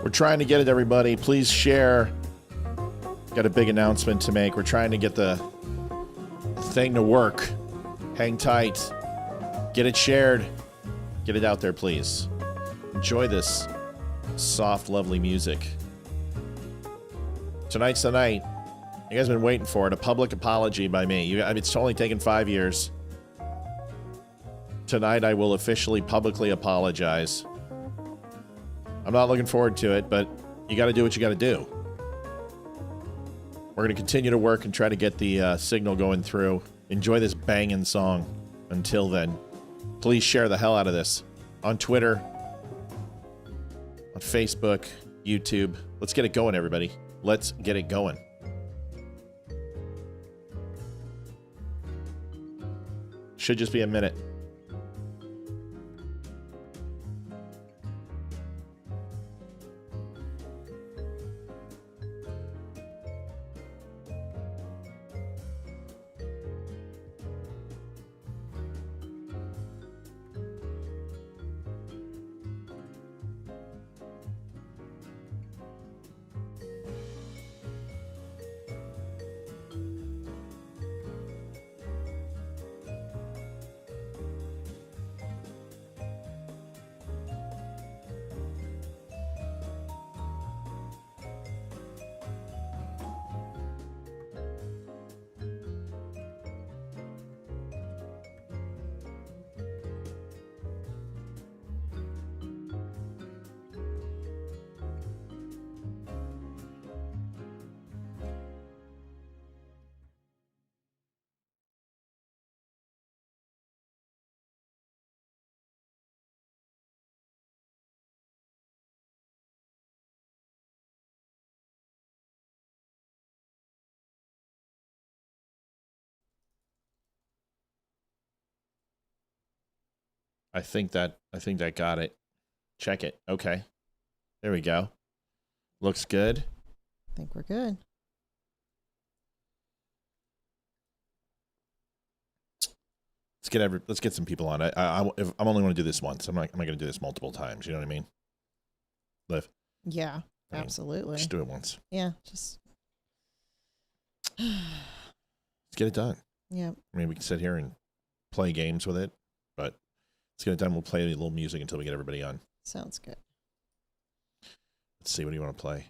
We're trying to get it, everybody. Please share. Got a big announcement to make. We're trying to get the thing to work. Hang tight. Get it shared. Get it out there, please. Enjoy this soft, lovely music. Tonight's the night. You guys have been waiting for it. A public apology by me. It's only taken 5 years. Tonight I will officially, publicly apologize. I'm not looking forward to it, but you got to do what you got to do. We're going to continue to work and try to get the signal going through. Enjoy this banging song. Until then, please share the hell out of this on Twitter, on Facebook, YouTube. Let's get it going, everybody. Let's get it going. Should just be a minute. I think that got it. Check it. Okay. There we go. Looks good. I think we're good. Let's get some people on. I'm only going to do this once. I'm not going to do this multiple times. You know what I mean? Liv. Yeah, absolutely. Just do it once. Yeah, just let's get it done. Yeah. I mean, we can sit here and play games with it, but let's get it done. We'll play a little music until we get everybody on. Sounds good. Let's see. What do you want to play?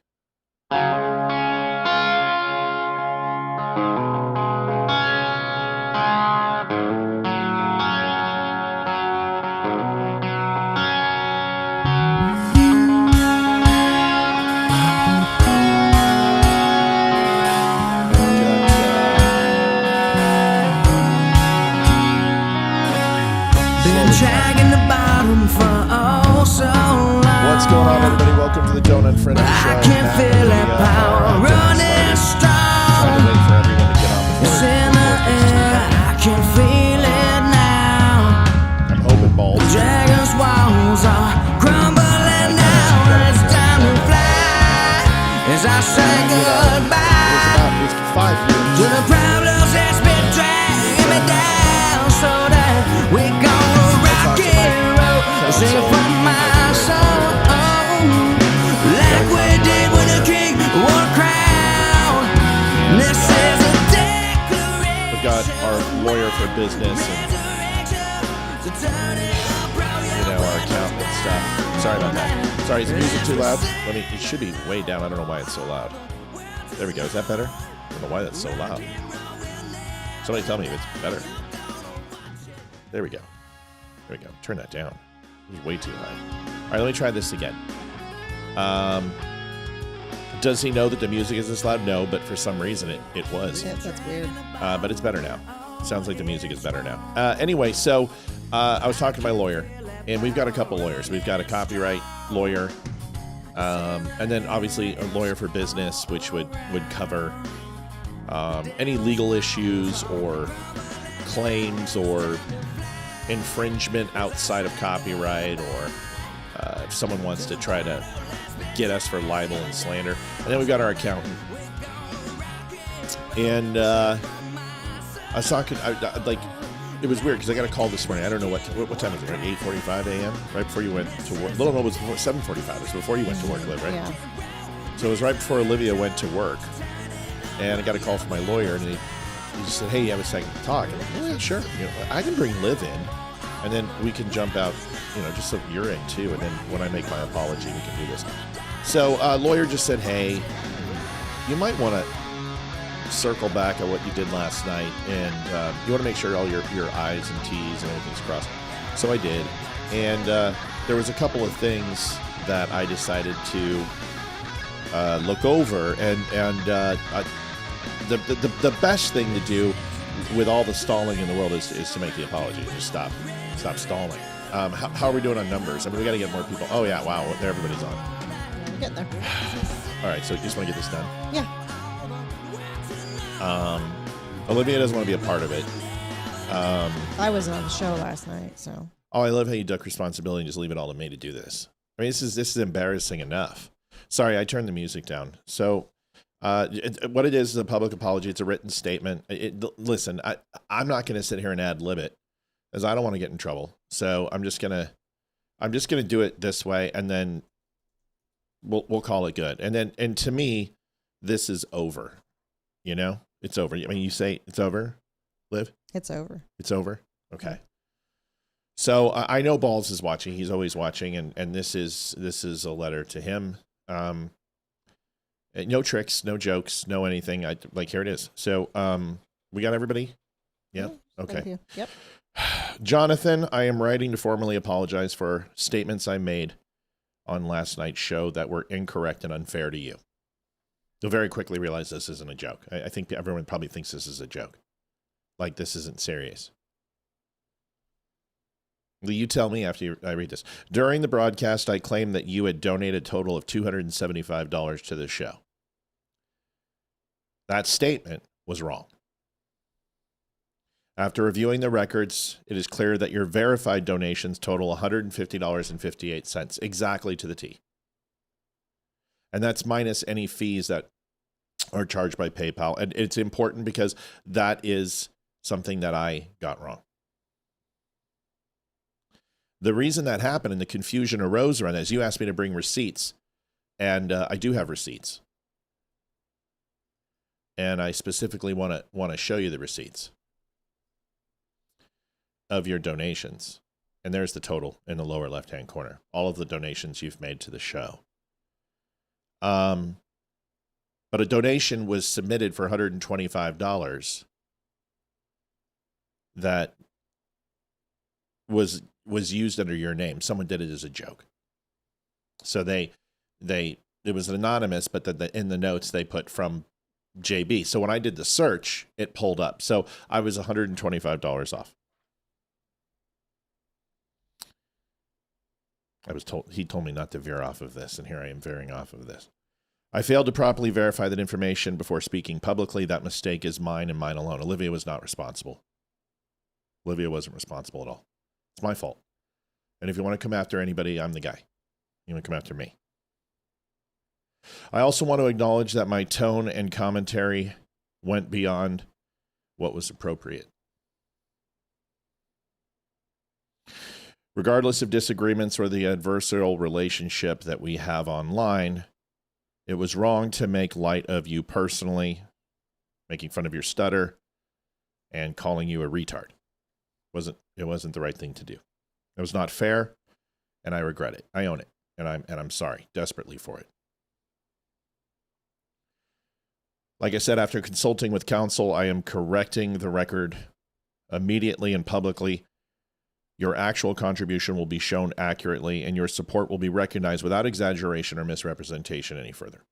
What's going on, everybody? Welcome to the Donut Friend Show. I can feel that power running strong. Trying to wait for everyone to get on before it's in the air. I can feel it now. I'm hoping balls. The dragon's walls are crumbling down. It's time to fly as I say goodbye. It's 5 years. To the problems that's been dragging me down, so that we gonna rock and roll. Sing from my soul. Like we did when the king wore a crown. This is a declaration. We've got our lawyer for business and, our accountant and stuff. Sorry about that. Sorry, is the music too loud? It should be way down. I don't know why it's so loud. There we go. Is that better? I don't know why that's so loud. Somebody tell me if it's better. There we go. There we go. Turn that down. It was way too high. All right, let me try this again. Does he know that the music is this loud? No, but for some reason it was. Yeah, that's weird. But it's better now. Sounds like the music is better now. Anyway, so I was talking to my lawyer, and we've got a couple lawyers. We've got a copyright lawyer, and then obviously a lawyer for business, which would cover any legal issues or claims or infringement outside of copyright, or if someone wants to try to get us for libel and slander. And then we've got our accountant. And I was talking, it was weird because I got a call this morning. I don't know what time was it, right? 8:45 a.m., right before you went to work. No, it was before 7:45. It was before you went to work, Liv, right? Yeah. So it was right before Olivia went to work. And I got a call from my lawyer, and he just said, hey, you have a second to talk? I'm like, oh, yeah, sure. You know, I can bring Liv in, and then we can jump out, you know, just so you're in too. And then when I make my apology, we can do this. So lawyer just said, hey, you might want to circle back at what you did last night, and you want to make sure all your I's and T's and everything's crossed. So I did, and there was a couple of things that I decided to look over, and the best thing to do with all the stalling in the world is to make the apology. Just stop stalling. How are we doing on numbers? I mean, we got to get more people. Oh yeah, wow, everybody's on. Yeah, we're getting there. All right, so you just want to get this done? Yeah. Olivia doesn't want to be a part of it. I wasn't on the show last night, so. Oh, I love how you duck responsibility and just leave it all to me to do this. I mean, this is embarrassing enough. Sorry, I turned the music down. So, what it is a public apology. It's a written statement. Listen, I'm not going to sit here and ad lib it, as I don't want to get in trouble. So I'm just gonna do it this way, and then we'll call it good. And to me, this is over. You know, it's over. I mean, you say it's over, Liv? It's over. It's over. Okay. So I know Balls is watching. He's always watching, and this is a letter to him. No tricks, no jokes, no anything. Here it is. So we got everybody? Yeah. Okay. Thank you. Yep. Jonathan, I am writing to formally apologize for statements I made on last night's show that were incorrect and unfair to you. You'll very quickly realize this isn't a joke. I think everyone probably thinks this is a joke. Like, this isn't serious. Will you tell me after I read this? During the broadcast, I claimed that you had donated a total of $275 to the show. That statement was wrong. After reviewing the records, it is clear that your verified donations total $150.58, exactly to the T. And that's minus any fees that are charged by PayPal. And it's important because that is something that I got wrong. The reason that happened and the confusion arose around that is you asked me to bring receipts, and I do have receipts. And I specifically want to show you the receipts of your donations. And there's the total in the lower left-hand corner. All of the donations you've made to the show. But a donation was submitted for $125 that was used under your name. Someone did it as a joke. So it was anonymous, but in the notes they put from JB. So when I did the search, it pulled up. So I was $125 off. He told me not to veer off of this, and here I am veering off of this. I failed to properly verify that information before speaking publicly. That mistake is mine and mine alone. Olivia was not responsible. Olivia wasn't responsible at all. It's my fault. And if you want to come after anybody, I'm the guy. You want to come after me. I also want to acknowledge that my tone and commentary went beyond what was appropriate. Regardless of disagreements or the adversarial relationship that we have online, it was wrong to make light of you personally, making fun of your stutter, and calling you a retard. It wasn't the right thing to do. It was not fair, and I regret it. I own it, and I'm sorry desperately for it. Like I said, after consulting with counsel, I am correcting the record immediately and publicly. Your actual contribution will be shown accurately, and your support will be recognized without exaggeration or misrepresentation any further.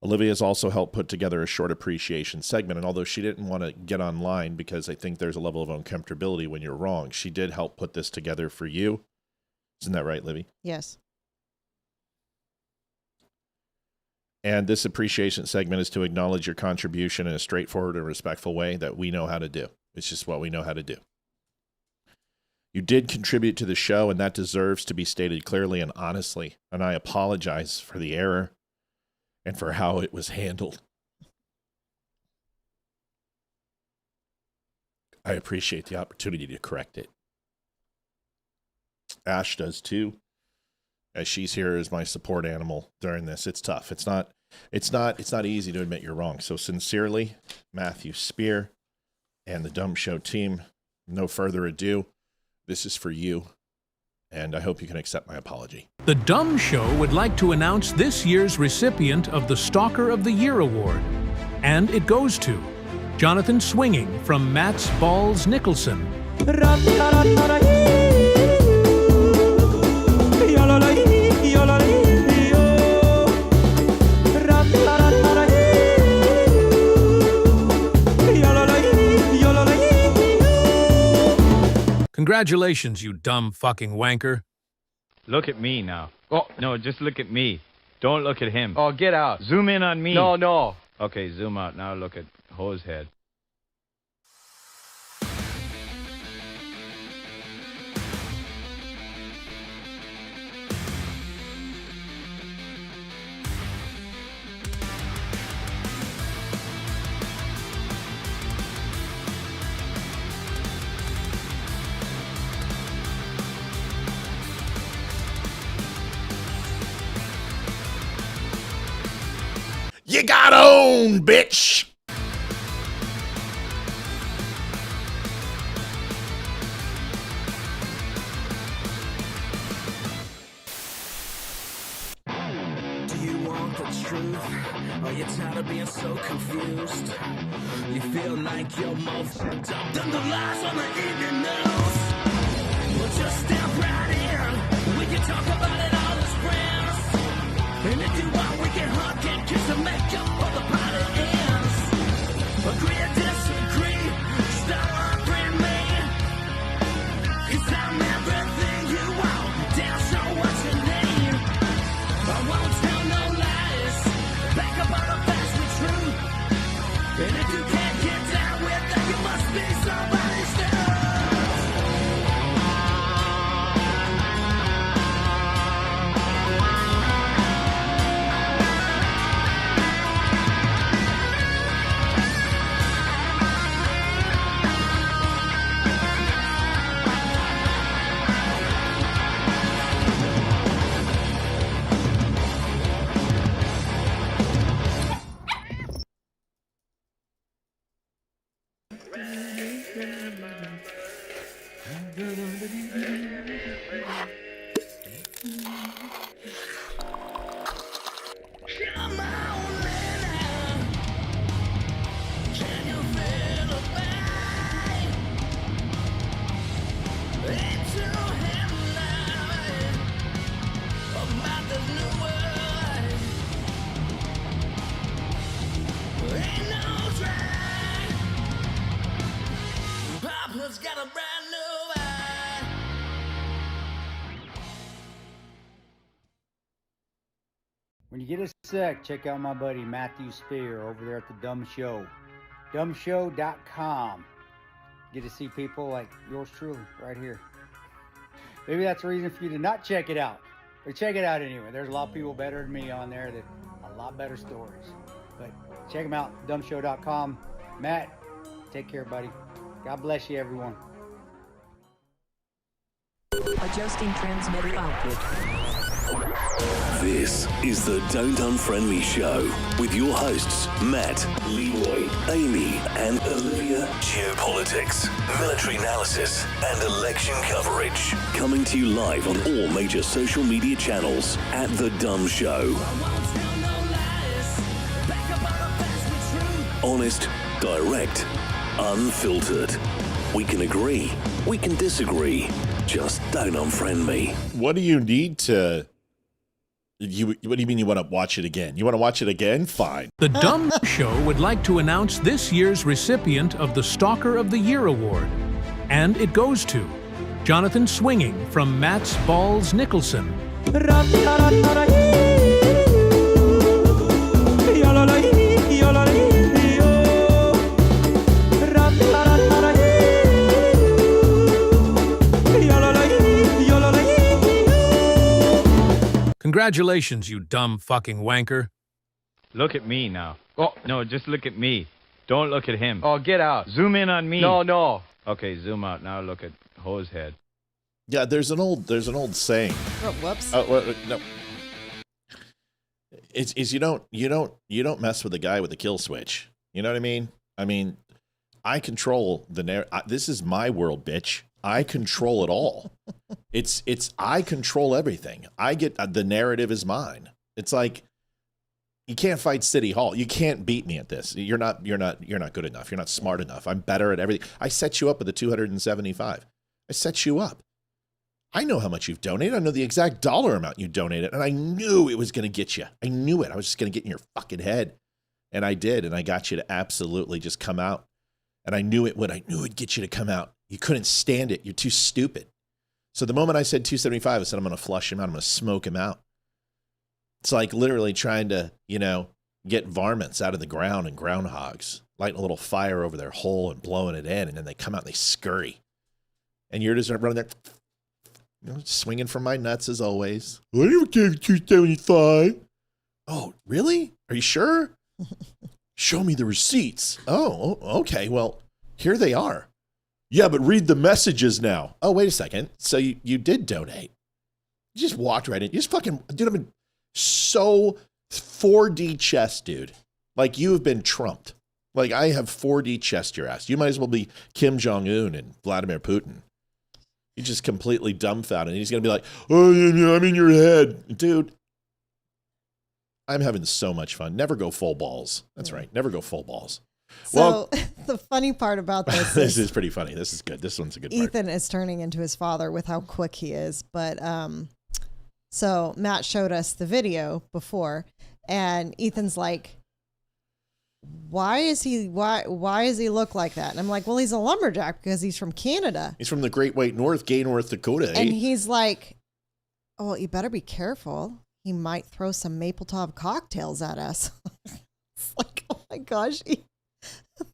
Olivia has also helped put together a short appreciation segment, and although she didn't want to get online because I think there's a level of uncomfortability when you're wrong, she did help put this together for you. Isn't that right, Livy? Yes. And this appreciation segment is to acknowledge your contribution in a straightforward and respectful way that we know how to do. It's just what we know how to do. You did contribute to the show, and that deserves to be stated clearly and honestly, and I apologize for the error and for how it was handled. I appreciate the opportunity to correct it. Ash does too, as she's here as my support animal during this. It's tough. It's not easy to admit you're wrong. So sincerely, Matthew Spear and the Dumb Show team, no further ado, this is for you, and I hope you can accept my apology. The Dumb Show would like to announce this year's recipient of the Stalker of the Year Award, and it goes to Jonathan Swinging from Matt's Balls Nicholson. Congratulations, you dumb fucking wanker. Look at me now. Oh, no, just look at me. Don't look at him. Oh, get out. Zoom in on me. No. Okay, zoom out. Now look at Ho's head. You got owned, bitch! Do you want the truth? Are you tired of being so confused? You feel like you're more fucked up than the lies on the evening news? Well, just step right in. We can talk about it all as friends. And if you want, we can hug and kiss and make up for the party ends. Agree or disagree, stop arguing me. 'Cause I'm everything you want, damn sure what you need. I won't tell no lies, back up all the facts with truth. And if you can't get down with that, you must be somebody's dog. Come on, man. Can you feel the pain? Into him now. About this new world. Ain't no train. Papa's got a brand new eye. When you get a sec, check out my buddy Matthew Spear over there at the Dumb Show. Dumbshow.com. Get to see people like yours truly right here. Maybe that's a reason for you to not check it out. But check it out anyway. There's a lot of people better than me on there that a lot better stories. But check them out, dumbshow.com. Matt, take care, buddy. God bless you, everyone. Adjusting transmitter output. This is the Don't Unfriend Me Show with your hosts, Matt, Leroy, Amy, and Olivia. Geopolitics, military analysis, and election coverage. Coming to you live on all major social media channels at The Dumb Show. Honest, direct, unfiltered. We can agree, we can disagree. Just don't unfriend me. What do you need to... what do you mean you want to watch it again? You want to watch it again? Fine. The Dumb Show would like to announce this year's recipient of the Stalker of the Year Award, and it goes to Jonathan Swinging from Matt's Balls Nicholson. Congratulations, you dumb fucking wanker. Look at me now. Oh, no, just look at me. Don't look at him. Oh, get out. Zoom in on me. No. Okay, zoom out. Now look at hose head. Yeah, there's an old saying. Oh, whoops. No. It's you don't mess with the guy with the kill switch. You know what I mean? I mean, I control the this is my world, bitch. I control it all. I control everything. I get the narrative is mine. It's like you can't fight City Hall. You can't beat me at this. You're not good enough. You're not smart enough. I'm better at everything. I set you up with the 275. I set you up. I know how much you've donated. I know the exact dollar amount you donated, and I knew it was going to get you. I knew it. I was just going to get in your fucking head, and I did, and I got you to absolutely just come out. And I knew it would. I knew it'd get you to come out. You couldn't stand it. You're too stupid. So the moment I said 275, I said I'm going to flush him out. I'm going to smoke him out. It's like literally trying to, get varmints out of the ground and groundhogs, lighting a little fire over their hole and blowing it in, and then they come out and they scurry. And you're just running there, swinging from my nuts as always. I never gave you 275. Oh, really? Are you sure? Show me the receipts. Oh, okay. Well, here they are. Yeah, but read the messages now. Oh, wait a second. So you did donate. You just walked right in. You just fucking, dude, I've been so 4D chess, dude. Like, you have been trumped. Like, I have 4D chess your ass. You might as well be Kim Jong-un and Vladimir Putin. You're just completely dumbfounded. And he's going to be like, oh, yeah, I'm in your head. Dude, I'm having so much fun. Never go full balls. That's right. Never go full balls. So the funny part about this this is pretty funny. This is good. This one's a good part. Ethan is turning into his father with how quick he is. But so Matt showed us the video before, and Ethan's like, why does he look like that? And I'm like, well, he's a lumberjack because he's from Canada. He's from the Great White North, gay North Dakota. And he's like, oh, you better be careful. He might throw some maple top cocktails at us. It's like, oh my gosh,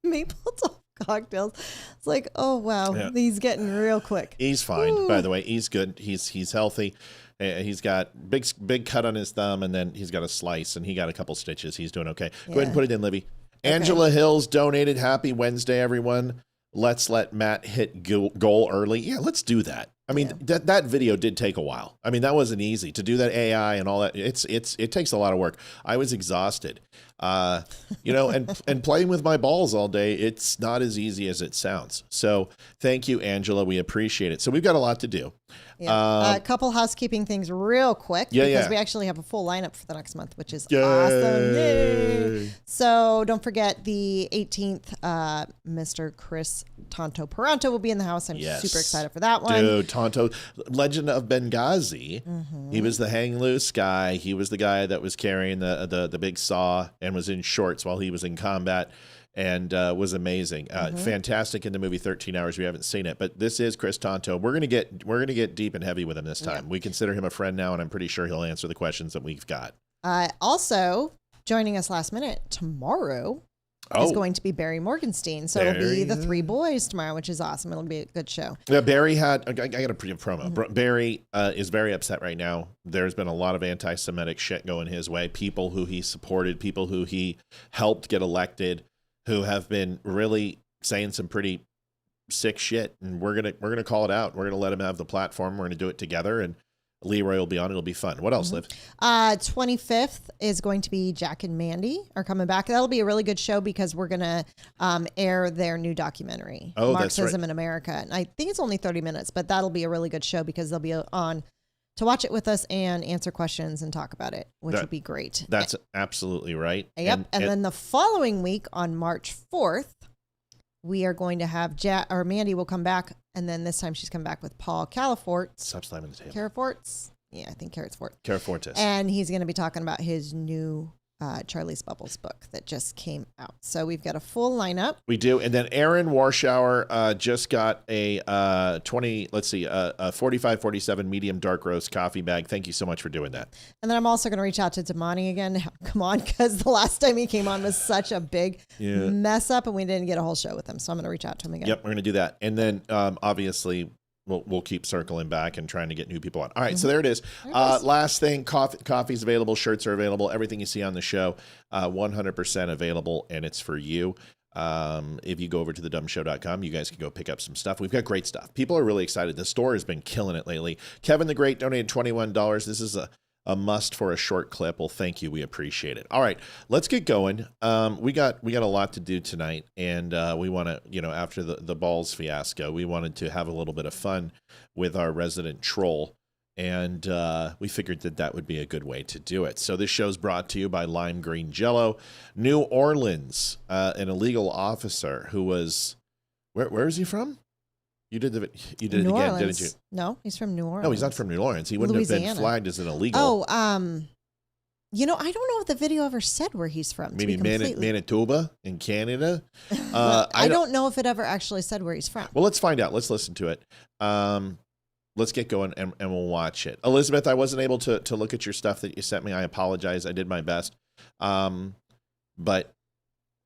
maple top cocktails. It's like, oh wow, yeah. He's getting real quick. He's fine. Ooh. By the way, he's good. He's healthy. He's got big cut on his thumb, and then he's got a slice, and he got a couple stitches. He's doing okay. Yeah. Go ahead and put it in, Livy. Okay. Angela Hills donated. Happy Wednesday, everyone. Let's let Matt hit goal early. Yeah, let's do that. I mean, that video did take a while. I mean, that wasn't easy to do that AI and all that. It takes a lot of work. I was exhausted, and playing with my balls all day. It's not as easy as it sounds. So thank you, Angela. We appreciate it. So we've got a lot to do. Yeah. A couple housekeeping things real quick because we actually have a full lineup for the next month, which is awesome. Yay. So don't forget the 18th, Mr. Chris Tonto Peranto will be in the house. I'm super excited for that one. Dude, Tonto, Legend of Benghazi. Mm-hmm. He was the hang loose guy. He was the guy that was carrying the big saw and was in shorts while he was in combat. And was amazing, fantastic in the movie 13 Hours. We haven't seen it, but this is Chris Tonto. We're gonna get deep and heavy with him this time. Yeah. We consider him a friend now, and I'm pretty sure he'll answer the questions that we've got. Also, joining us last minute tomorrow is going to be Barry Morgenstein. So it'll be the three boys tomorrow, which is awesome. It'll be a good show. Yeah, Barry had. I got a pretty promo. Mm-hmm. Barry is very upset right now. There's been a lot of anti-Semitic shit going his way. People who he supported, people who he helped get elected, who have been really saying some pretty sick shit, and we're gonna call it out. We're gonna let him have the platform. We're gonna do it together, and Leroy will be on. It'll be fun. What else, Liv? 25th is going to be Jack and Mandy are coming back. That'll be a really good show because we're gonna air their new documentary, Marxism in America. And I think it's only 30 minutes, but that'll be a really good show because they'll be on to watch it with us and answer questions and talk about it, which would be great. That's absolutely right. Yep. And then the following week on March 4th, we are going to have Mandy will come back. And then this time she's come back with Paul Caraforts. Stop slamming the table. Caraforts? Yeah, I think Caraforts. Carafortis. And he's going to be talking about his new Charlie's Bubbles book that just came out. So we've got a full lineup. We do. And then Aaron Warschauer just got a 45-47 medium dark roast coffee bag. Thank you so much for doing that. And then I'm also going to reach out to Damani again. Come on, because the last time he came on was such a big mess up and we didn't get a whole show with him. So I'm going to reach out to him again. Yep, we're going to do that. And then obviously we'll keep circling back and trying to get new people on. All right, so there it is. Last thing, coffee's available, shirts are available, everything you see on the show, 100% available, and it's for you. If you go over to thedumbshow.com, you guys can go pick up some stuff. We've got great stuff. People are really excited. The store has been killing it lately. Kevin the Great donated $21. This is a must for a short clip. Well, thank you. We appreciate it. All right, let's get going. We got a lot to do tonight, and we want to, after the balls fiasco, we wanted to have a little bit of fun with our resident troll, and we figured that would be a good way to do it. So this show's brought to you by Lime Green Jello. New Orleans, an illegal officer who was, where is he from? You did it again, didn't you? No, he's from New Orleans. No, he's not from New Orleans. He wouldn't have been flagged as an illegal. Oh, I don't know if the video ever said where he's from. Maybe Manitoba in Canada. I don't know if it ever actually said where he's from. Well, let's find out. Let's listen to it. Let's get going and we'll watch it. Elizabeth, I wasn't able to look at your stuff that you sent me. I apologize. I did my best. But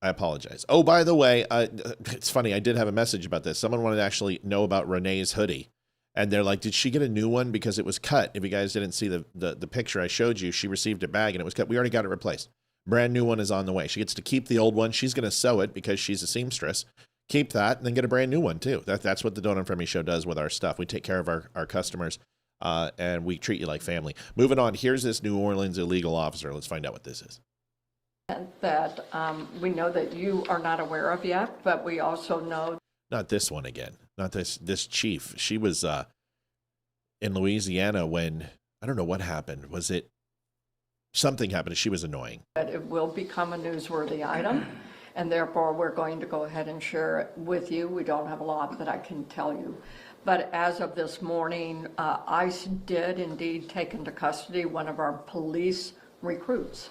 I apologize. Oh, by the way, it's funny. I did have a message about this. Someone wanted to actually know about Renee's hoodie. And they're like, did she get a new one? Because it was cut. If you guys didn't see the picture I showed you, she received a bag and it was cut. We already got it replaced. Brand new one is on the way. She gets to keep the old one. She's going to sew it because she's a seamstress. Keep that and then get a brand new one too. That's what the Don't Unfriend Me show does with our stuff. We take care of our customers and we treat you like family. Moving on. Here's this New Orleans illegal officer. Let's find out what this is. That we know that you are not aware of yet, but we also know. Not this one again. Not this chief. She was in Louisiana when, I don't know what happened. Was it something happened? She was annoying. That it will become a newsworthy item, and therefore we're going to go ahead and share it with you. We don't have a lot that I can tell you. But as of this morning, ICE did indeed take into custody one of our police recruits,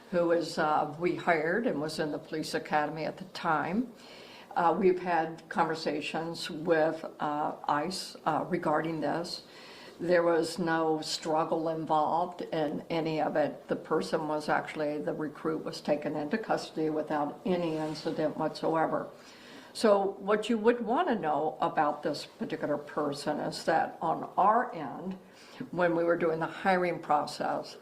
who is we hired and was in the police academy at the time. We've had conversations with ICE regarding this. There was no struggle involved in any of it. The person was actually, the recruit was taken into custody without any incident whatsoever. So what you would want to know about this particular person is that on our end, when we were doing the hiring process,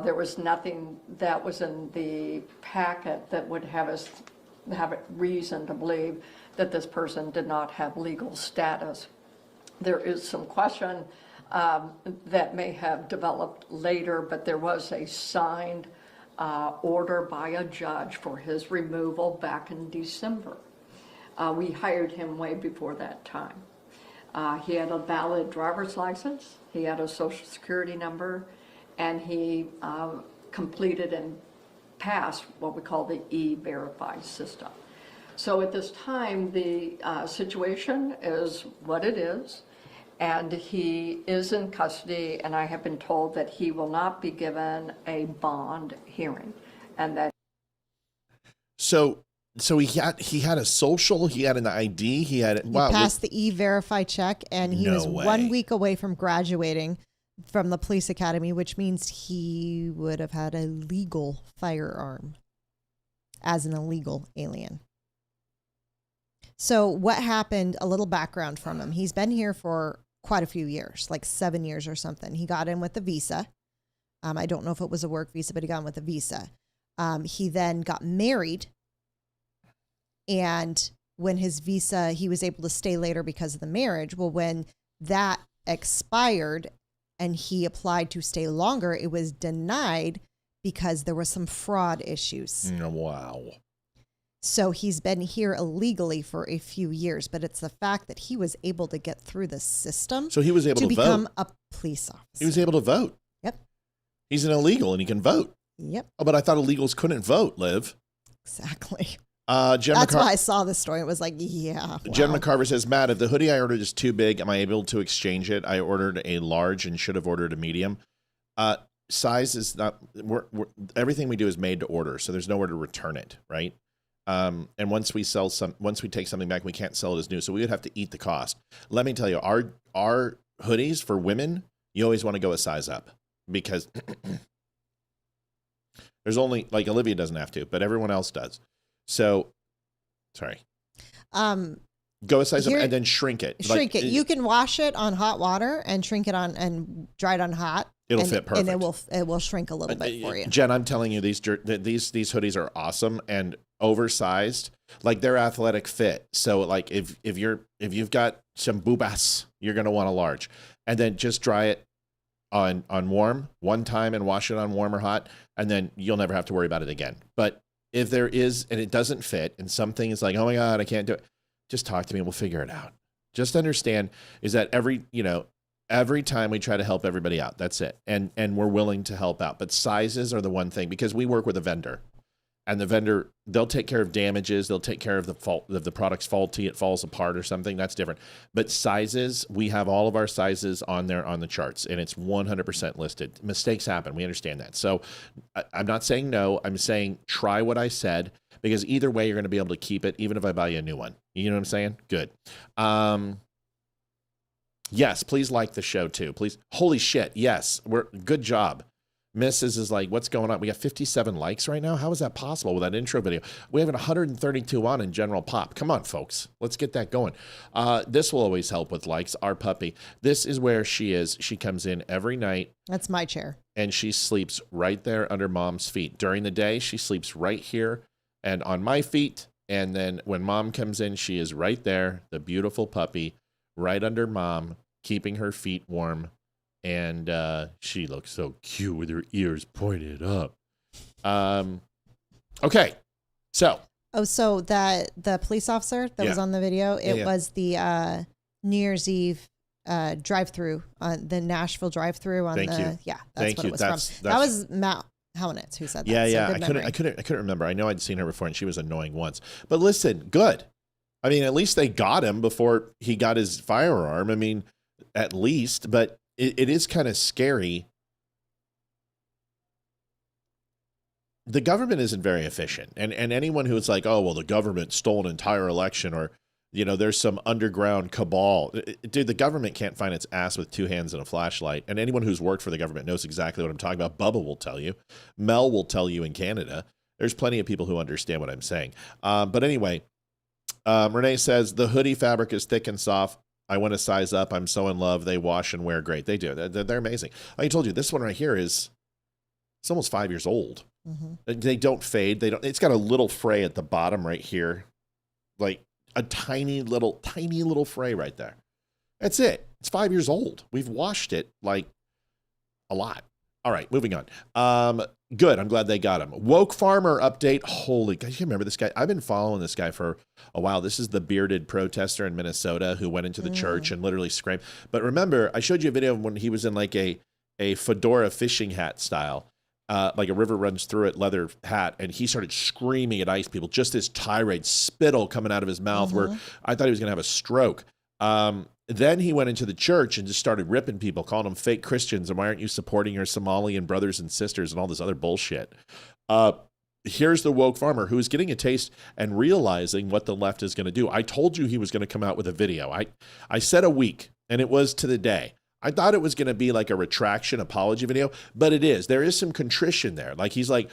there was nothing that was in the packet that would have us have reason to believe that this person did not have legal status. There is some question that may have developed later, but there was a signed order by a judge for his removal back in December. We hired him way before that time. He had a valid driver's license, he had a social security number, and he completed and passed what we call the E-Verify system. So at this time, the situation is what it is, and he is in custody, and I have been told that he will not be given a bond hearing, and that. So he had a social, he had an ID, he passed the E-Verify check, and he was 1 week away from graduating from the police academy, which means he would have had a legal firearm as an illegal alien. So what happened, a little background from him. He's been here for quite a few years, like 7 years or something. He got in with a visa. I don't know if it was a work visa, but he got in with a visa. He then got married. And when his visa, he was able to stay later because of the marriage. Well, when that expired and he applied to stay longer, it was denied because there was some fraud issues. Wow. So he's been here illegally for a few years, but it's the fact that he was able to get through the system. So he was able to become vote. a police officer. He was able to vote. Yep. He's an illegal and he can vote. Yep. Oh, but I thought illegals couldn't vote, Liv. Exactly. That's why I saw this story. It was like, yeah. Wow. Jen McCarver says, Matt, if the hoodie I ordered is too big, am I able to exchange it? I ordered a large and should have ordered a medium. Size is not, everything we do is made to order, so there's nowhere to return it, right? And once we take something back, we can't sell it as new, so we would have to eat the cost. Let me tell you, our hoodies for women, you always want to go a size up because there's only, like Olivia doesn't have to, but everyone else does. So, sorry. Go a size up and then shrink it. Shrink it. You can wash it on hot water and shrink it on and dry it on hot. It'll fit perfect. And it will shrink a little bit for you. Jen, I'm telling you, these hoodies are awesome. And oversized, like they're athletic fit. So like if you've got some boobas, you're going to want a large, and then just dry it on warm one time and wash it on warm or hot, and then you'll never have to worry about it again. But if there is, and it doesn't fit, and something is like, oh my God, I can't do it, just talk to me. We'll figure it out. Just understand is that every time we try to help everybody out, that's it. And we're willing to help out. But sizes are the one thing, because we work with a vendor, and the vendor, they'll take care of damages. They'll take care of the fault, if the product's faulty, it falls apart or something, that's different. But sizes, we have all of our sizes on there on the charts, and it's 100% listed. Mistakes happen. We understand that. So I'm not saying no. I'm saying try what I said, because either way, you're going to be able to keep it, even if I buy you a new one. You know what I'm saying? Good. Yes, please like the show too. Please. Holy shit. Yes. Good job. Mrs. is like, what's going on? We got 57 likes right now. How is that possible with that intro video? We have 132 on in general pop. Come on, folks. Let's get that going. This will always help with likes. Our puppy. This is where she is. She comes in every night. That's my chair. And she sleeps right there under mom's feet. During the day, she sleeps right here and on my feet. And then when mom comes in, she is right there, the beautiful puppy, right under mom, keeping her feet warm. And she looks so cute with her ears pointed up. Okay, so. Oh, so the police officer that was on the video, it was the New Year's Eve drive-through, the Nashville drive-through on Thank you. Yeah, that's Thank what you. it was from. That was Matt Howenitz who said that. Yeah. So I couldn't remember. I know I'd seen her before, and she was annoying once. But listen, good. I mean, at least they got him before he got his firearm. I mean, at least, but it is kind of scary. The government isn't very efficient. And anyone who's like, oh, well, the government stole an entire election, or, there's some underground cabal. Dude, the government can't find its ass with two hands and a flashlight. And anyone who's worked for the government knows exactly what I'm talking about. Bubba will tell you. Mel will tell you in Canada. There's plenty of people who understand what I'm saying. But anyway, Renee says, the hoodie fabric is thick and soft. I want to size up. I'm so in love. They wash and wear great. They do. They're amazing. Like I told you, this one right here it's almost 5 years old. Mm-hmm. They don't fade. It's got a little fray at the bottom right here. Like a tiny little fray right there. That's it. It's 5 years old. We've washed it like a lot. All right, moving on. Good. I'm glad they got him. Woke Farmer update. Holy God, you remember this guy? I've been following this guy for a while. This is the bearded protester in Minnesota who went into the church and literally screamed. But remember, I showed you a video of when he was in like a fedora fishing hat style, like a river runs through it, leather hat, and he started screaming at ICE people, just this tirade, spittle coming out of his mouth where I thought he was going to have a stroke. Then he went into the church and just started ripping people, calling them fake Christians, and why aren't you supporting your Somalian brothers and sisters and all this other bullshit. Here's the woke farmer who is getting a taste and realizing what the left is going to do. I told you he was going to come out with a video. I said a week, and it was to the day. I thought it was going to be like a retraction apology video, but it is. There is some contrition there. Like he's like,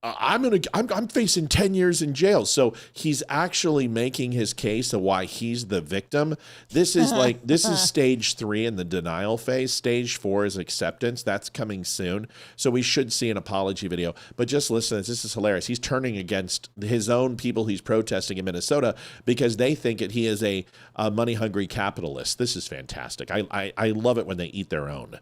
I'm facing 10 years in jail. So he's actually making his case of why he's the victim. This is stage 3 in the denial phase. Stage 4 is acceptance. That's coming soon. So we should see an apology video, but just listen, this is hilarious. He's turning against his own people he's protesting in Minnesota because they think that he is a money hungry capitalist. This is fantastic. I love it when they eat their own.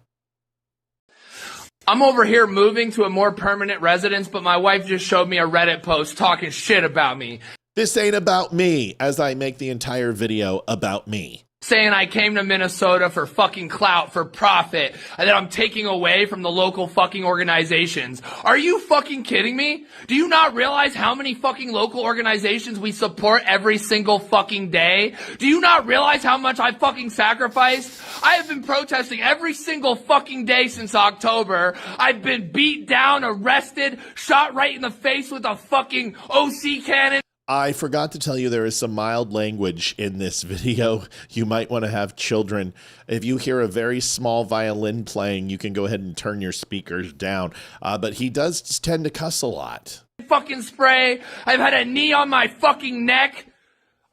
I'm over here moving to a more permanent residence, but my wife just showed me a Reddit post talking shit about me. This ain't about me, as I make the entire video about me. Saying I came to Minnesota for fucking clout, for profit, and that I'm taking away from the local fucking organizations. Are you fucking kidding me? Do you not realize how many fucking local organizations we support every single fucking day? Do you not realize how much I fucking sacrificed? I have been protesting every single fucking day since October. I've been beat down, arrested, shot right in the face with a fucking OC cannon. I forgot to tell you there is some mild language in this video. You might want to have children. If you hear a very small violin playing, you can go ahead and turn your speakers down. But he does tend to cuss a lot. Fucking spray. I've had a knee on my fucking neck.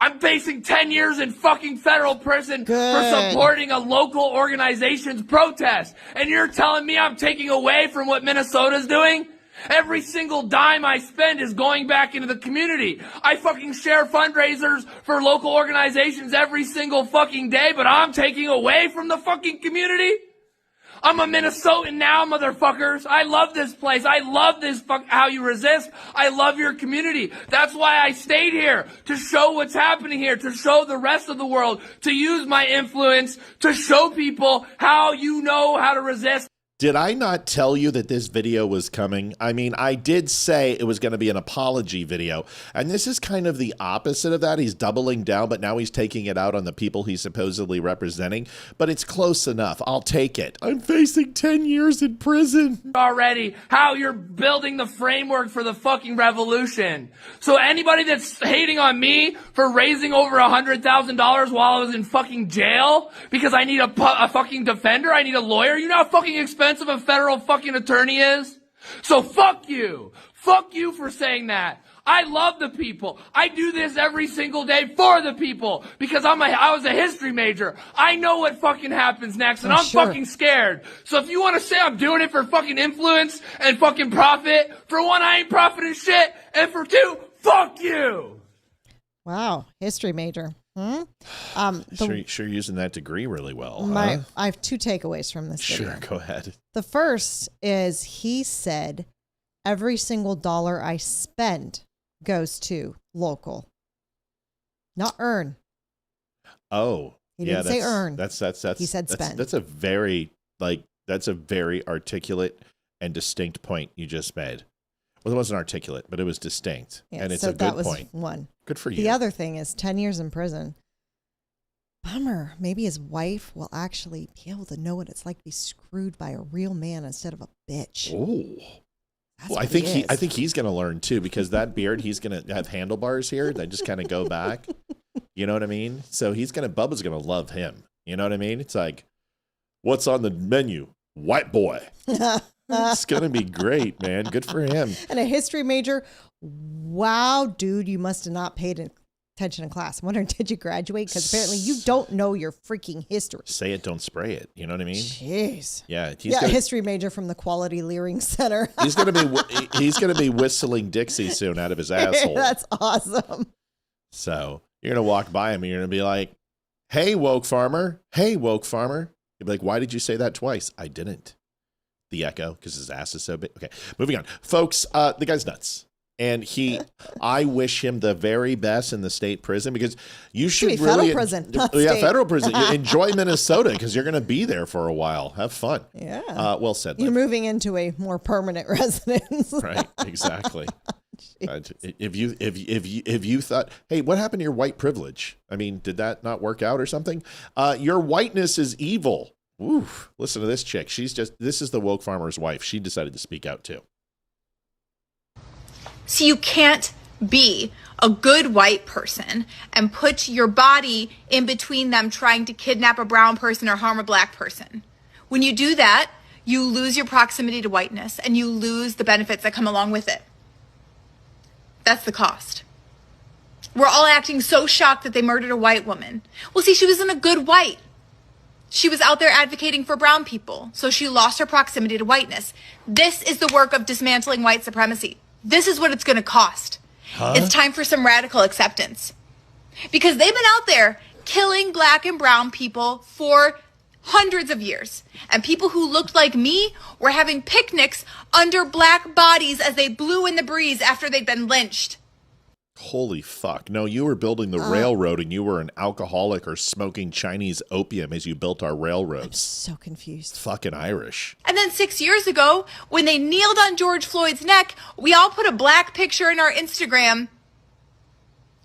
I'm facing 10 years in fucking federal prison for supporting a local organization's protest. And you're telling me I'm taking away from what Minnesota's doing? Every single dime I spend is going back into the community. I fucking share fundraisers for local organizations every single fucking day, but I'm taking away from the fucking community? I'm a Minnesotan now, motherfuckers. I love this place. I love this how you resist. I love your community. That's why I stayed here, to show what's happening here, to show the rest of the world, to use my influence, to show people how you know how to resist. Did I not tell you that this video was coming? I mean, I did say it was going to be an apology video, and this is kind of the opposite of that. He's doubling down, but now he's taking it out on the people he's supposedly representing, but it's close enough. I'll take it. I'm facing 10 years in prison. Already, how you're building the framework for the fucking revolution. So anybody that's hating on me for raising over $100,000 while I was in fucking jail because I need a fucking defender, I need a lawyer, you know how fucking expensive a federal fucking attorney is? So fuck you. Fuck you for saying that. I love the people. I do this every single day for the people because I was a history major. I know what fucking happens next and I'm fucking scared. So if you want to say I'm doing it for fucking influence and fucking profit, for one, I ain't profiting shit, and for two, fuck you. Wow. History major. Sure using that degree really well. I have two takeaways from this video. Sure, go ahead. The first is he said every single dollar I spend goes to local, not earn. Oh, he didn't say earn. That's he said spend. That's a very articulate and distinct point you just made. Well, it wasn't articulate, but it was distinct, and it's a good point. One. Good for you. The other thing is 10 years in prison. Bummer. Maybe his wife will actually be able to know what it's like to be screwed by a real man instead of a bitch. Oh. Well, I think he's going to learn too, because that beard, he's going to have handlebars here that just kind of go back. You know what I mean? So Bubba's going to love him. You know what I mean? It's like, what's on the menu? White boy. It's going to be great, man. Good for him. And a history major. Wow, dude, you must have not paid attention in class. I'm wondering, did you graduate? Because apparently you don't know your freaking history. Say it, don't spray it. You know what I mean? Jeez. Yeah. A history major from the Quality Leering Center. he's gonna be whistling Dixie soon out of his asshole. That's awesome. So you're gonna walk by him and you're gonna be like, "Hey, woke farmer. Hey, woke farmer." You'll be like, "Why did you say that twice?" I didn't. The echo, because his ass is so big. Okay, moving on, folks. The guy's nuts. And I wish him the very best in the state prison, because you should really, federal prison, federal prison. Enjoy Minnesota, because you're going to be there for a while. Have fun. Yeah. Well said. You're moving into a more permanent residence. Right. Exactly. If you thought, hey, what happened to your white privilege? I mean, did that not work out or something? Your whiteness is evil. Oof. Listen to this chick. This is the woke farmer's wife. She decided to speak out too. So you can't be a good white person and put your body in between them trying to kidnap a brown person or harm a black person. When you do that, you lose your proximity to whiteness and you lose the benefits that come along with it. That's the cost. We're all acting so shocked that they murdered a white woman. Well, see, she wasn't a good white. She was out there advocating for brown people, so she lost her proximity to whiteness. This is the work of dismantling white supremacy. This is what it's going to cost. It's time for some radical acceptance. Because they've been out there killing black and brown people for hundreds of years. And people who looked like me were having picnics under black bodies as they blew in the breeze after they'd been lynched. Holy fuck. No, you were building the railroad and you were an alcoholic or smoking Chinese opium as you built our railroads. I'm so confused. Fucking Irish. And then 6 years ago, when they kneeled on George Floyd's neck, we all put a black picture in our Instagram,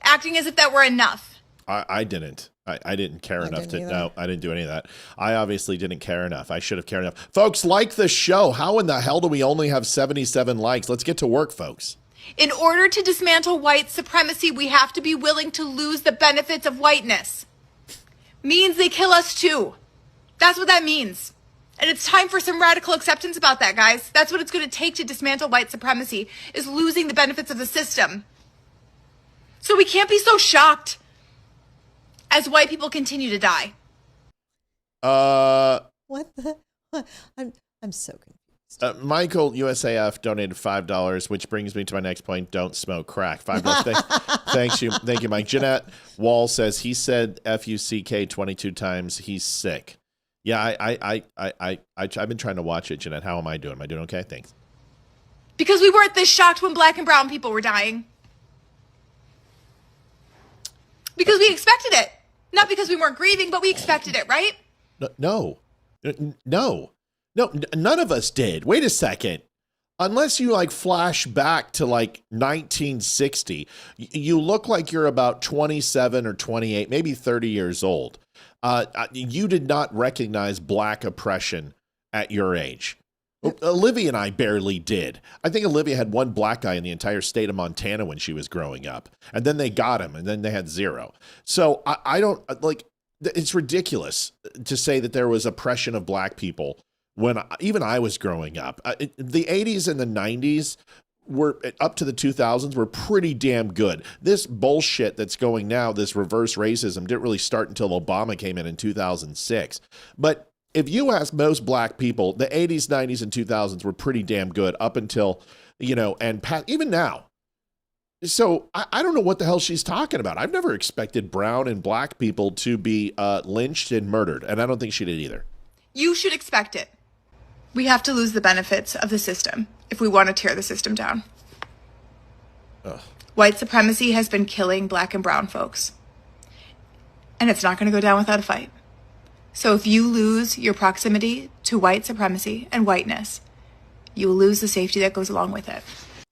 acting as if that were enough. I didn't. I didn't care enough to. No, I didn't do any of that. I obviously didn't care enough. I should have cared enough. Folks, like the show. How in the hell do we only have 77 likes? Let's get to work, folks. In order to dismantle white supremacy, we have to be willing to lose the benefits of whiteness. Means they kill us too. That's what that means. And it's time for some radical acceptance about that, guys. That's what it's going to take to dismantle white supremacy, is losing the benefits of the system. So we can't be so shocked as white people continue to die. What? I'm so confused. Michael USAF donated $5, which brings me to my next point. Don't smoke crack. $5. Thank you, Mike. Jeanette Wall says he said FUCK 22 times. He's sick. Yeah, I've been trying to watch it, Jeanette. How am I doing? Am I doing okay? Thanks. Because we weren't this shocked when black and brown people were dying. Because we expected it. Not because we weren't grieving, but we expected it, right? No, none of us did. Wait a second. Unless you like flash back to like 1960, you look like you're about 27 or 28, maybe 30 years old. You did not recognize black oppression at your age. Olivia and I barely did. I think Olivia had one black guy in the entire state of Montana when she was growing up. And then they got him, and then they had zero. So I don't, like, it's ridiculous to say that there was oppression of black people when even I was growing up. The 80s and the 90s were, up to the 2000s, were pretty damn good. This bullshit that's going now, this reverse racism, didn't really start until Obama came in 2006. But if you ask most black people, the 80s, 90s, and 2000s were pretty damn good up until, and even now. So I don't know what the hell she's talking about. I've never expected brown and black people to be lynched and murdered, and I don't think she did either. You should expect it. We have to lose the benefits of the system if we want to tear the system down. Ugh. White supremacy has been killing black and brown folks. And it's not going to go down without a fight. So if you lose your proximity to white supremacy and whiteness, you will lose the safety that goes along with it.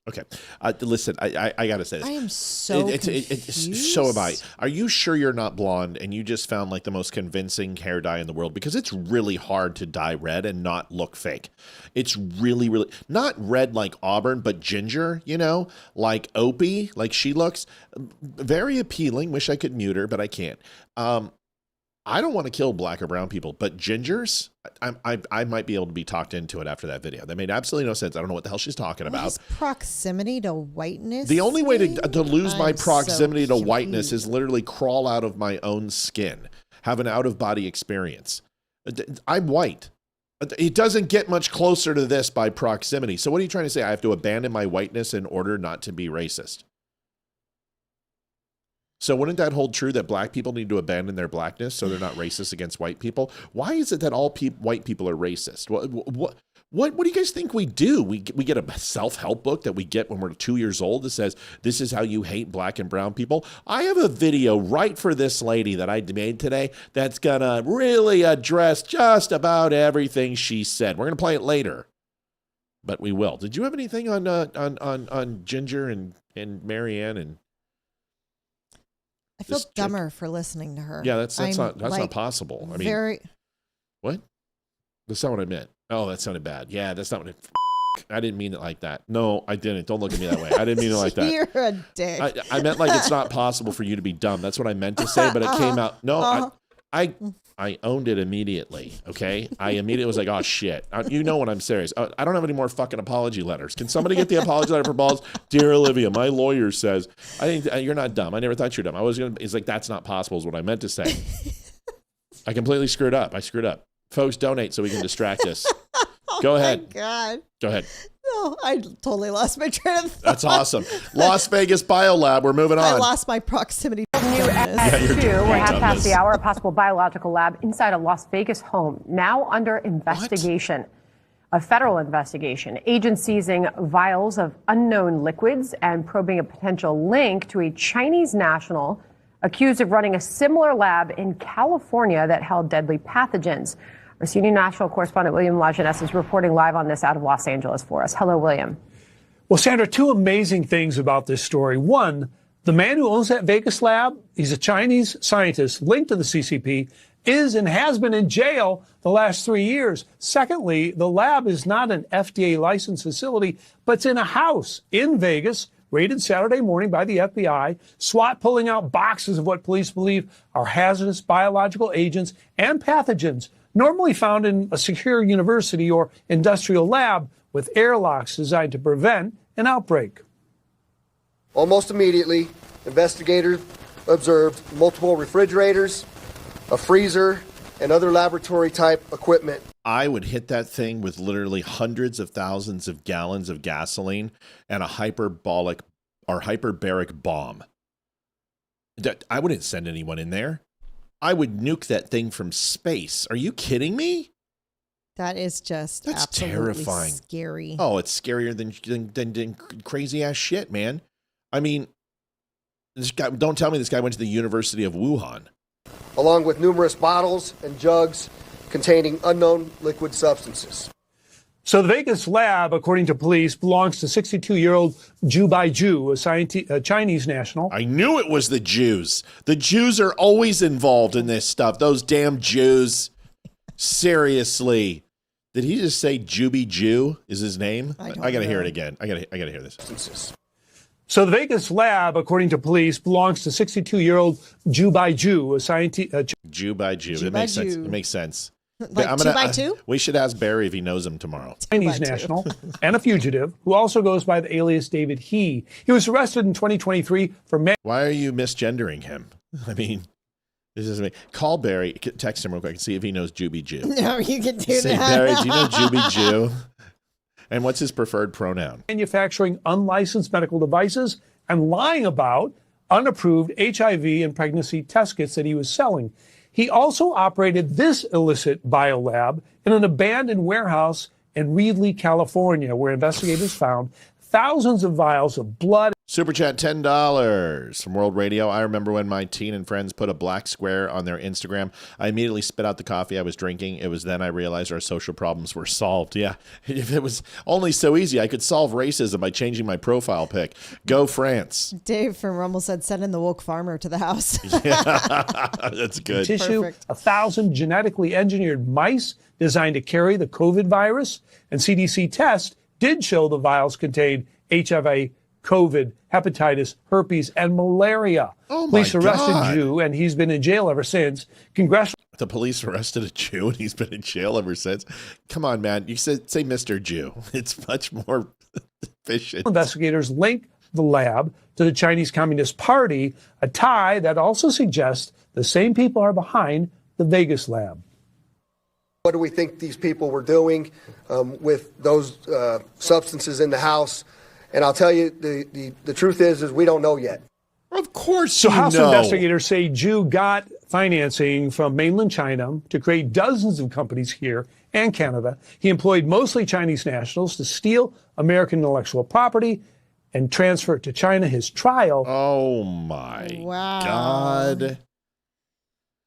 Okay. Listen, I got to say this. I am so confused. So am I. Are you sure you're not blonde and you just found like the most convincing hair dye in the world? Because it's really hard to dye red and not look fake. It's really, really, not red like Auburn, but ginger, like Opie, like she looks. Very appealing. Wish I could mute her, but I can't. I don't want to kill black or brown people, but gingers, I might be able to be talked into it after that video. That made absolutely no sense. I don't know what the hell she's talking about. What does proximity to whiteness? The only way to lose my proximity to whiteness is literally crawl out of my own skin, have an out-of-body experience. I'm white. It doesn't get much closer to this by proximity. So what are you trying to say? I have to abandon my whiteness in order not to be racist? So wouldn't that hold true that black people need to abandon their blackness so they're not racist against white people? Why is it that all white people are racist? What do you guys think we do? We get a self-help book that we get when we're 2 years old that says, this is how you hate black and brown people. I have a video right for this lady that I made today that's going to really address just about everything she said. We're going to play it later, but we will. Did you have anything on Ginger and Marianne and... I feel dumber for listening to her. Yeah, that's not possible. I mean, what? That's not what I meant. Oh, that sounded bad. Yeah, that's not what I didn't mean it like that. No, I didn't. Don't look at me that way. I didn't mean it like that. You're a dick. I meant like it's not possible for you to be dumb. That's what I meant to say, but it came out. No, I owned it immediately. Okay, I immediately was like, oh shit. You know when I'm serious. I don't have any more fucking apology letters. Can somebody get the apology letter for balls? Dear Olivia, my lawyer says I think you're not dumb. I never thought you were dumb. I was gonna. It's like that's not possible. Is what I meant to say. I completely screwed up. I screwed up. Folks, donate so we can distract us. Go ahead. Oh my God. Go ahead. No, I totally lost my train of thought. That's awesome. Las Vegas Biolab. We're moving on. I lost my proximity. We're half past the hour. A possible biological lab inside a Las Vegas home now under investigation. A federal investigation. Agents seizing vials of unknown liquids and probing a potential link to a Chinese national accused of running a similar lab in California that held deadly pathogens. Our senior national correspondent William Lajeunesse is reporting live on this out of Los Angeles for us. Hello, William. Well, Sandra, two amazing things about this story. One, the man who owns that Vegas lab, he's a Chinese scientist linked to the CCP, is and has been in jail the last 3 years. Secondly, the lab is not an FDA licensed facility, but it's in a house in Vegas, raided Saturday morning by the FBI, SWAT pulling out boxes of what police believe are hazardous biological agents and pathogens normally found in a secure university or industrial lab with airlocks designed to prevent an outbreak. Almost immediately, investigators observed multiple refrigerators, a freezer, and other laboratory-type equipment I would hit that thing with literally hundreds of thousands of gallons of gasoline and a hyperbaric bomb. I wouldn't send anyone in there. I would nuke that thing from space. Are you kidding me? That's absolutely terrifying. Scary. Oh, it's scarier than crazy ass shit, man. I mean, this guy. Don't tell me this guy went to the University of Wuhan. Along with numerous bottles and jugs containing unknown liquid substances. So the Vegas lab, according to police, belongs to 62-year-old Zhu Baiju, a Chinese national. I knew it was the Jews. The Jews are always involved in this stuff. Those damn Jews. Seriously. Did he just say Juby Jew is his name? I got to hear it again. I got to hear this. So the Vegas lab, according to police, belongs to 62-year-old Zhu Baiju, a scientist. Zhu Baiju. It makes sense. It makes sense. Like 2x2? We should ask Barry if he knows him tomorrow. Chinese national and a fugitive who also goes by the alias David He. He was arrested in 2023 for. Why are you misgendering him? I mean, this is me. Call Barry. Text him real quick and see if he knows Juby Jew. No, you can do Say, that. Barry, do you know Juby Jew? And what's his preferred pronoun? Manufacturing unlicensed medical devices and lying about unapproved HIV and pregnancy test kits that he was selling. He also operated this illicit biolab in an abandoned warehouse in Reedley, California, where investigators found thousands of vials of blood. Super Chat $10 from World Radio. I remember when my teen and friends put a black square on their Instagram. I immediately spit out the coffee I was drinking. It was then I realized our social problems were solved. Yeah, if it was only so easy, I could solve racism by changing my profile pic. Go France. Dave from Rumble said, send in the woke farmer to the house. Yeah, that's good. Tissue, Perfect. 1,000 genetically engineered mice designed to carry the COVID virus. And CDC tests did show the vials contained HIV, COVID, hepatitis, herpes, and malaria. Oh my Police arrested God. Jew, and he's been in jail ever since. The police arrested a Jew, and he's been in jail ever since. Come on, man. You say Mr. Jew. It's much more efficient. Investigators link the lab to the Chinese Communist Party, a tie that also suggests the same people are behind the Vegas lab. What do we think these people were doing with those substances in the house? And I'll tell you, the truth is we don't know yet. Of course So you House know. investigators say Jew got financing from mainland China to create dozens of companies here and Canada. He employed mostly Chinese nationals to steal American intellectual property and transfer it to China. His trial. Oh, my Wow. God.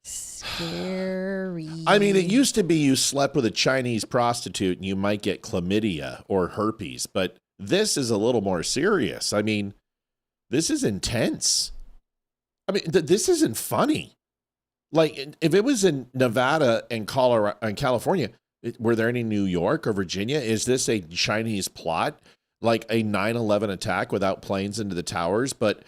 Scary. I mean, it used to be you slept with a Chinese prostitute and you might get chlamydia or herpes, but this is a little more serious. I mean, this is intense. I mean, this isn't funny. Like, if it was in Nevada and Colorado and California, were there any New York or Virginia? Is this a Chinese plot, like a 9/11 attack without planes into the towers, but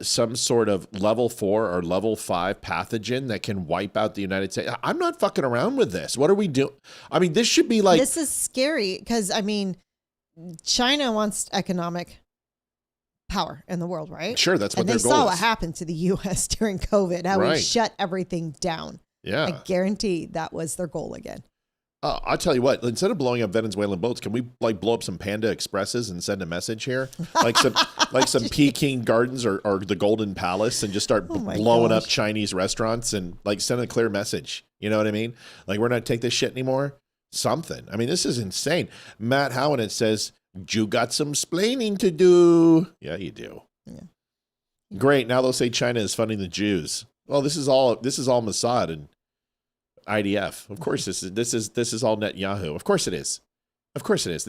some sort of level 4 or level 5 pathogen that can wipe out the United States? I'm not fucking around with this. What are we doing? I mean, this should be like... This is scary because, I mean, China wants economic power in the world, right? Sure, that's what and their they goal saw is. what happened to the U.S. during COVID, how we Right. shut everything down. Yeah. I guarantee that was their goal again. I'll tell you what, instead of blowing up Venezuelan boats, can we like blow up some Panda Expresses and send a message here? Like some Peking Gardens or the Golden Palace and just start blowing up Chinese restaurants and like send a clear message. You know what I mean? Like, we're not take this shit anymore. Something. I mean, this is insane. Matt Howitt says, you got some splaining to do. Yeah, you do. Yeah. Great. Now they'll say China is funding the Jews. Well, this is all Mossad and IDF. Of course, this is all Netanyahu. Of course it is. Of course it is.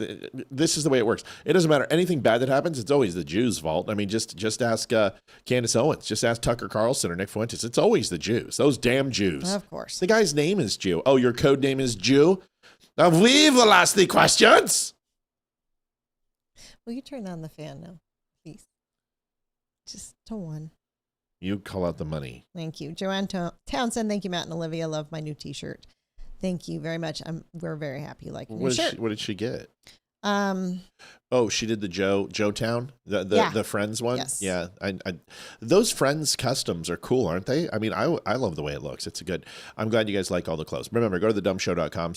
This is the way it works. It doesn't matter. Anything bad that happens, it's always the Jews' fault. I mean, just ask Candace Owens. Just ask Tucker Carlson or Nick Fuentes. It's always the Jews. Those damn Jews. Of course. The guy's name is Jew. Oh, your code name is Jew? Now we will ask the questions. Will you turn on the fan now, please? Just to one. You call out the money. Thank you. Joanne Townsend, thank you, Matt and Olivia. Love my new t-shirt. Thank you very much. We're very happy. Like new shirt. What did she get? Oh, she did the Joetown, the Friends one. Yes. Yeah, I those Friends customs are cool, aren't they? I mean, I love the way it looks. It's a good. I'm glad you guys like all the clothes. Remember, go to thedumbshow.com/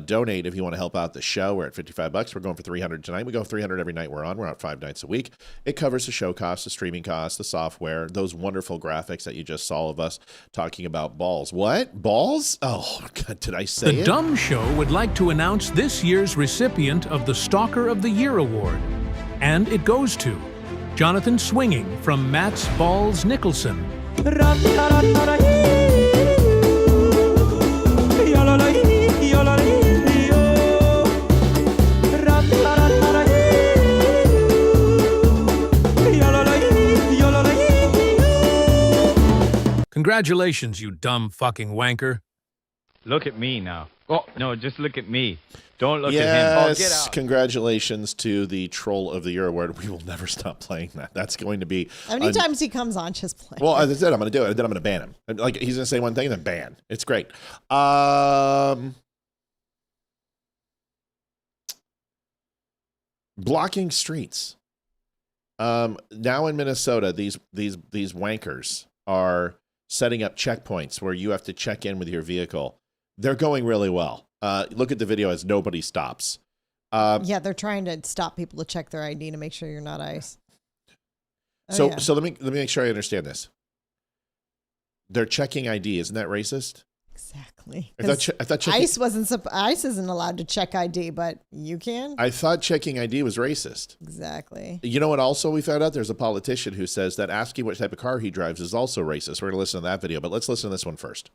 Donate if you want to help out the show. We're at $55. We're going for $300 tonight. We go 300 every night we're on. We're out 5 nights a week. It covers the show costs, the streaming costs, the software, those wonderful graphics that you just saw of us talking about balls. What? Balls? Oh, God, did I say it? The Dumb Show would like to announce this year's recipient of the Stalker of the Year Award. And it goes to Jonathan Swinging from Matt's Balls Nicholson. Congratulations, you dumb fucking wanker. Look at me now. Oh, no, just look at me. Don't look at him. Yes, Oh, get out. congratulations to the Troll of the Year Award. We will never stop playing that. That's going to be... How many times he comes on, just play. Well, as I said, I'm going to do it. Then I'm going to ban him. Like, he's going to say one thing and then ban. It's great. Blocking streets. Now in Minnesota, these wankers are setting up checkpoints where you have to check in with your vehicle. They're going really well. Look at the video as nobody stops. Yeah, they're trying to stop people to check their ID to make sure you're not ICE. So let me make sure I understand this. They're checking ID. Isn't that racist? Exactly. I thought checking, ICE isn't allowed to check ID, but you can. I thought checking ID was racist. Exactly. You know what? Also, we found out there's a politician who says that asking what type of car he drives is also racist. We're going to listen to that video, but let's listen to this one first.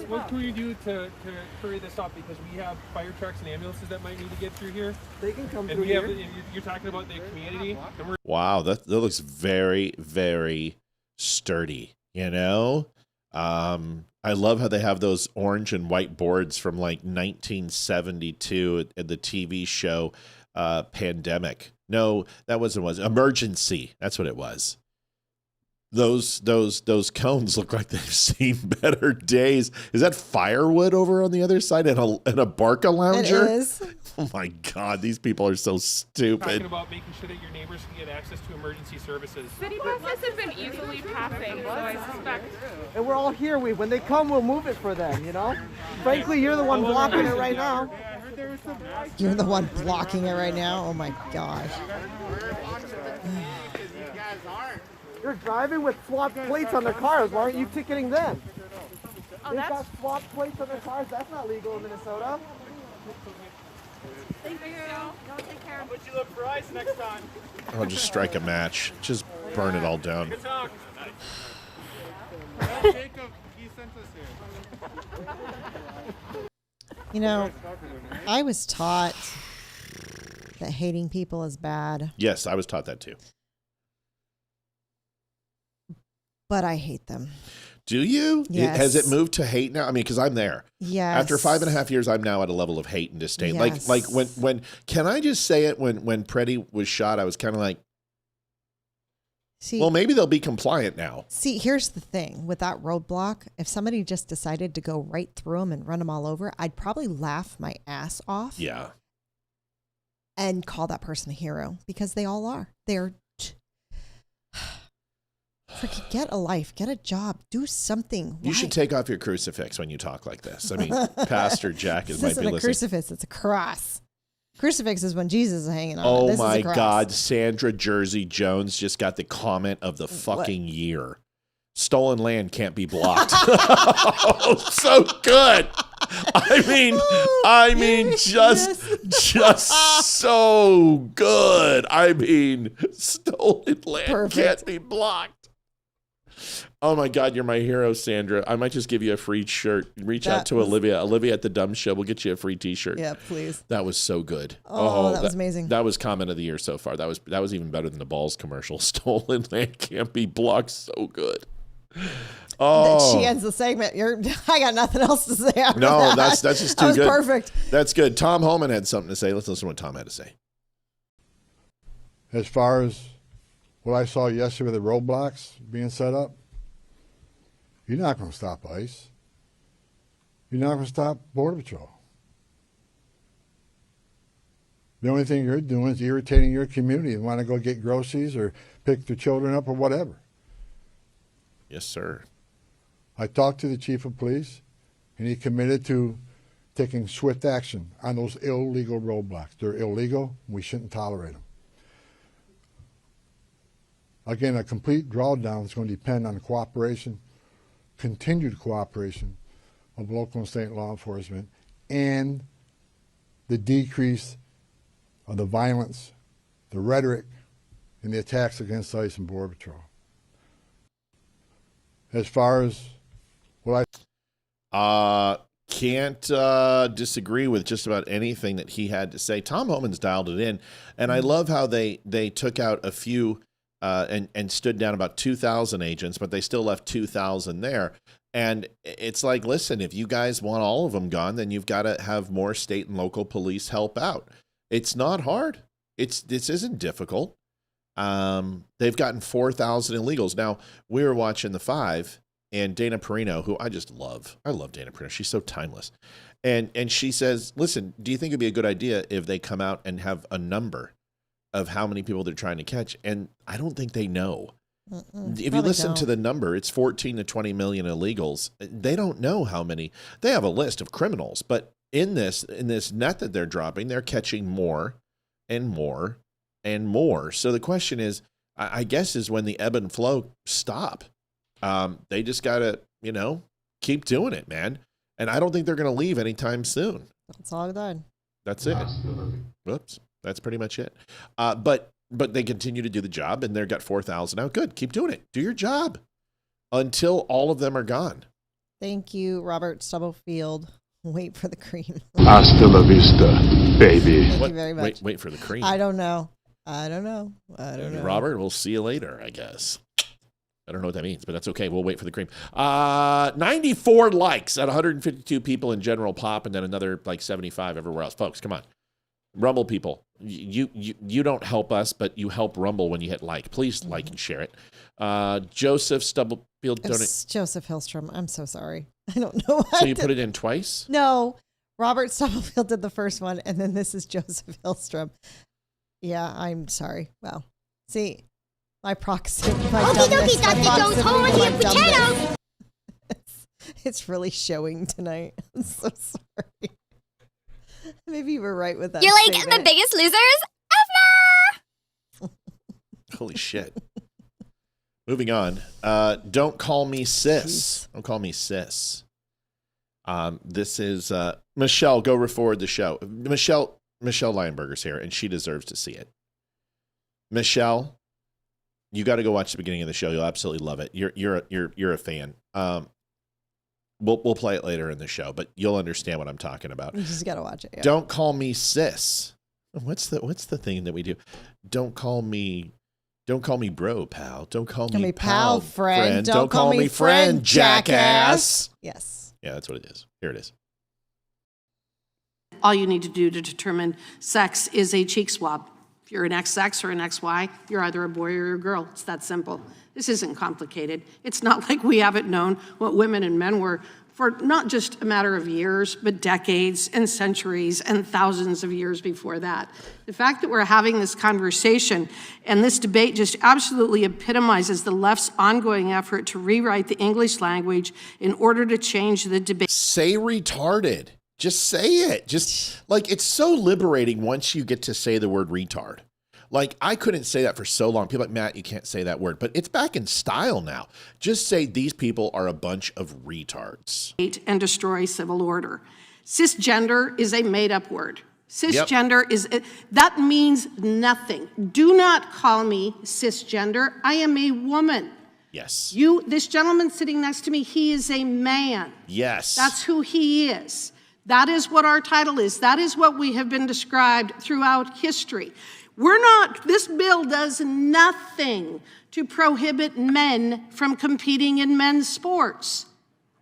What can we do to hurry this up? Because we have fire trucks and ambulances that might need to get through here. They can come and through here. You're talking about the community. And Wow, that looks very, very sturdy. You know, I love how they have those orange and white boards from like 1972 at the TV show Pandemic. No, that wasn't Emergency. That's what it was. Those cones look like they've seen better days. Is that firewood over on the other side and a Barca lounger? It is. Oh my God, these people are so stupid. talking about making sure that your neighbors can get access to emergency services. City buses have been easily passing, so I suspect. And we're all here. When they come, we'll move it for them, you know? Frankly, you're the one blocking it right now. You're the one blocking it right now? Oh my gosh. You're driving with swapped plates on their cars. Why aren't you ticketing them? Oh, They've got swapped plates on their cars. That's not legal in Minnesota. Thank you. No, take care. But you look for ice next time. I'll just strike a match. Just burn it all down. Good talk. Jacob, he sent us here. You know, I was taught that hating people is bad. Yes, I was taught that too. But I hate them. Do you? Yes. Has it moved to hate now? I mean, because I'm there. Yes. After 5.5 years, I'm now at a level of hate and disdain. Yes. Like when can I just say it? When Preddy was shot, I was kind of like, well, maybe they'll be compliant now. See, here's the thing with that roadblock. If somebody just decided to go right through them and run them all over, I'd probably laugh my ass off. Yeah. And call that person a hero because they all are. They're. Freaking get a life, get a job, do something. You should take off your crucifix when you talk like this. I mean, Pastor Jack might be listening. This isn't a crucifix, it's a cross. Crucifix is when Jesus is hanging on. Oh this my is a cross. God, Sandra Jersey Jones just got the comment of the fucking year. Stolen land can't be blocked. Oh, so good. I mean, just so good. I mean, stolen land can't be blocked. Oh my God, you're my hero, Sandra. I might just give you a free shirt. Reach out to Olivia. Olivia at the Dumb Show. We'll get you a free T-shirt. Yeah, please. That was so good. Oh, that was amazing. That was comment of the year so far. That was even better than the Balls commercial. Stolen land can't be blocked. So good. Oh, she ends the segment. I got nothing else to say after no, that. that's just too that was good. Perfect. That's good. Tom Holman had something to say. Let's listen to what Tom had to say. As far as what I saw yesterday with the roadblocks being set up, you're not going to stop ICE. You're not going to stop Border Patrol. The only thing you're doing is irritating your community and want to go get groceries or pick their children up or whatever. Yes, sir. I talked to the chief of police, and he committed to taking swift action on those illegal roadblocks. They're illegal. We shouldn't tolerate them. Again, a complete drawdown is going to depend on cooperation, continued cooperation of local and state law enforcement, and the decrease of the violence, the rhetoric, and the attacks against ICE and Border Patrol. As far as what I can't disagree with just about anything that he had to say. Tom Homan's dialed it in, and I love how they took out a few and stood down about 2,000 agents, but they still left 2,000 there. And it's like, listen, if you guys want all of them gone, then you've got to have more state and local police help out. It's not hard. This isn't difficult. They've gotten 4,000 illegals. Now, we were watching The Five, and Dana Perino, who I just love. I love Dana Perino. She's so timeless. And she says, listen, do you think it'd be a good idea if they come out and have a number of how many people they're trying to catch? And I don't think they know. If you listen to the number, it's 14 to 20 million illegals. They don't know how many. They have a list of criminals, but in this net that they're dropping, they're catching more and more and more. So the question is, I guess, is when the ebb and flow stop. They just got to, keep doing it, man. And I don't think they're going to leave anytime soon. That's all I've done. That's it. Whoops. That's pretty much it. But they continue to do the job, and they've got 4,000 out. Good. Keep doing it. Do your job until all of them are gone. Thank you, Robert Stubblefield. Wait for the cream. Hasta la vista, baby. Thank you very much. Wait for the cream. I don't know. Robert, we'll see you later, I guess. I don't know what that means, but that's okay. We'll wait for the cream. 94 likes at 152 people in general pop, and then another 75 everywhere else. Folks, come on. Rumble people, you don't help us, but you help Rumble when you hit like. Please like and share it. Joseph Stubblefield. It's Joseph Hillstrom. I'm so sorry. I don't know why. So you put it in twice? No. Robert Stubblefield did the first one, and then this is Joseph Hillstrom. Yeah, I'm sorry. Wow. See, my proxy. It's really showing tonight. I'm so sorry. Maybe you were right with that. You're like the biggest losers ever. Holy shit. Moving on. Don't call me sis. Don't call me sis. This is Michelle. Go forward the show. Michelle Lionberger's here, and she deserves to see it. Michelle, you got to go watch the beginning of the show. You'll absolutely love it. You're a fan. We'll play it later in the show, but you'll understand what I'm talking about. You just got to watch it. Yeah. Don't call me sis. What's the thing that we do? Don't call me bro, pal. Don't call me pal, friend. Don't call me friend, jackass. Yes. Yeah, that's what it is. Here it is. All you need to do to determine sex is a cheek swab. If you're an XX or an XY, you're either a boy or a girl. It's that simple. This isn't complicated. It's not like we haven't known what women and men were for not just a matter of years, but decades and centuries and thousands of years before that. The fact that we're having this conversation and this debate just absolutely epitomizes the left's ongoing effort to rewrite the English language in order to change the debate. Say retarded. Just say it. Just it's so liberating once you get to say the word retard. I couldn't say that for so long. People are like, Matt, you can't say that word, but it's back in style now. Just say these people are a bunch of retards. And destroy civil order. Cisgender is a made-up word. Cisgender that means nothing. Do not call me cisgender. I am a woman. Yes. This gentleman sitting next to me, he is a man. Yes. That's who he is. That is what our title is. That is what we have been described throughout history. This bill does nothing to prohibit men from competing in men's sports.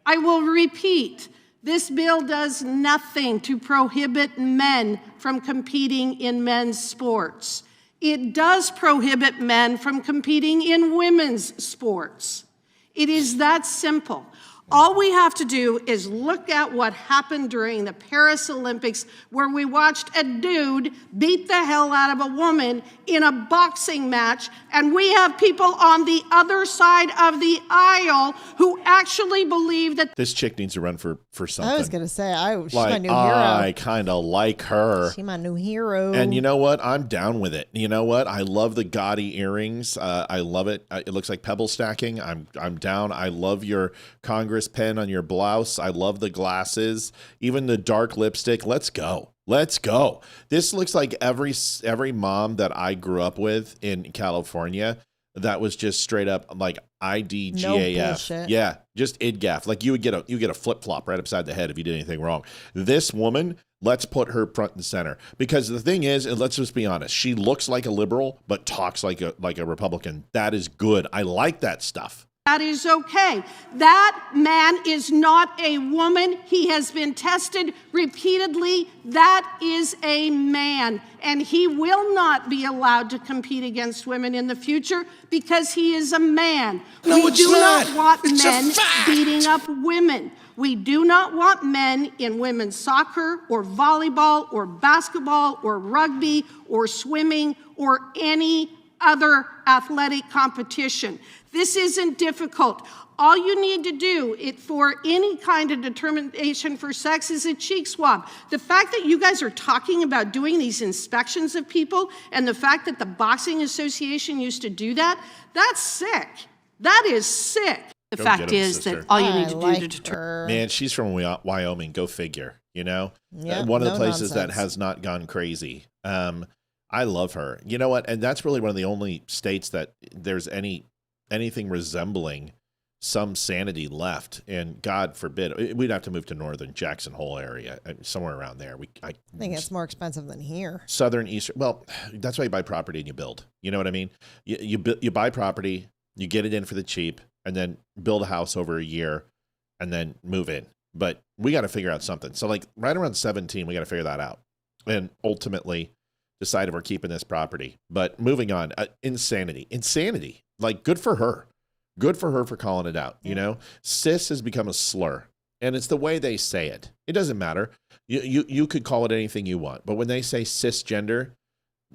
I will repeat, this bill does nothing to prohibit men from competing in men's sports. It does prohibit men from competing in women's sports. It is that simple. All we have to do is look at what happened during the Paris Olympics, where we watched a dude beat the hell out of a woman in a boxing match, and we have people on the other side of the aisle who actually believe that this chick needs to run for something. I was gonna say, she's like, my new hero. I kind of like her. She's my new hero. And you know what? I'm down with it. You know what? I love the gaudy earrings. I love it. It looks like pebble stacking. I'm down. I love your Congress pen on your blouse. I love the glasses, even the dark lipstick. Let's go. Let's go. This looks like every mom that I grew up with in California that was just straight up like IDGAF. No bullshit. Yeah, just IDGAF. Like you would get a flip-flop right upside the head if you did anything wrong. This woman, let's put her front and center. Because the thing is, and let's just be honest, she looks like a liberal but talks like a Republican. That is good. I like that stuff. that is okay. That man is not a woman. He has been tested repeatedly. That is a man. And he will not be allowed to compete against women in the future because he is a man. No, we it's do not. not want It's a men fact. beating up women. We do not want men in women's soccer or volleyball or basketball or rugby or swimming or any other athletic competition. This isn't difficult. All you need to do for any kind of determination for sex is a cheek swab. The fact that you guys are talking about doing these inspections of people and the fact that the Boxing Association used to do that, that's sick. That is sick. The Go fact get 'em, is sister. that all you need to do to determine. Man, she's from Wyoming. Go figure. You know, Yep, one of the no places that nonsense. has not gone crazy. I love her. You know what? And that's really one of the only states that there's anything resembling some sanity left. And God forbid, we'd have to move to northern Jackson Hole area, somewhere around there. I think it's more expensive than here. Southern Eastern. Well, that's why you buy property and you build. You know what I mean? You buy property, you get it in for the cheap, and then build a house over a year, and then move in. But we got to figure out something. So like right around 17, we got to figure that out, and ultimately decide if we're keeping this property. But moving on, insanity. Like good for her for calling it out. You know, cis has become a slur, and it's the way they say it. It doesn't matter. You could call it anything you want, but when they say cisgender,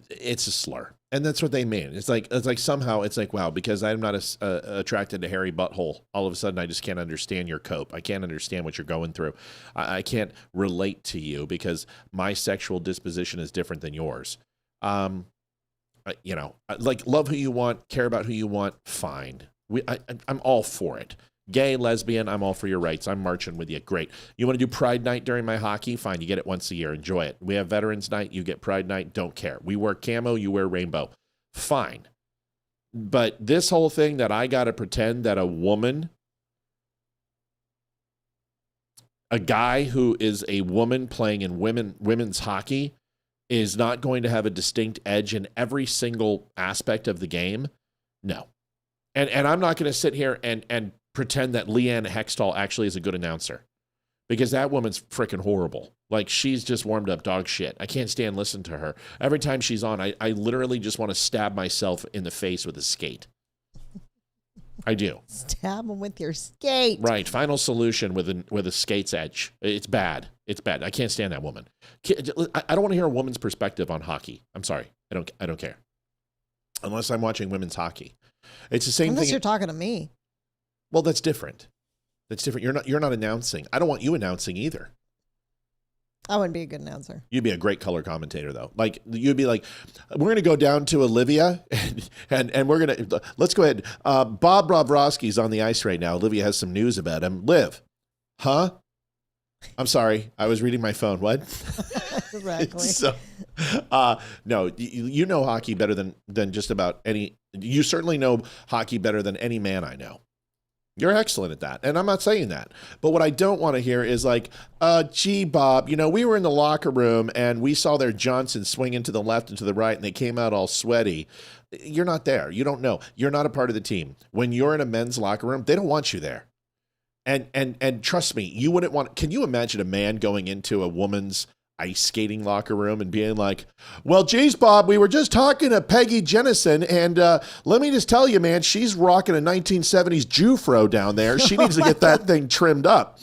it's a slur, and that's what they mean. It's like somehow it's like, wow, because I'm not attracted to hairy butthole, all of a sudden I just can't understand your cope. I can't understand what you're going through. I can't relate to you because my sexual disposition is different than yours. You know, like love who you want, care about who you want. Fine, I'm all for it. Gay, lesbian, I'm all for your rights. I'm marching with you. Great. You want to do Pride Night during my hockey? Fine. You get it once a year. Enjoy it. We have Veterans Night. You get Pride Night. Don't care. We wear camo. You wear rainbow. Fine. But this whole thing that I got to pretend that a woman, a guy who is a woman playing in women's hockey is not going to have a distinct edge in every single aspect of the game. No. And I'm not going to sit here and pretend that Leanne Hextall actually is a good announcer, because that woman's freaking horrible. Like, she's just warmed up dog shit. I can't stand listening to her. Every time she's on, I literally just want to stab myself in the face with a skate. I do. Stab him with your skate. Right. Final solution with a skate's edge. It's bad. It's bad. I can't stand that woman. I don't want to hear a woman's perspective on hockey. I'm sorry. I don't care. Unless I'm watching women's hockey. It's the same Unless thing. you're talking to me. Well, that's different. That's different. You're not announcing. I don't want you announcing either. I wouldn't be a good announcer. You'd be a great color commentator, though. Like, you'd be like, we're going to go down to Olivia, and we're going to, let's go ahead. Bob Bobrovsky's on the ice right now. Olivia has some news about him. Liv, huh? I'm sorry. I was reading my phone. What? Exactly. So, no, you know hockey better than just about any, you certainly know hockey better than any man I know. You're excellent at that. And I'm not saying that. But what I don't want to hear is like, gee, Bob, we were in the locker room and we saw their Johnson swinging to the left and to the right and they came out all sweaty. You're not there. You don't know. You're not a part of the team. When you're in a men's locker room, they don't want you there. And trust me, you wouldn't want, can you imagine a man going into a woman's ice skating locker room and being like, well, geez, Bob, we were just talking to Peggy Jennison, and let me just tell you, man, she's rocking a 1970s Jufro down there. She needs to get that thing trimmed up.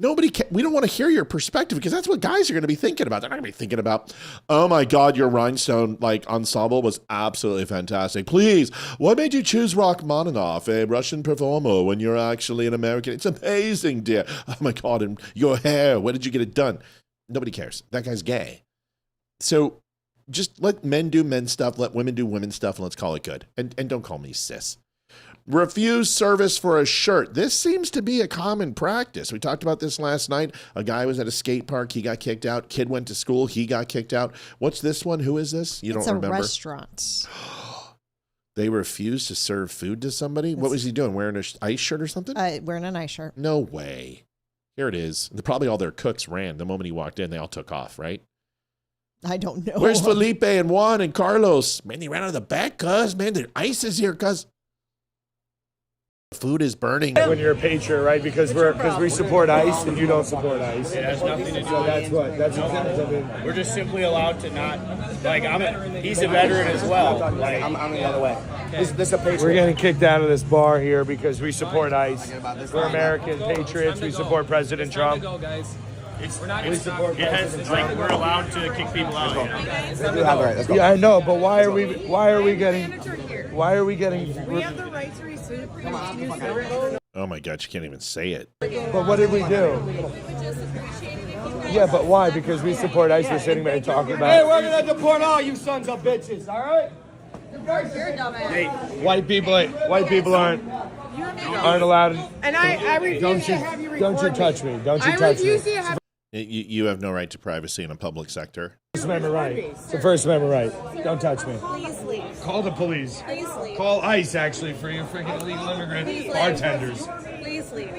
We don't want to hear your perspective because that's what guys are going to be thinking about. They're not going to be thinking about, oh my God, your rhinestone ensemble was absolutely fantastic. Please, what made you choose Rachmaninoff, a Russian performer, when you're actually an American? It's amazing, dear. Oh my God, and your hair, where did you get it done? Nobody cares. That guy's gay. So just let men do men stuff, let women do women stuff, and let's call it good. And don't call me sis. Refuse service for a shirt. This seems to be a common practice. We talked about this last night. A guy was at a skate park. He got kicked out. Kid went to school. He got kicked out. What's this one? Who is this? You don't remember? It's a restaurant. They refused to serve food to somebody? What was he doing? Wearing an ice shirt or something? Wearing an ice shirt. No way. Here it is. Probably all their cooks ran. The moment he walked in, they all took off, right? I don't know. Where's Felipe and Juan and Carlos? Man, they ran out of the back, cuz. Man, the ice is here, cuz. Food is burning. When you're a patriot, right? Because we support ICE and you don't support ICE. It has nothing to do with that's exactly. We're just simply allowed to not. He's a veteran as well. I'm the other way. This is a patriot. We're getting kicked out of this bar here because we support ICE. We're American patriots. We support President Trump. We're allowed to kick people out. Yeah, I know, but why are we getting? We have the right to receive. Oh my God, you can't even say it. But what did we do? Yeah, but why? Because we support ICE. We're sitting there talking about. Hey, we're gonna deport all you sons of bitches. All right. You're dumb. Hey, white people aren't allowed. And I refuse to have you record. Don't you touch me. Don't you touch me. You have no right to privacy in a public sector. First Amendment right. It's the First Amendment right. Don't touch me. Please leave. Call the police. Please leave. Call ICE, actually, for you freaking illegal immigrant bartenders. Please leave.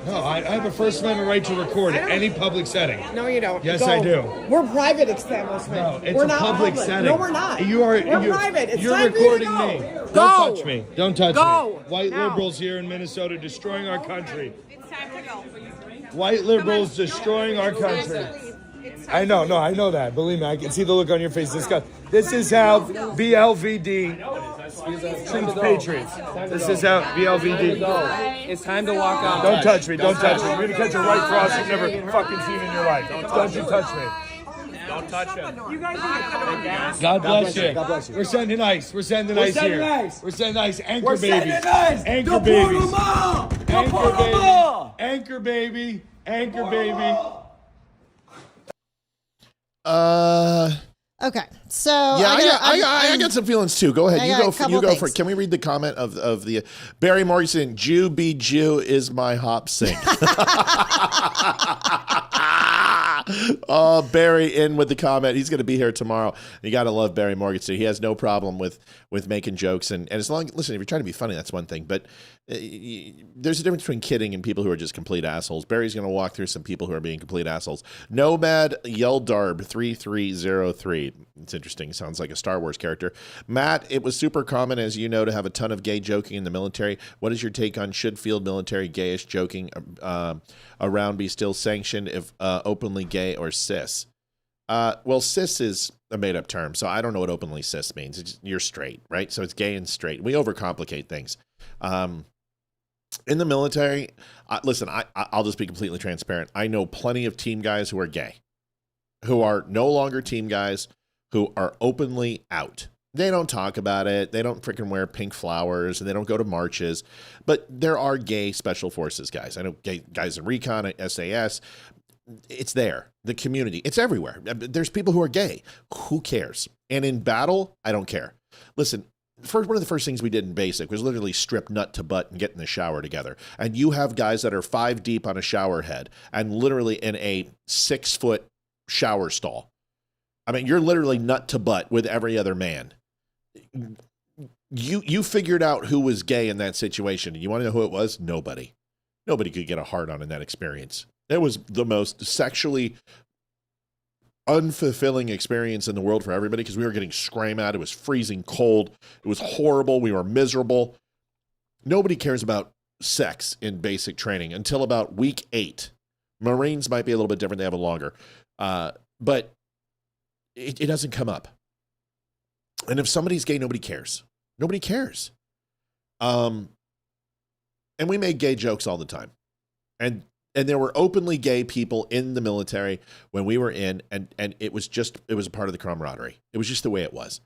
No, I have a First Amendment right to record at any public setting. No, you don't. Yes, I do. We're private establishment. No, it's we're a not public setting. No, we're not. We're private. It's you're time recording for you to me. go. Don't touch me. Don't touch Go. me. White Now. liberals here in Minnesota destroying our country. It's time to go. White liberals destroying our country. I know that. Believe me, I can see the look on your face. This is how BLVD treats patriots. This is how BLVD. It's time to walk out. Don't touch me. Don't touch me. You're going to catch a white cross you've never fucking seen in your life. Don't you touch me. Don't touch him. God bless you. God bless you. We're sending ICE. We're sending ICE here. We're sending ICE. Anchor babies. Anchor babies. Anchor baby. Anchor baby. Anchor baby. Okay, so yeah, I got some feelings too. Go ahead, you go for it. Can we read the comment of the Barry Morrison? Jew be Jew is my hop sing. Oh, Barry in with the comment. He's going to be here tomorrow. You got to love Barry Morrison. He has no problem with making jokes and as long listen, if you're trying to be funny, that's one thing, but there's a difference between kidding and people who are just complete assholes. Barry's going to walk through some people who are being complete assholes. Nomad Yeldarb 3303. It's interesting. Sounds like a Star Wars character. Matt, it was super common, as you know, to have a ton of gay joking in the military. What is your take on should field military gayish joking around be still sanctioned if openly gay or cis? Well, cis is a made-up term, so I don't know what openly cis means. You're straight, right? So it's gay and straight. We overcomplicate things. In the military, listen, I'll just be completely transparent. I know plenty of team guys who are gay, who are no longer team guys, who are openly out. They don't talk about it. They don't freaking wear pink flowers, and they don't go to marches. But there are gay special forces guys. I know gay guys in recon, SAS. It's there. The community. It's everywhere. There's people who are gay. Who cares? And in battle, I don't care. Listen, one of the first things we did in basic was literally strip nut to butt and get in the shower together. And you have guys that are 5 deep on a shower head and literally in a 6-foot shower stall. I mean, you're literally nut to butt with every other man. You figured out who was gay in that situation. And you want to know who it was? Nobody. Nobody could get a hard on in that experience. It was the most sexually unfulfilling experience in the world for everybody because we were getting screamed at. It was freezing cold. It was horrible. We were miserable. Nobody cares about sex in basic training until about week 8. Marines might be a little bit different. They have a longer. But it doesn't come up. And if somebody's gay, nobody cares. Nobody cares. And we made gay jokes all the time. And there were openly gay people in the military when we were in, and it was a part of the camaraderie. It was just the way it was.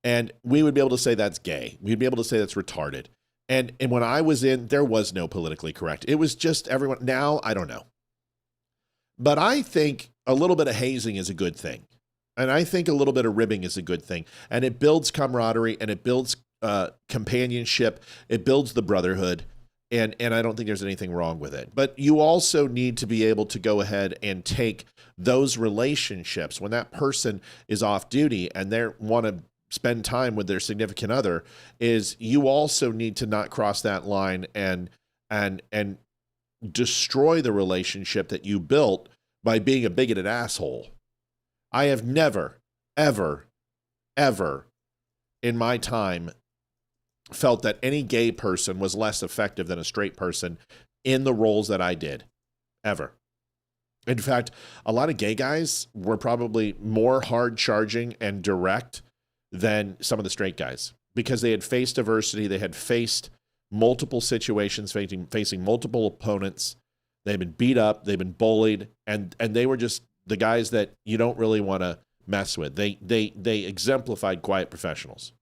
And we would be able to say that's gay. We'd be able to say that's retarded. And when I was in, there was no politically correct. It was just everyone. Now, I don't know. But I think a little bit of hazing is a good thing. And I think a little bit of ribbing is a good thing. And it builds camaraderie, and it builds companionship. It builds the brotherhood. And I don't think there's anything wrong with it. But you also need to be able to go ahead and take those relationships when that person is off duty and they want to spend time with their significant other, is you also need to not cross that line and destroy the relationship that you built by being a bigoted asshole. I have never, ever, ever in my time felt that any gay person was less effective than a straight person in the roles that I did, ever. In fact, a lot of gay guys were probably more hard charging and direct than some of the straight guys, because they had faced adversity. They had faced multiple situations, facing multiple opponents. They've been beat up. They've been bullied. And they were just the guys that you don't really want to mess with. They exemplified quiet professionals.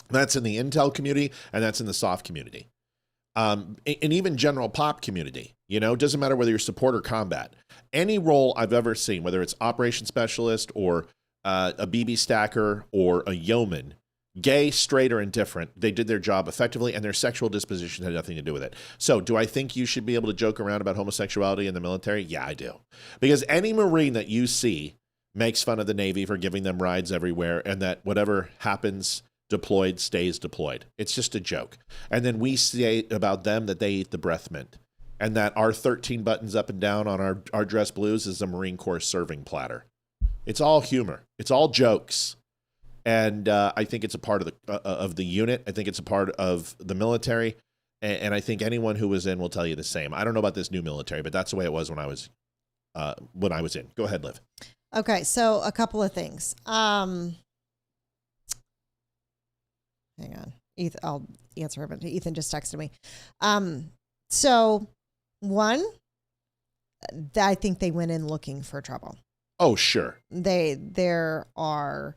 That's in the intel community, and that's in the soft community. And even general pop community, it doesn't matter whether you're support or combat. Any role I've ever seen, whether it's operations specialist or a BB stacker or a yeoman, gay, straight, or indifferent, they did their job effectively, and their sexual disposition had nothing to do with it. So do I think you should be able to joke around about homosexuality in the military? Yeah, I do. Because any Marine that you see makes fun of the Navy for giving them rides everywhere, and that whatever happens deployed stays deployed. It's just a joke. And then we say about them that they eat the breath mint, and that our 13 buttons up and down on our dress blues is a Marine Corps serving platter. It's all humor. It's all jokes. And I think it's a part of the unit. I think it's a part of the military. And I think anyone who was in will tell you the same. I don't know about this new military, but that's the way it was when I was in. Go ahead, Liv. Okay, so a couple of things. Hang on. Ethan, I'll answer him. Ethan just texted me. So one, I think they went in looking for trouble. Oh, sure. There are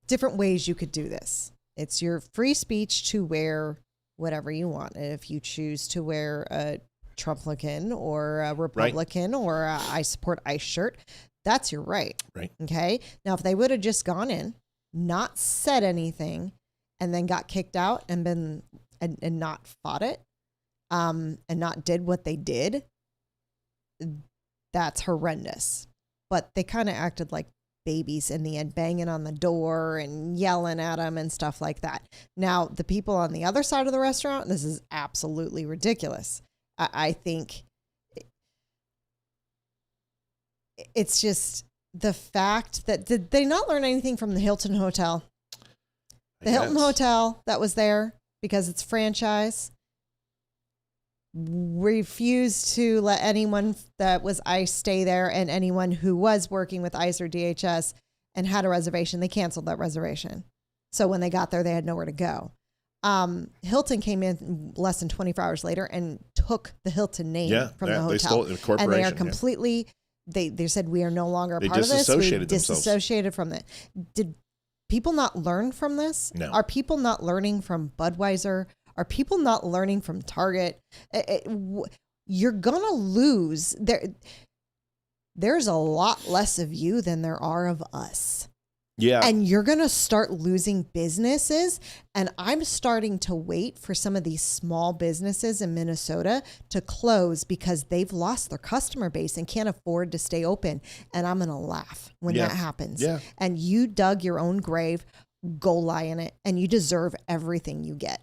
different ways you could do this. It's your free speech to wear whatever you want. If you choose to wear a Trumplican or a Republican or a I support ICE shirt, that's your right. Right. Okay. Now, if they would have just gone in, not said anything, and then got kicked out and been and not fought it, and not did what they did, that's horrendous. But they kind of acted like babies in the end, banging on the door and yelling at them and stuff like that. Now, the people on the other side of the restaurant, this is absolutely ridiculous. I think it's just the fact that, did they not learn anything from the Hilton Hotel? The Hilton Hotel that was there, because it's franchise, refused to let anyone that was ICE stay there, and anyone who was working with ICE or DHS and had a reservation, they canceled that reservation. So when they got there, they had nowhere to go. Hilton came in less than 24 hours later and took the Hilton name from the hotel. They stole it, corporation, and they are completely, they said, we are no longer a part of this. We disassociated from it. Did people not learn from this? No. Are people not learning from Budweiser? Are people not learning from Target? You're going to lose. There's a lot less of you than there are of us. Yeah. And you're going to start losing businesses. And I'm starting to wait for some of these small businesses in Minnesota to close because they've lost their customer base and can't afford to stay open. And I'm going to laugh when that happens. Yeah. And you dug your own grave, go lie in it, and you deserve everything you get.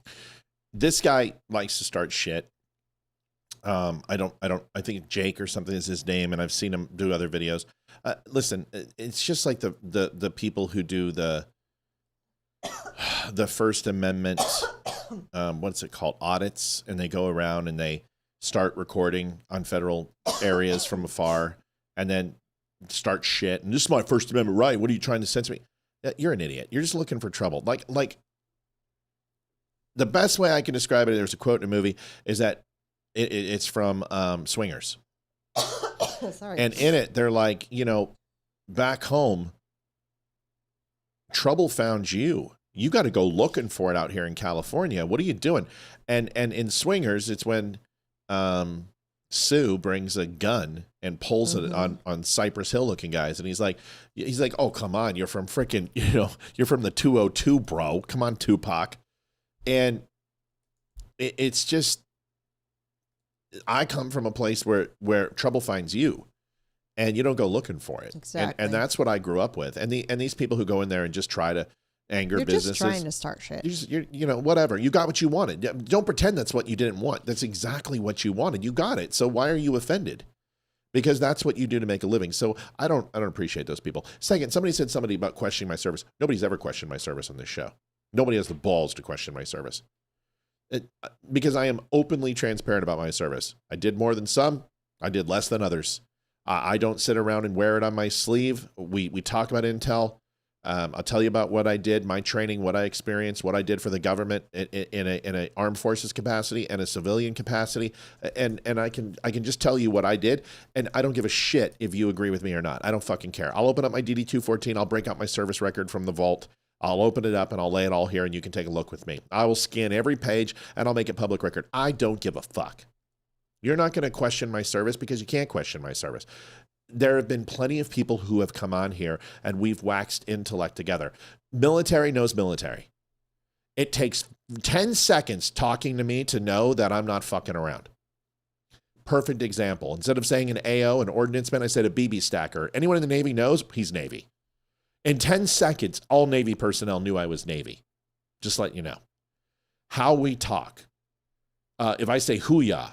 This guy likes to start shit. I think Jake or something is his name, and I've seen him do other videos. Listen, it's just like the people who do the First Amendment, what's it called, audits, and they go around and they start recording on federal areas from afar, and then start shit. And this is my First Amendment right. What are you trying to censor me? You're an idiot. You're just looking for trouble. Like the best way I can describe it, there's a quote in a movie, is that it's from Swingers. Sorry. And in it, they're like, back home, trouble found you. You got to go looking for it out here in California. What are you doing? And in Swingers, it's when Sue brings a gun and pulls it on Cypress Hill looking guys. And he's like, oh, come on. You're from freaking, you're from the 202, bro. Come on, Tupac. And it's just, I come from a place where trouble finds you, and you don't go looking for it. Exactly. And that's what I grew up with. And these people who go in there and just try to anger businesses. You're just trying to start shit. You're whatever. You got what you wanted. Don't pretend that's what you didn't want. That's exactly what you wanted. You got it. So why are you offended? Because that's what you do to make a living. So I don't appreciate those people. Second, somebody said something about questioning my service. Nobody's ever questioned my service on this show. Nobody has the balls to question my service. Because I am openly transparent about my service. I did more than some. I did less than others. I don't sit around and wear it on my sleeve. We talk about intel. I'll tell you about what I did, my training, what I experienced, what I did for the government in a armed forces capacity and a civilian capacity, and I can just tell you what I did, and I don't give a shit if you agree with me or not. I don't fucking care. I'll open up my DD-214. I'll break out my service record from the vault. I'll open it up and I'll lay it all here, and you can take a look with me. I will scan every page and I'll make it public record. I don't give a fuck. You're not going to question my service because you can't question my service. There have been plenty of people who have come on here and we've waxed intellect together. Military knows military. It takes 10 seconds talking to me to know that I'm not fucking around. Perfect example. Instead of saying an AO, an ordnance man, I said a BB stacker. Anyone in the Navy knows he's Navy. In 10 seconds, all Navy personnel knew I was Navy. Just let you know. How we talk. If I say Hooyah,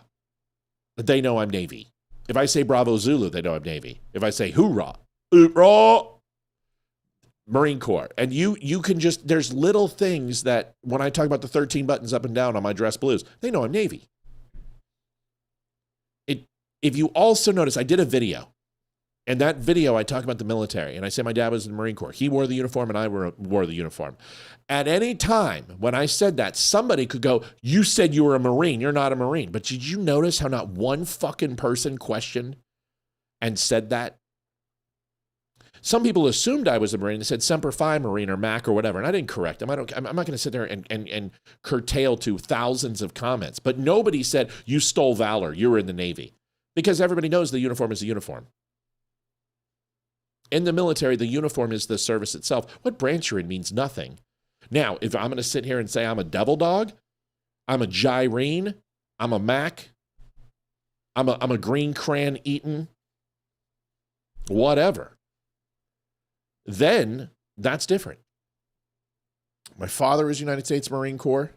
they know I'm Navy. If I say Bravo Zulu, they know I'm Navy. If I say Hoorah, Marine Corps. And you can just, there's little things that when I talk about the 13 buttons up and down on my dress blues, they know I'm Navy. If you also notice, I did a video. In that video, I talk about the military, and I say my dad was in the Marine Corps. He wore the uniform, and I wore the uniform. At any time when I said that, somebody could go, you said you were a Marine. You're not a Marine. But did you notice how not one fucking person questioned and said that? Some people assumed I was a Marine. They said Semper Fi Marine or Mac or whatever, and I didn't correct them. I'm not going to sit there and curtail to thousands of comments. But nobody said, you stole valor. You were in the Navy. Because everybody knows the uniform is the uniform. In the military, the uniform is the service itself. What branch you're in means nothing. Now, if I'm going to sit here and say I'm a devil dog, I'm a gyrene, I'm a Mac, I'm a green crayon eaten, whatever, then that's different. My father is United States Marine Corps.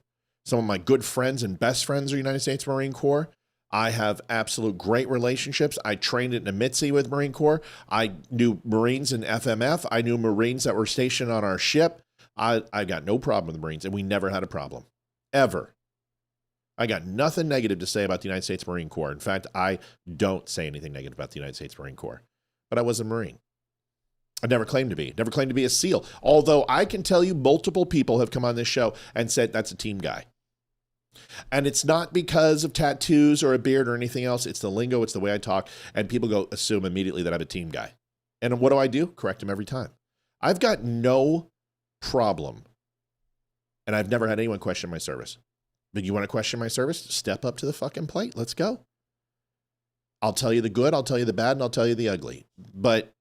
Some of my good friends and best friends are United States Marine Corps. I have absolute great relationships. I trained at Nimitzi with Marine Corps. I knew Marines in FMF. I knew Marines that were stationed on our ship. I got no problem with the Marines, and we never had a problem, ever. I got nothing negative to say about the United States Marine Corps. In fact, I don't say anything negative about the United States Marine Corps, but I was a Marine. I never claimed to be. Never claimed to be a SEAL, although I can tell you multiple people have come on this show and said that's a team guy. And it's not because of tattoos or a beard or anything else. It's the lingo. It's the way I talk. And people assume immediately that I'm a team guy. And what do? Correct them every time. I've got no problem. And I've never had anyone question my service. But you want to question my service? Step up to the fucking plate. Let's go. I'll tell you the good. I'll tell you the bad. And I'll tell you the ugly. But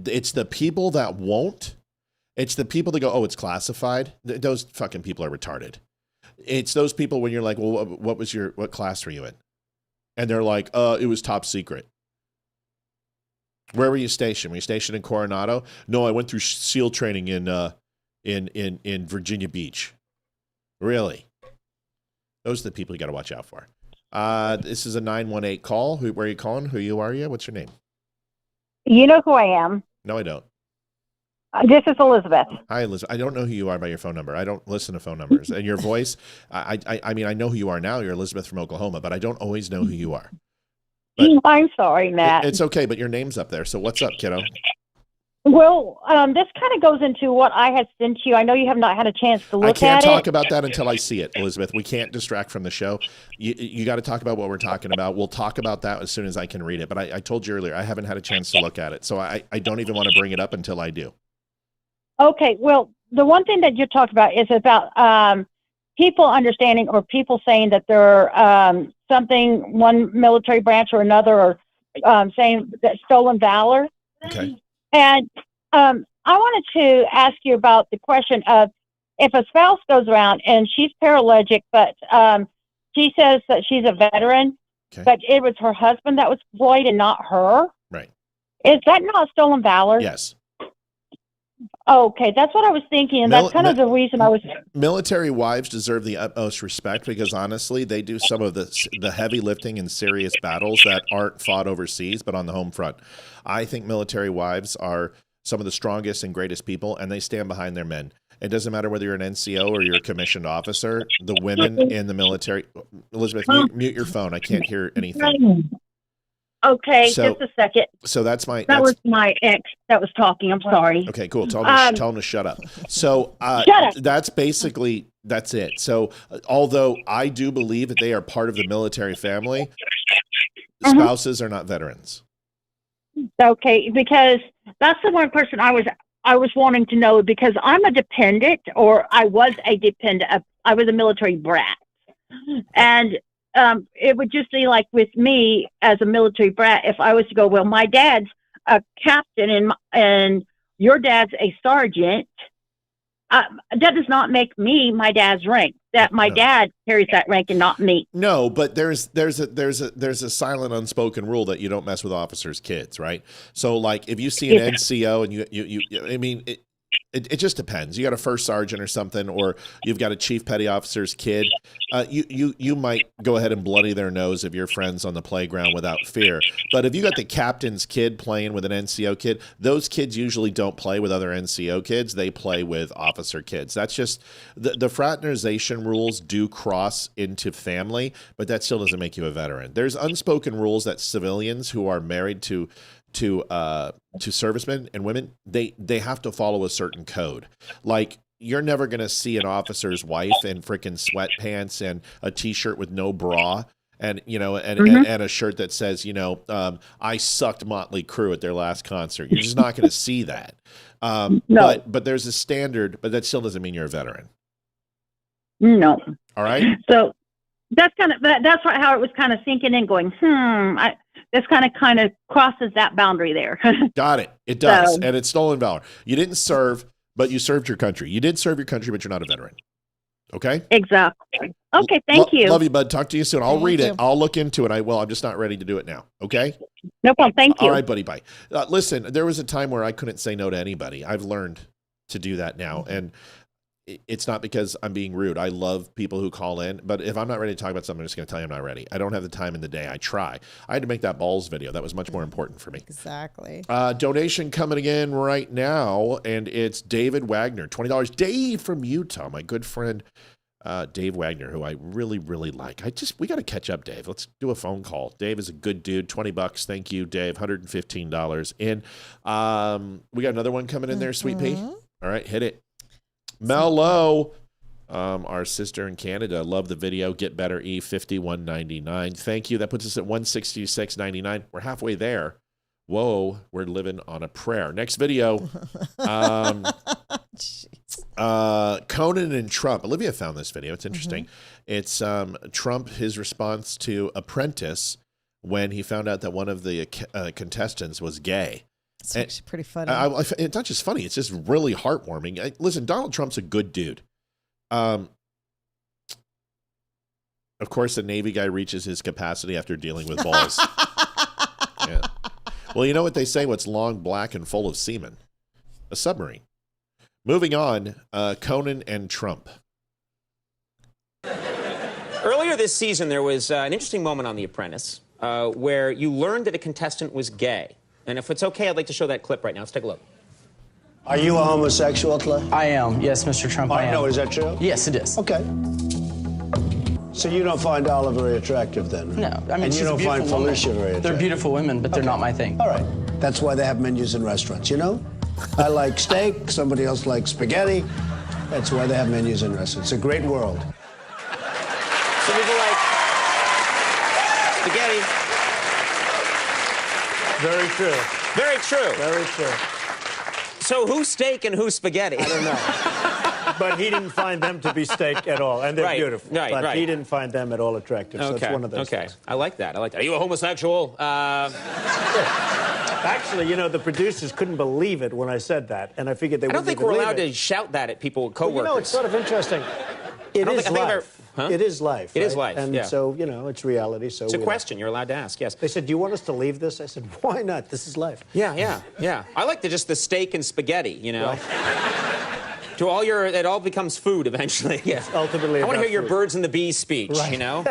it's the people that won't. It's the people that go, oh, it's classified. Those fucking people are retarded. It's those people when you're like, well, what class were you in? And they're like, it was top secret. Where were you stationed? Were you stationed in Coronado? No, I went through SEAL training in Virginia Beach. Really? Those are the people you got to watch out for. This is a 918 call. Where are you calling? Who are you? What's your name? You know who I am. No, I don't. This is Elizabeth. Hi, Elizabeth. I don't know who you are by your phone number. I don't listen to phone numbers. And your voice, I mean, I know who you are now. You're Elizabeth from Oklahoma, but I don't always know who you are. But I'm sorry, Matt. it's okay, but your name's up there. So what's up, kiddo? Well, this kind of goes into what I had sent you. I know you have not had a chance to look at it. I can't talk about that until I see it, Elizabeth. We can't distract from the show. You got to talk about what we're talking about. We'll talk about that as soon as I can read it. But I told you earlier, I haven't had a chance to look at it. So I don't even want to bring it up until I do. Okay, well, the one thing that you talked about is about people understanding or people saying that they're one military branch or another, or saying that stolen valor. Okay. And I wanted to ask you about the question of if a spouse goes around and she's paralytic, but she says that she's a veteran, but it was her husband that was deployed and not her. Right. Is that not stolen valor? Yes. Okay, that's what I was thinking, and that's kind of the reason I was... Military wives deserve the utmost respect because, honestly, they do some of the heavy lifting in serious battles that aren't fought overseas, but on the home front. I think military wives are some of the strongest and greatest people, and they stand behind their men. It doesn't matter whether you're an NCO or you're a commissioned officer. The women in the military... Elizabeth, mute your phone. I can't hear anything. Okay, just a second. So that was my ex that was talking. I'm sorry. Okay, cool. Tell him to shut up. So shut up. That's it. So although I do believe that they are part of the military family, spouses are not veterans. Okay, because that's the one person I was wanting to know, because I'm a dependent, or I was a dependent. I was a military brat, and it would just be like with me as a military brat, if I was to go, well, my dad's a captain and your dad's a sergeant, that does not make me my dad's rank. That my dad carries that rank and not me. No, but there's a silent unspoken rule that you don't mess with officers' kids, right? So like if you see an NCO and you I mean it just depends. You got a first sergeant or something, or you've got a chief petty officer's kid. You might go ahead and bloody their nose of your friends on the playground without fear. But if you got the captain's kid playing with an NCO kid, those kids usually don't play with other NCO kids. They play with officer kids. That's just the fraternization rules do cross into family, but that still doesn't make you a veteran. There's unspoken rules that civilians who are married to servicemen and women, they have to follow a certain code. Like you're never going to see an officer's wife in freaking sweatpants and a t-shirt with no bra and and a shirt that says I sucked Motley Crue at their last concert. You're just not going to see that. No. But there's a standard, but that still doesn't mean you're a veteran. No. All right. So that's how it was kind of sinking in, going, this kind of crosses that boundary there. Got it. It does. So, and it's stolen valor. You didn't serve, but you served your country. You did serve your country, but you're not a veteran. Okay? Exactly. Okay, thank you. Love you, bud. Talk to you soon. I'll read it. I'll look into it. I'm just not ready to do it now. Okay? No problem. Thank you. All right, buddy. Bye. Listen, there was a time where I couldn't say no to anybody. I've learned to do that now. And it's not because I'm being rude. I love people who call in, but if I'm not ready to talk about something, I'm just going to tell you I'm not ready. I don't have the time in the day. I try. I had to make that balls video. That was much more important for me. Exactly. Donation coming in right now, and it's David Wagner, $20. Dave from Utah, my good friend, Dave Wagner, who I really, really like. We got to catch up, Dave. Let's do a phone call. Dave is a good dude. $20. Thank you, Dave. $115. And we got another one coming in there, Sweet Pea. All right, hit it. Mello, our sister in Canada, love the video. Get Better E, $51.99. Thank you. That puts us at $166.99. We're halfway there. Whoa, we're living on a prayer. Next video. Conan and Trump. Olivia found this video. It's interesting. It's Trump, his response to Apprentice when he found out that one of the contestants was gay. It's actually pretty funny. It's not just funny. It's just really heartwarming. Listen, Donald Trump's a good dude. Of course, the Navy guy reaches his capacity after dealing with balls. Yeah. Well, you know what they say? What's long, black, and full of semen? A submarine. Moving on, Conan and Trump. Earlier this season, there was an interesting moment on The Apprentice where you learned that a contestant was gay. And if it's okay, I'd like to show that clip right now. Let's take a look. Are you a homosexual, Clay? I am. Yes, Mr. Trump, I am. No, is that true? Yes, it is. Okay. So you don't find Olive very attractive then? No. I mean, and you don't find Felicia very attractive? They're beautiful women, but they're not my thing. All right. That's why they have menus in restaurants, you know? I like steak, somebody else likes spaghetti. That's why they have menus in restaurants. It's a great world. Some people like spaghetti. Very true. Very true. Very true. So who's steak and who's spaghetti? I don't know. But he didn't find them to be steak at all, and they're beautiful. Right, but right. he didn't find them at all attractive, so it's one of those things. I like that. I like that. Are you a homosexual? Actually, you know, the producers couldn't believe it when I said that, and I figured they wouldn't I don't think we're allowed to shout that at people, coworkers. Well, you know, it's sort of interesting. It is life. It is life. It is right? life, And yeah. so, you know, it's reality. So It's a question you're allowed to ask, yes. They said, do you want us to leave this? I said, why not? This is life. Yeah. I like the steak and spaghetti, you know. Right. It all becomes food eventually. Yeah. Ultimately, I want to hear your food. birds and the bees speech, Right. you know.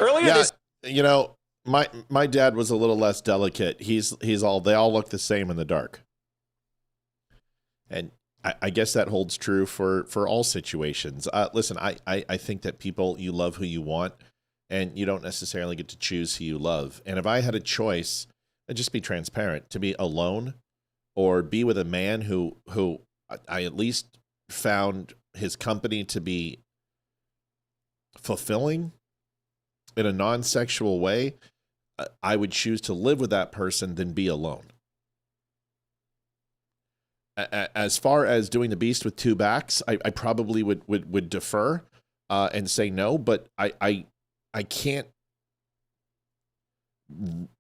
Earlier this you know, my dad was a little less delicate. They all look the same in the dark. And I guess that holds true for all situations. Listen, I think that you love who you want, and you don't necessarily get to choose who you love. And if I had a choice, I'd just be transparent, to be alone or be with a man who I at least found his company to be fulfilling in a non-sexual way, I would choose to live with that person than be alone. As far as doing the beast with two backs, I probably would defer and say no, but I can't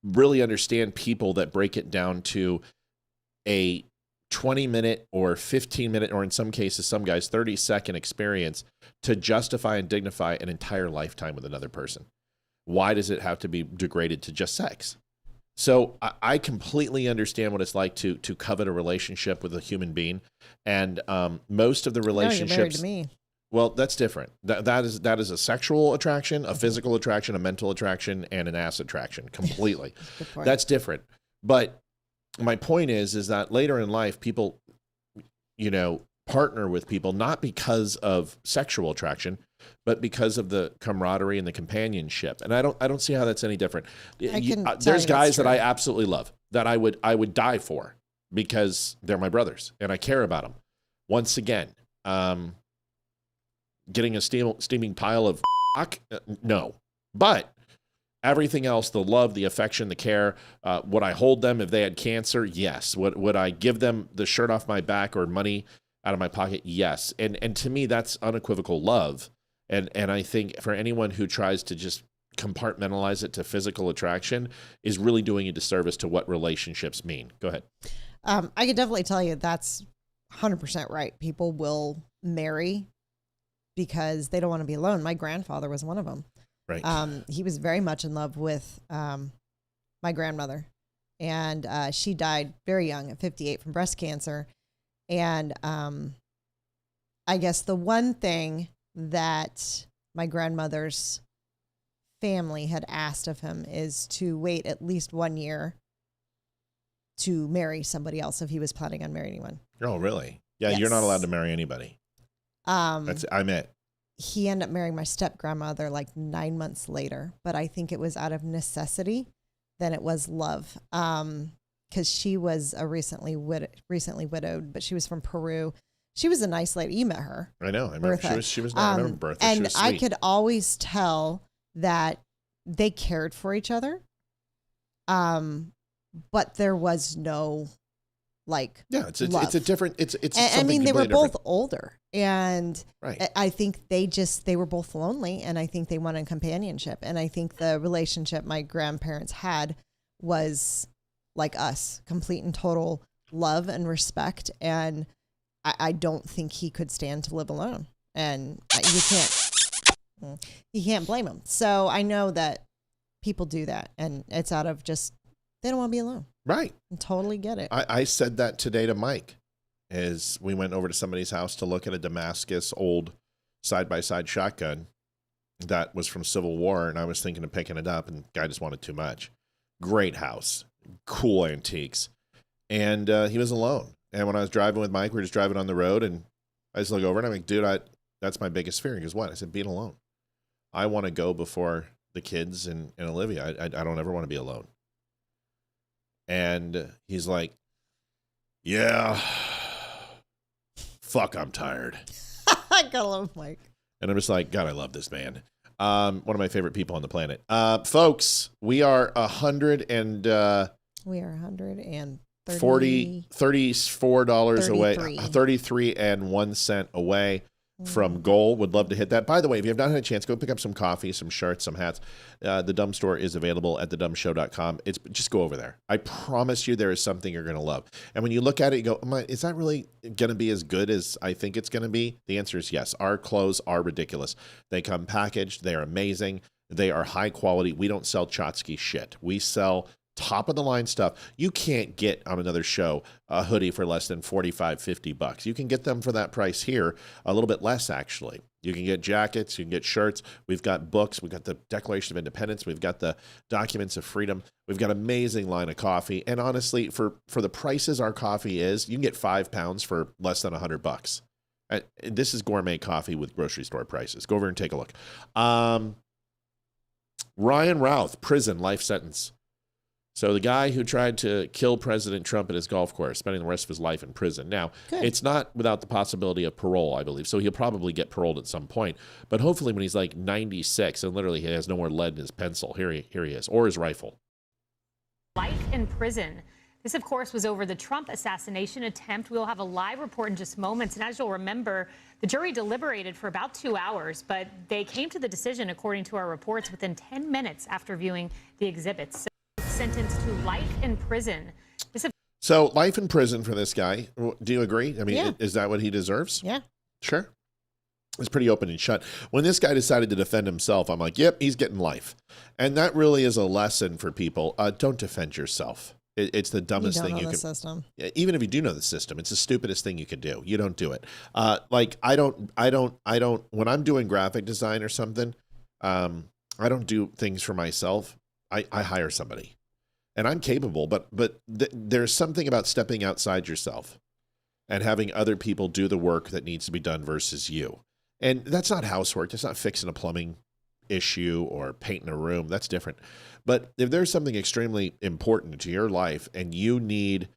really understand people that break it down to a 20-minute or 15-minute, or in some cases, some guys, 30-second experience to justify and dignify an entire lifetime with another person. Why does it have to be degraded to just sex? So I completely understand what it's like to covet a relationship with a human being, and most of the relationships. No, you're married to me. Well, that's different. That is a sexual attraction, a physical attraction, a mental attraction, and an ass attraction. Completely, that's different. But my point is that later in life, people, you know, partner with people not because of sexual attraction, but because of the camaraderie and the companionship. And I don't see how that's any different. There's guys that I absolutely love, that I would die for, because they're my brothers and I care about them. Once again, getting a steaming pile of no, but everything else, the love, the affection, the care, would I hold them if they had cancer? Yes. Would I give them the shirt off my back or money out of my pocket? Yes. And to me, that's unequivocal love. And I think for anyone who tries to just compartmentalize it to physical attraction is really doing a disservice to what relationships mean. Go ahead. I can definitely tell you that's 100% right. People will marry because they don't want to be alone. My grandfather was one of them. Right. He was very much in love with my grandmother, and she died very young at 58 from breast cancer. And I guess the one thing that my grandmother's family had asked of him is to wait at least 1 year to marry somebody else if he was planning on marrying anyone. Oh, really? Yeah, Yes. You're not allowed to marry anybody. I'm it. He ended up marrying my step grandmother like 9 months later, but I think it was out of necessity than it was love. Because she was a recently widowed, but she was from Peru. She was a nice lady. You met her. I know. I remember Bertha. she was. I remember Bertha. And she was I sweet. could always tell that they cared for each other. But there was no like it's love. a different. It's. I mean, they were both different. older, and right. I think they were both lonely, and I think they wanted companionship, and I think the relationship my grandparents had was like us, complete and total love and respect, and I don't think he could stand to live alone, and you can't blame him. So I know that people do that, and it's out of just they don't want to be alone. Right. I totally get it. I said that today to Mike as we went over to somebody's house to look at a Damascus old side-by-side shotgun that was from Civil War, and I was thinking of picking it up, and the guy just wanted too much. Great house, cool antiques, and he was alone. And when I was driving with Mike, we were just driving on the road, and I just look over and I'm like, dude, that's my biggest fear. He goes, what? I said, being alone. I want to go before the kids and Olivia. I don't ever want to be alone. And he's like, yeah, fuck, I'm tired. I gotta love Mike. And I'm just like, God, I love this man. One of my favorite people on the planet. Folks, we are $34 away, 33.01 away from goal. Would love to hit that. By the way, if you have not had a chance, go pick up some coffee, some shirts, some hats. The Dumb Store is available at thedumbshow.com. Just go over there. I promise you there is something you're going to love. And when you look at it, you go, is that really going to be as good as I think it's going to be? The answer is yes. Our clothes are ridiculous. They come packaged. They are amazing. They are high quality. We don't sell Chotsky shit. We sell top of the line stuff. You can't get on another show a hoodie for less than $45-50. You can get them for that price here, a little bit less actually. You can get jackets, you can get shirts. We've got books, we've got the Declaration of Independence, we've got the Documents of Freedom. We've got an amazing line of coffee. And honestly, for the prices our coffee is, you can get 5 pounds for less than $100. This is gourmet coffee with grocery store prices. Go over and take a look. Ryan Routh, prison, life sentence. So the guy who tried to kill President Trump at his golf course, spending the rest of his life in prison. Now, It's not without the possibility of parole, I believe. So he'll probably get paroled at some point. But hopefully when he's like 96 and literally he has no more lead in his pencil, here he is, or his rifle. Life in prison. This, of course, was over the Trump assassination attempt. We'll have a live report in just moments. And as you'll remember, the jury deliberated for about 2 hours, but they came to the decision, according to our reports, within 10 minutes after viewing the exhibits. Sentenced to life in prison. So life in prison for this guy. Do you agree? I mean, Is that what he deserves? Yeah. Sure. It's pretty open and shut. When this guy decided to defend himself, I'm like, yep, he's getting life. And that really is a lesson for people. Don't defend yourself. It's the dumbest thing you can. System. Even if you do know the system, it's the stupidest thing you can do. You don't do it. I don't. When I'm doing graphic design or something, I don't do things for myself. I hire somebody. And I'm capable, but there's something about stepping outside yourself and having other people do the work that needs to be done versus you. And that's not housework. That's not fixing a plumbing issue or painting a room. That's different. But if there's something extremely important to your life and you need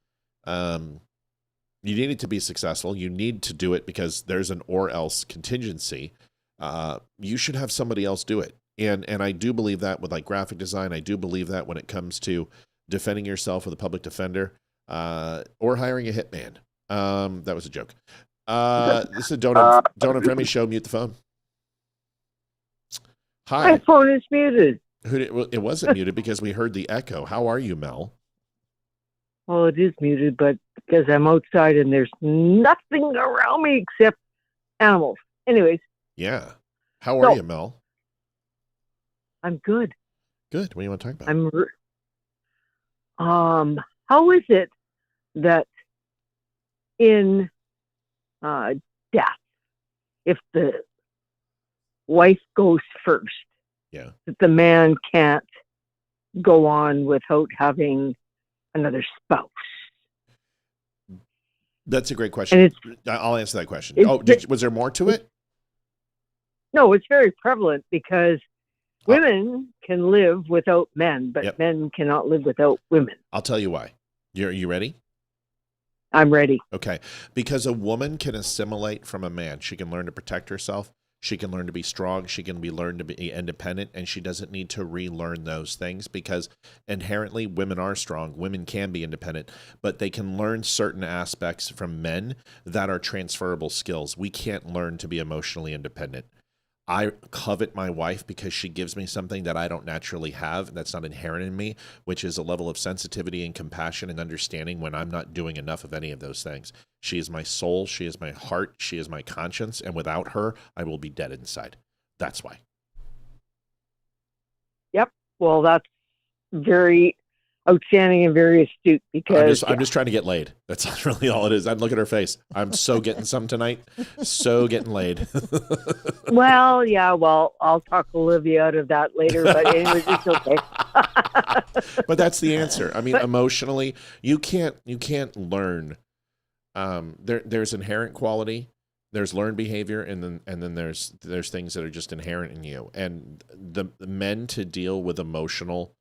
it to be successful, you need to do it because there's an or else contingency, you should have somebody else do it. And I do believe that with like graphic design. I do believe that when it comes to defending yourself with a public defender or hiring a hitman. That was a joke. This is a Donut Remy show. Mute the phone. Hi. My phone is muted. It wasn't muted because we heard the echo. How are you, Mel? Well, it is muted, but because I'm outside and there's nothing around me except animals. Anyways. Yeah. How are you, Mel? I'm good. Good. What do you want to talk about? How is it that in death, if the wife goes first, that the man can't go on without having another spouse? That's a great question. I'll answer that question. Was there more to it? No, it's very prevalent because women can live without men, but men cannot live without women. I'll tell you why. Are you ready? I'm ready. Okay. Because a woman can assimilate from a man. She can learn to protect herself. She can learn to be strong. She can learn to be independent, and she doesn't need to relearn those things because inherently women are strong. Women can be independent, but they can learn certain aspects from men that are transferable skills. We can't learn to be emotionally independent. I covet my wife because she gives me something that I don't naturally have, that's not inherent in me, which is a level of sensitivity and compassion and understanding when I'm not doing enough of any of those things. She is my soul, she is my heart, she is my conscience, and without her, I will be dead inside. That's why. Yep. Well, that's very outstanding and very astute because I'm just trying to get laid. That's really all it is. I'd look at her face. I'm so getting some tonight. So getting laid. Well, I'll talk Olivia out of that later, but anyways, it's okay. But that's the answer. I mean, emotionally, you can't learn there's inherent quality, there's learned behavior, and then there's things that are just inherent in you. And the men to deal with emotional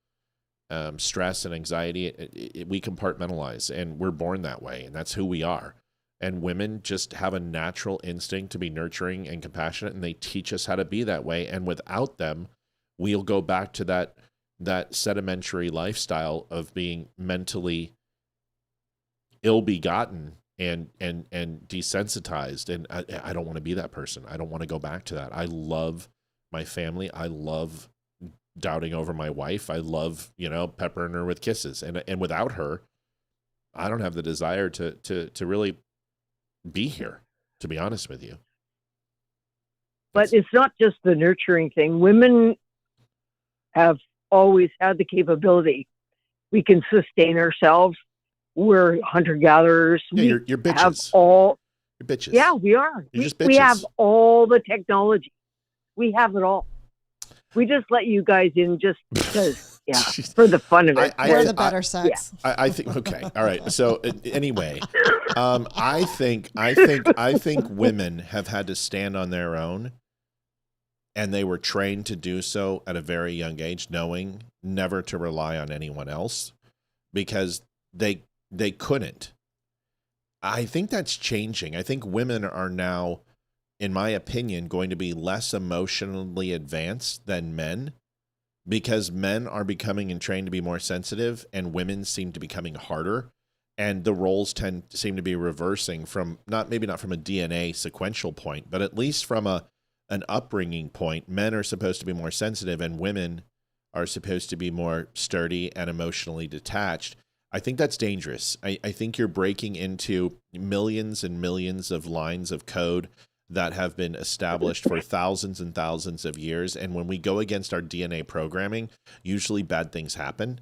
stress and anxiety, we compartmentalize, and we're born that way, and that's who we are. And women just have a natural instinct to be nurturing and compassionate, and they teach us how to be that way. And without them, we'll go back to that sedimentary lifestyle of being mentally ill-begotten and desensitized. And I don't want to be that person. I don't want to go back to that. I love my family. I love doubting over my wife. I love, peppering her with kisses. And without her, I don't have the desire to really be here, to be honest with you. But it's not just the nurturing thing. Women have always had the capability. We can sustain ourselves. We're hunter-gatherers. Yeah, you're bitches. Have all, you're bitches. Yeah, we are. You're just bitches. We have all the technology. We have it all. We just let you guys in just because, for the fun of it. We're the better sex. Yeah. I think, okay. All right. So anyway, I think women have had to stand on their own, and they were trained to do so at a very young age, knowing never to rely on anyone else because they couldn't. I think that's changing. I think women are now, in my opinion, going to be less emotionally advanced than men, because men are becoming and trained to be more sensitive, and women seem to be becoming harder, and the roles seem to be reversing from maybe not from a DNA sequential point, but at least from an upbringing point. Men are supposed to be more sensitive, and women are supposed to be more sturdy and emotionally detached. I think that's dangerous. I think you're breaking into millions and millions of lines of code that have been established for thousands and thousands of years. And when we go against our DNA programming, usually bad things happen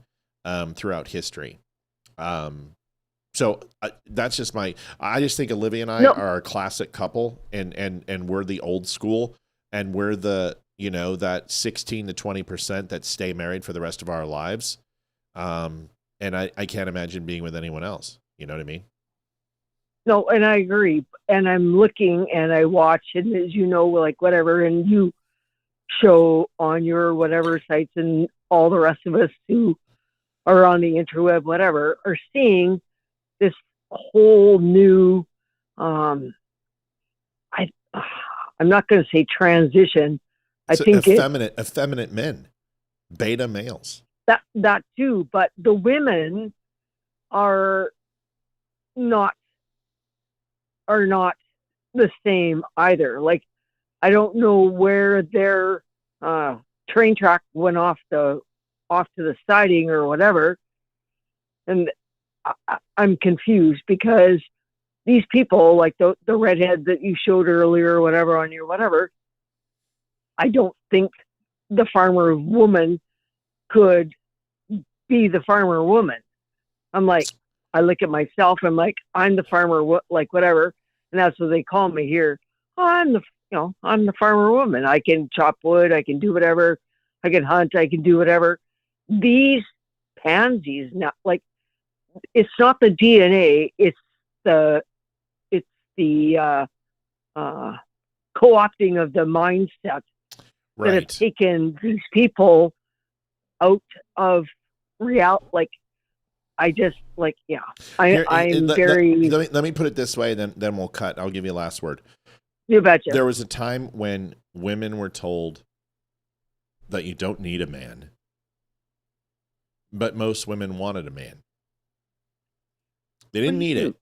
throughout history. So that's just I just think Olivia and I are a classic couple, and we're the old school, and we're the, that 16 to 20% that stay married for the rest of our lives. And I can't imagine being with anyone else. You know what I mean? No, and I agree. And I'm looking and I watch, and as you know, like whatever, and you show on your whatever sites, and all the rest of us who are on the interweb, whatever, are seeing this whole new, I'm not going to say transition. I think effeminate men, beta males. That too, but the women are not the same either. Like, I don't know where their train track went off to the siding or whatever, and I'm confused because these people, like the redhead that you showed earlier or whatever on your whatever, I don't think the farmer woman could be the farmer woman. I'm like, I look at myself, I'm like, I'm the farmer, like whatever, and that's what they call me here. Oh, I'm the farmer woman. I can chop wood, I can do whatever, I can hunt, I can do whatever. These pansies, not like, it's not the DNA, it's the co-opting of the mindset that have taken these people out of reality. Like, I just like, I'm very. Let me put it this way, then we'll cut. I'll give you a last word. You betcha. There was a time when women were told that you don't need a man, but most women wanted a man. They didn't need it,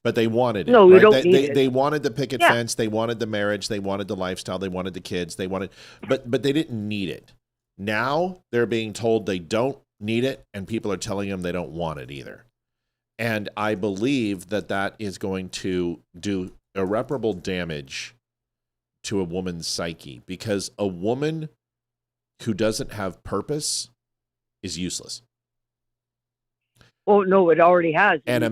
but they wanted it. No, you don't need it. They wanted the picket fence. They wanted the marriage. They wanted the lifestyle. They wanted the kids. But they didn't need it. Now they're being told they don't need it, and people are telling them they don't want it either. And I believe that is going to do irreparable damage to a woman's psyche, because a woman who doesn't have purpose is useless. Oh no, it already has. And a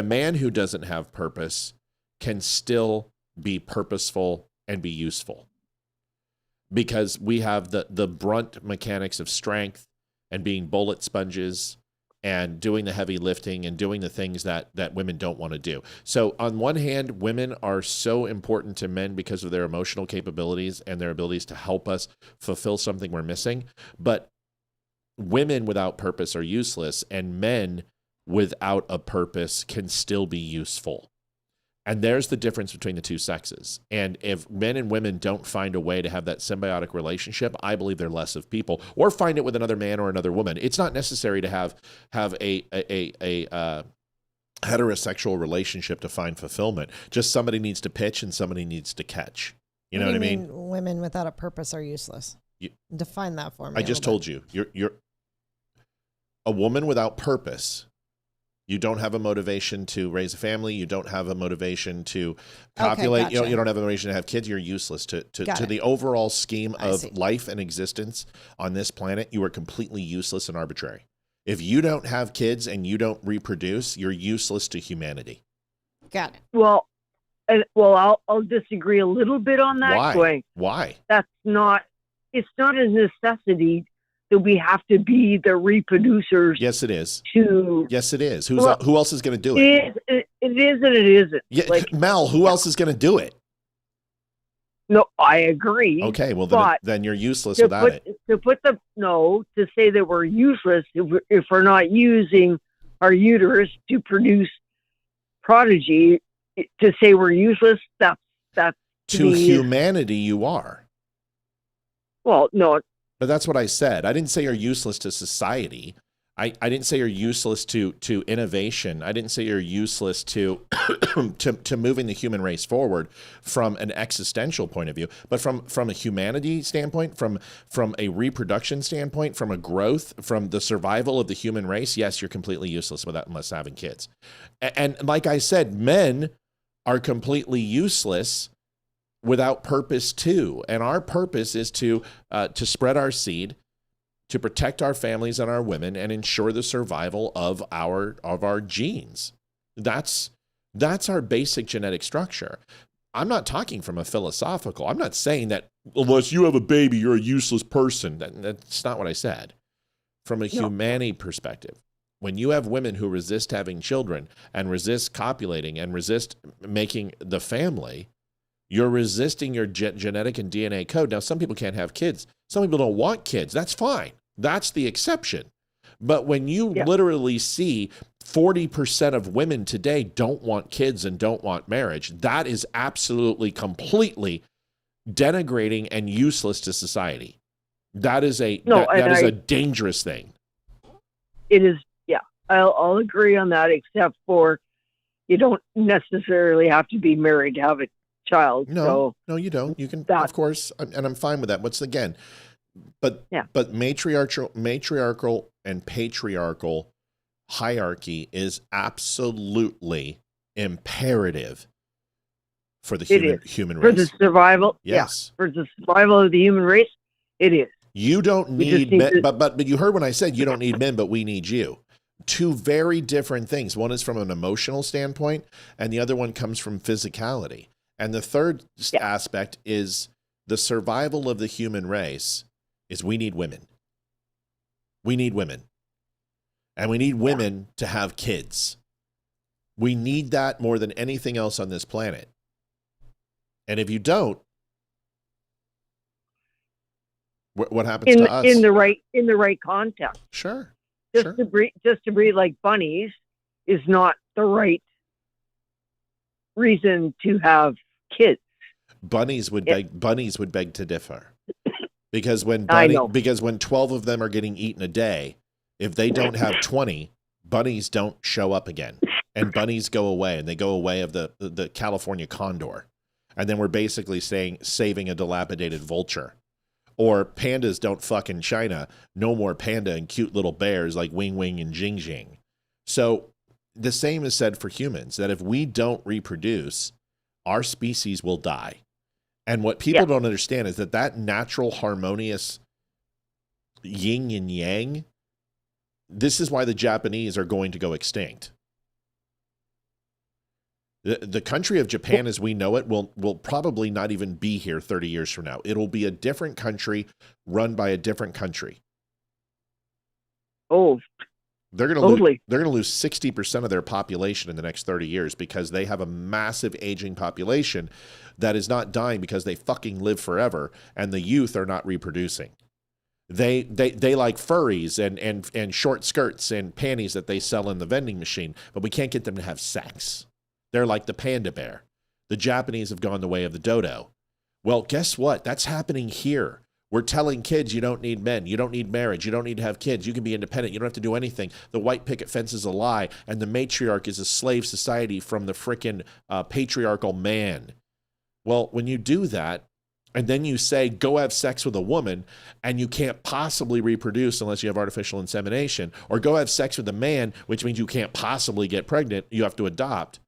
man who doesn't have purpose can still be purposeful and be useful, because we have the brunt mechanics of strength and being bullet sponges and doing the heavy lifting and doing the things that women don't want to do. So on one hand, women are so important to men because of their emotional capabilities and their abilities to help us fulfill something we're missing. But women without purpose are useless, and men without a purpose can still be useful. And there's the difference between the two sexes. And if men and women don't find a way to have that symbiotic relationship, I believe they're less of people, or find it with another man or another woman. It's not necessary to have a heterosexual relationship to find fulfillment. Just somebody needs to pitch and somebody needs to catch. You know what I mean? Women without a purpose are useless. Define that for me. I just told you. You're a woman without purpose. You don't have a motivation to raise a family. You don't have a motivation to copulate. Okay, gotcha. You don't have a motivation to have kids. You're useless to the overall scheme of life and existence on this planet. You are completely useless and arbitrary. If you don't have kids and you don't reproduce, you're useless to humanity. Got it. Well, I'll disagree a little bit on that. Why? It's not a necessity that we have to be the reproducers. Yes, it is. Yes, it is. Who else is going to do it? It is and it isn't. Yeah, Mel, who else is going to do it? No, I agree. Okay, well then you're useless without it. To say that we're useless if we're not using our uterus to produce prodigy, to say we're useless, that's to humanity you are. Well, no. But that's what I said. I didn't say you're useless to society. I didn't say you're useless to innovation. I didn't say you're useless to to moving the human race forward from an existential point of view, but from a humanity standpoint, from a reproduction standpoint, from a growth, from the survival of the human race. Yes, you're completely useless unless having kids. And like I said, men are completely useless without purpose too. And our purpose is to spread our seed, to protect our families and our women, and ensure the survival of our genes. That's our basic genetic structure. I'm not talking from a philosophical. I'm not saying that unless you have a baby, you're a useless person. That's not what I said. From a humanity perspective, when you have women who resist having children and resist copulating and resist making the family, you're resisting your genetic and DNA code. Now, some people can't have kids. Some people don't want kids. That's fine. That's the exception. But when you literally see 40% of women today don't want kids and don't want marriage, that is absolutely, completely denigrating and useless to society. That is a dangerous thing. It is, yeah. I'll agree on that, except for you don't necessarily have to be married to have a child. No, you don't. You can, of course, and I'm fine with that. But matriarchal and patriarchal hierarchy is absolutely imperative for the human race. For the survival, yes. For the survival of the human race, it is. You don't need men, but you heard when I said you don't need men, but we need you. Two very different things. One is from an emotional standpoint, and the other one comes from physicality. And the third aspect is the survival of the human race is we need women. We need women. And we need women to have kids. We need that more than anything else on this planet. And if you don't, what happens to us? In the right context. Sure. Just to breed like bunnies is not the right reason to have kids. Bunnies would beg to differ. Because when 12 of them are getting eaten a day, if they don't have 20, bunnies don't show up again. And bunnies go away, and they go away of the California condor. And then we're basically saving a dilapidated vulture. Or pandas don't fuck in China. No more panda and cute little bears like Wing Wing and Jing Jing. So the same is said for humans, that if we don't reproduce, our species will die. And what people don't understand is that natural harmonious yin and yang, this is why the Japanese are going to go extinct. The country of Japan as we know it will probably not even be here 30 years from now. It'll be a different country run by a different country. Oh, They're going to lose 60% of their population in the next 30 years because they have a massive aging population that is not dying because they fucking live forever, and the youth are not reproducing. They like furries and short skirts and panties that they sell in the vending machine, but we can't get them to have sex. They're like the panda bear. The Japanese have gone the way of the dodo. Well, guess what? That's happening here. We're telling kids you don't need men, you don't need marriage, you don't need to have kids, you can be independent, you don't have to do anything. The white picket fence is a lie, and the matriarch is a slave society from the frickin' patriarchal man. Well, when you do that, and then you say, go have sex with a woman, and you can't possibly reproduce unless you have artificial insemination, or go have sex with a man, which means you can't possibly get pregnant, you have to adopt.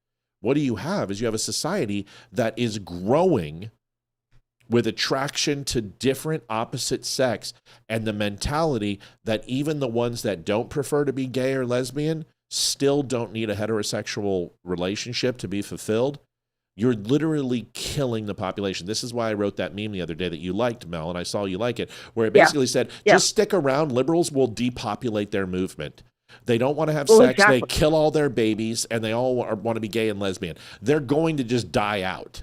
What you have is you have a society that is growing with attraction to different opposite sex, and the mentality that even the ones that don't prefer to be gay or lesbian still don't need a heterosexual relationship to be fulfilled. You're literally killing the population. This is why I wrote that meme the other day that you liked, Mel, and I saw you like it, where it basically said, just stick around. Liberals will depopulate their movement. They don't want to have sex. Exactly. They kill all their babies, and they all want to be gay and lesbian. They're going to just die out.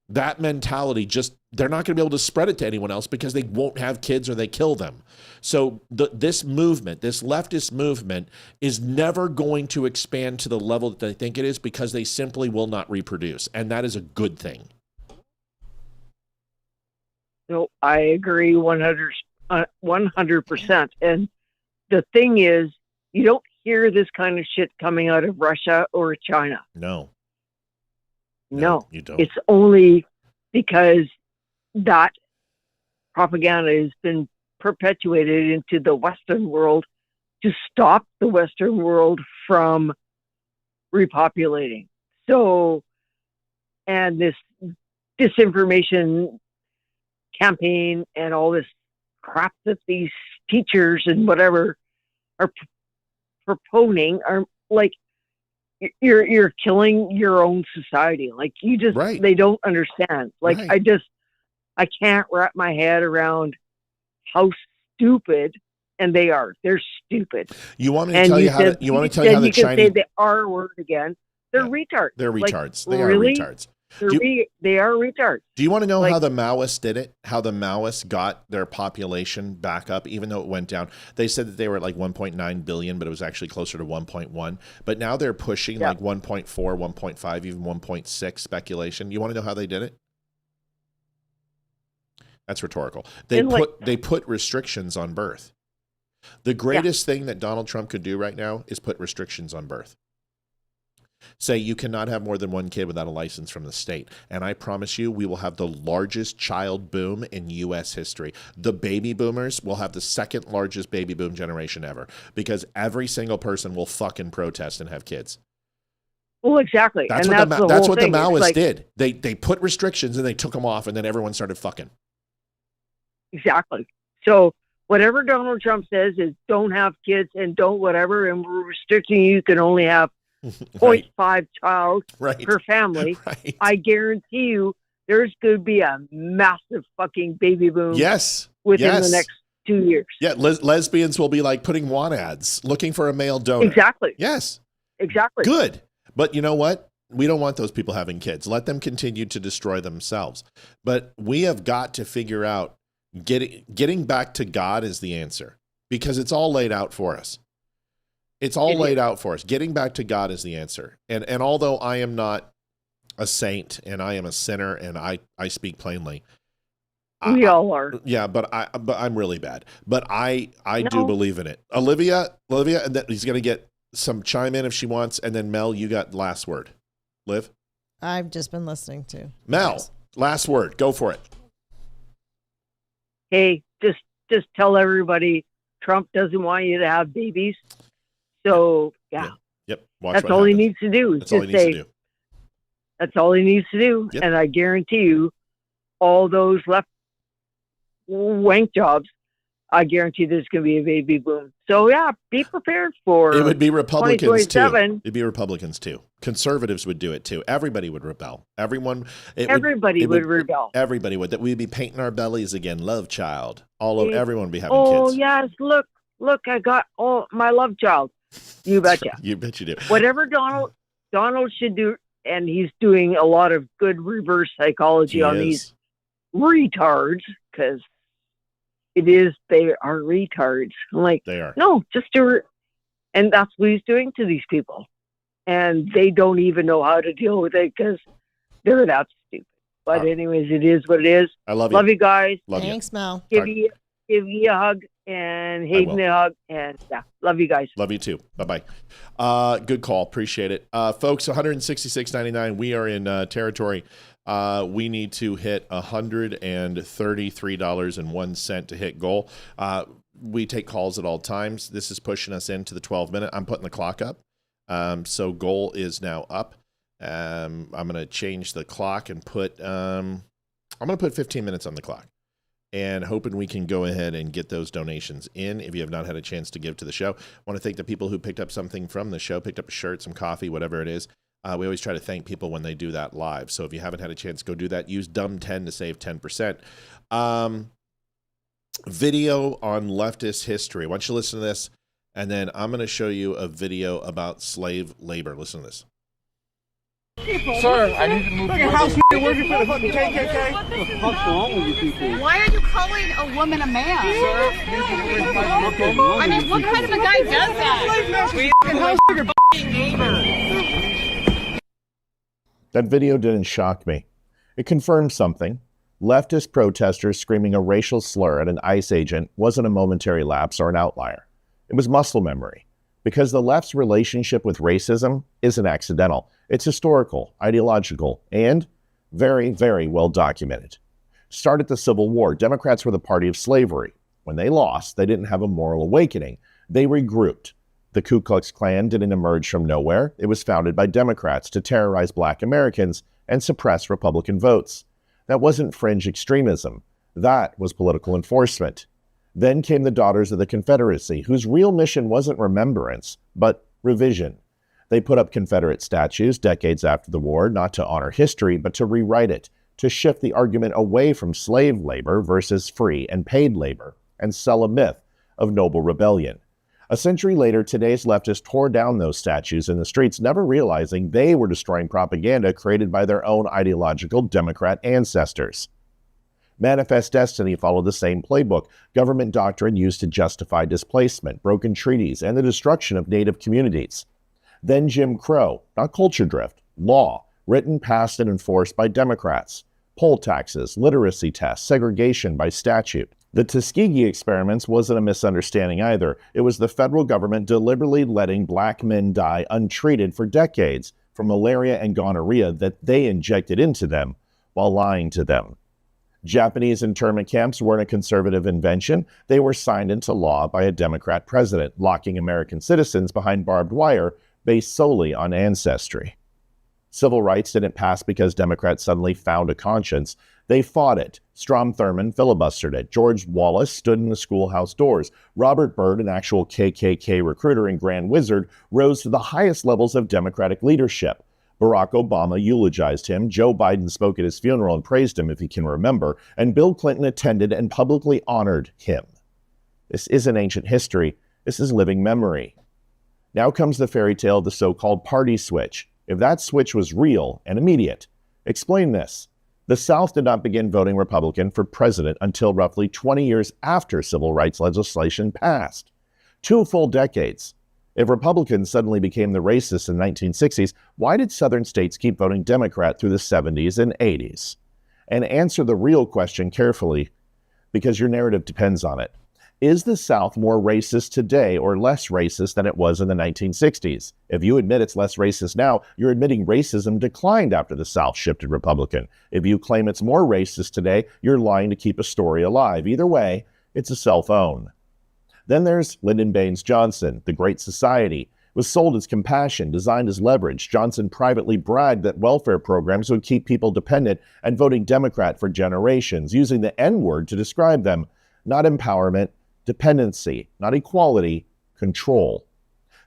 That mentality, they're not going to be able to spread it to anyone else because they won't have kids or they kill them. So this movement, this leftist movement, is never going to expand to the level that they think it is because they simply will not reproduce. And that is a good thing. No, I agree 100%. And the thing is, you don't hear this kind of shit coming out of Russia or China. No, you don't. It's only because that propaganda has been perpetuated into the Western world to stop the Western world from repopulating. So, and this disinformation campaign and all this crap that these teachers and whatever are proponing are like, you're killing your own society. Like they don't understand. Like I can't wrap my head around how stupid, and they are. They're stupid. You want me to tell you how the Chinese say the R word again. They're retards. They're retards. Like, they really? Are retards. They are retards. Do you want to know how the Maoists did it? How the Maoists got their population back up, even though it went down? They said that they were at like 1.9 billion, but it was actually closer to 1.1. But now they're pushing like 1.4, 1.5, even 1.6 speculation. You want to know how they did it? That's rhetorical. They put restrictions on birth. The greatest thing that Donald Trump could do right now is put restrictions on birth. Say you cannot have more than one kid without a license from the state. And I promise you, we will have the largest child boom in U.S. history. The baby boomers will have the second largest baby boom generation ever because every single person will fucking protest and have kids. Well, exactly. That's what the Maoists did. They put restrictions and they took them off, and then everyone started fucking. Exactly. So whatever Donald Trump says is don't have kids and don't whatever, and we're restricting you can only have 0.5 child per family. Right. I guarantee you there's going to be a massive fucking baby boom within the next 2 years. Yeah, lesbians will be like putting want ads, looking for a male donor. Exactly. Yes. Exactly. Good. But you know what? We don't want those people having kids. Let them continue to destroy themselves. But we have got to figure out getting back to God is the answer because it's all laid out for us. It's all laid out for us. Getting back to God is the answer. And although I am not a saint and I am a sinner and I speak plainly. We all are. Yeah, but I'm really bad. But I do believe in it. Olivia, and then he's going to get some chime in if she wants. And then Mel, you got last word. Liv? I've just been listening to. Mel, last word. Go for it. Hey, just tell everybody Trump doesn't want you to have babies. So, Yep. That's all he needs to do. That's all he needs to do. That's all he needs to do. Yep. And I guarantee you, all those left wank jobs, I guarantee there's going to be a baby boom. So, be prepared for it. Would be Republicans too. It'd be Republicans too. Conservatives would do it too. Everybody would rebel. Everybody would rebel. Everybody would. That we'd be painting our bellies again. Love child. Everyone would be having kids. Oh, yes. Look, I got my love child. You betcha. You bet you do. Whatever Donald should do, and he's doing a lot of good reverse psychology on these retards, because they are retards. I'm like, they are. No, just do it. And that's what he's doing to these people. And they don't even know how to deal with it because they're that stupid. But anyways, it is what it is. I love you. Love you guys. Thanks, Mel. Give you a hug and Hayden a hug. And yeah, love you guys. Love you too. Bye-bye. Good call. Appreciate it. Folks, $166.99. We are in territory. We need to hit $133.01 to hit goal. We take calls at all times. This is pushing us into the 12-minute. I'm putting the clock up. So goal is now up. I'm going to change the clock and put 15 minutes on the clock, and hoping we can go ahead and get those donations in. If you have not had a chance to give to the show, I want to thank the people who picked up something from the show, picked up a shirt, some coffee, whatever it is. We always try to thank people when they do that live. So if you haven't had a chance, go do that. Use DUMB10 to save 10%. Video on leftist history. I want you to listen to this, and then I'm going to show you a video about slave labor. Listen to this. Sir, I need to move. Look at how you're working for the fucking KKK. What the fuck's wrong with you people? Why are you calling a woman a man? Sir, I mean, what kind of a guy does that? That video didn't shock me. It confirmed something. Leftist protesters screaming a racial slur at an ICE agent wasn't a momentary lapse or an outlier. It was muscle memory. Because the left's relationship with racism isn't accidental. It's historical, ideological, and very, very well documented. Start at the Civil War. Democrats were the party of slavery. When they lost, they didn't have a moral awakening. They regrouped. The Ku Klux Klan didn't emerge from nowhere. It was founded by Democrats to terrorize Black Americans and suppress Republican votes. That wasn't fringe extremism. That was political enforcement. Then came the Daughters of the Confederacy, whose real mission wasn't remembrance, but revision. They put up Confederate statues decades after the war, not to honor history, but to rewrite it, to shift the argument away from slave labor versus free and paid labor, and sell a myth of noble rebellion. A century later, today's leftists tore down those statues in the streets, never realizing they were destroying propaganda created by their own ideological Democrat ancestors. Manifest Destiny followed the same playbook, government doctrine used to justify displacement, broken treaties, and the destruction of native communities. Then Jim Crow, not culture drift, law, written, passed, and enforced by Democrats. Poll taxes, literacy tests, segregation by statute. The Tuskegee experiments wasn't a misunderstanding either. It was the federal government deliberately letting Black men die untreated for decades from malaria and gonorrhea that they injected into them while lying to them. Japanese internment camps weren't a conservative invention. They were signed into law by a Democrat president, locking American citizens behind barbed wire based solely on ancestry. Civil rights didn't pass because Democrats suddenly found a conscience. They fought it. Strom Thurmond filibustered it. George Wallace stood in the schoolhouse doors. Robert Byrd, an actual KKK recruiter and grand wizard, rose to the highest levels of Democratic leadership. Barack Obama eulogized him, Joe Biden spoke at his funeral and praised him if he can remember, and Bill Clinton attended and publicly honored him. This isn't ancient history, this is living memory. Now comes the fairy tale of the so-called party switch. If that switch was real and immediate, explain this. The South did not begin voting Republican for president until roughly 20 years after civil rights legislation passed. 2 full decades. If Republicans suddenly became the racists in the 1960s, why did Southern states keep voting Democrat through the 70s and 80s? And answer the real question carefully, because your narrative depends on it. Is the South more racist today or less racist than it was in the 1960s? If you admit it's less racist now, you're admitting racism declined after the South shifted Republican. If you claim it's more racist today, you're lying to keep a story alive. Either way, it's a self-own. Then there's Lyndon Baines Johnson, The Great Society. It was sold as compassion, designed as leverage. Johnson privately bragged that welfare programs would keep people dependent and voting Democrat for generations, using the N-word to describe them. Not empowerment, dependency, not equality, control.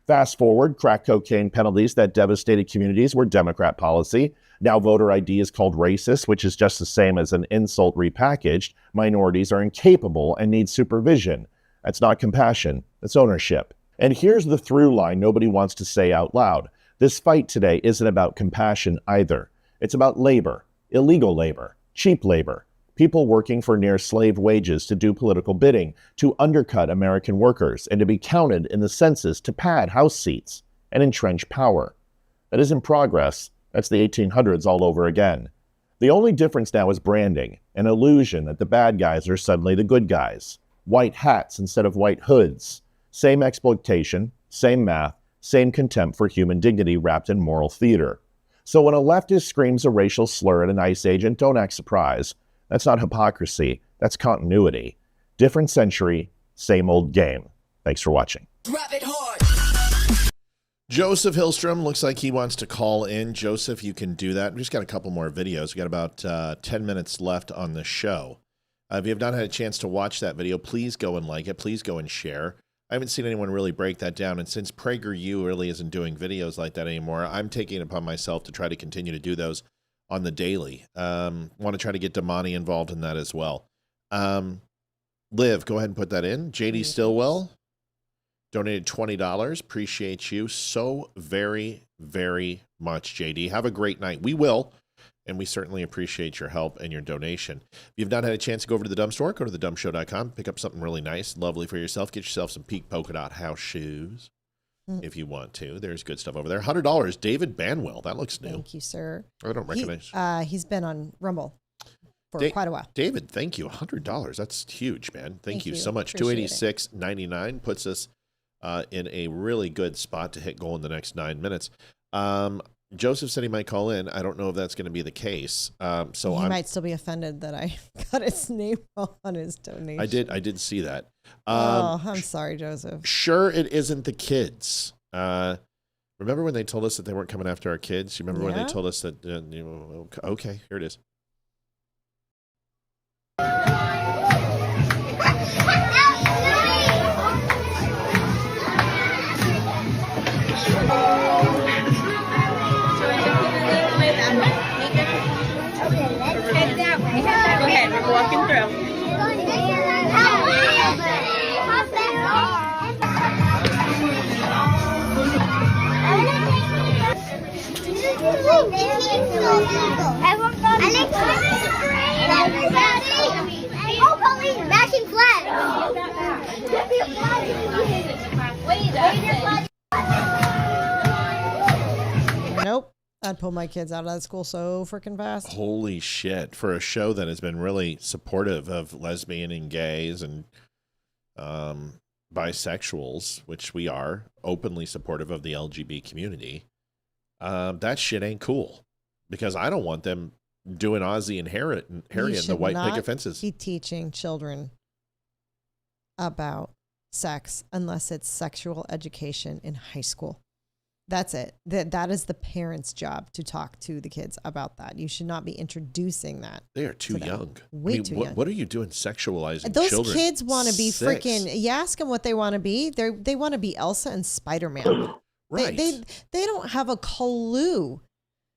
Fast forward, crack cocaine penalties that devastated communities were Democrat policy. Now voter ID is called racist, which is just the same as an insult repackaged. Minorities are incapable and need supervision. That's not compassion, that's ownership. And here's the through line nobody wants to say out loud. This fight today isn't about compassion either. It's about labor, illegal labor, cheap labor, people working for near slave wages to do political bidding, to undercut American workers, and to be counted in the census to pad House seats and entrench power. That isn't progress. That's the 1800s all over again. The only difference now is branding, an illusion that the bad guys are suddenly the good guys. White hats instead of white hoods. Same exploitation, same math, same contempt for human dignity wrapped in moral theater. So when a leftist screams a racial slur at an ICE agent, don't act surprised. That's not hypocrisy, that's continuity. Different century, same old game. Thanks for watching. Joseph Hillstrom looks like he wants to call in. Joseph, you can do that. We just got a couple more videos. We got about 10 minutes left on the show. If you have not had a chance to watch that video, please go and like it. Please go and share. I haven't seen anyone really break that down. And since PragerU really isn't doing videos like that anymore, I'm taking it upon myself to try to continue to do those on the daily. Want to try to get Damani involved in that as well. Liv, go ahead and put that in. JD Stillwell donated $20. Appreciate you so very, very much, JD. Have a great night. We will. And we certainly appreciate your help and your donation. If you've not had a chance to go over to the Dumb Store, go to thedumbshow.com, pick up something really nice, lovely for yourself. Get yourself some Peak Polka Dot house shoes if you want to. There's good stuff over there. $100, David Banwell. That looks new. Thank you, sir. I don't recognize. He's been on Rumble for quite a while. David, thank you. $100. That's huge, man. Thank you so much. $286.99 puts us in a really good spot to hit goal in the next 9 minutes. Joseph said he might call in. I don't know if that's going to be the case. So he might still be offended that I got his name on his donation. I did see that. I'm sorry, Joseph. Sure, it isn't the kids. Remember when they told us that they weren't coming after our kids? You remember when they told us that? Okay, here it is. Go ahead, we're walking through. Oh, police, bashing flags. Nope. I'd pull my kids out of that school so freaking fast. Holy shit. For a show that has been really supportive of lesbian and gays and bisexuals, which we are, openly supportive of the LGBT community, that shit ain't cool. Because I don't want them doing Ozzy and Harry in the white picket fences. Be teaching children about sex unless it's sexual education in high school. That's it. That is the parents' job to talk to the kids about that. You should not be introducing that. They are too young. Way too young. What are you doing sexualizing Those children? kids want to be freaking, you ask them what they want to be. They want to be Elsa and Spider-Man. Right. They don't have a clue.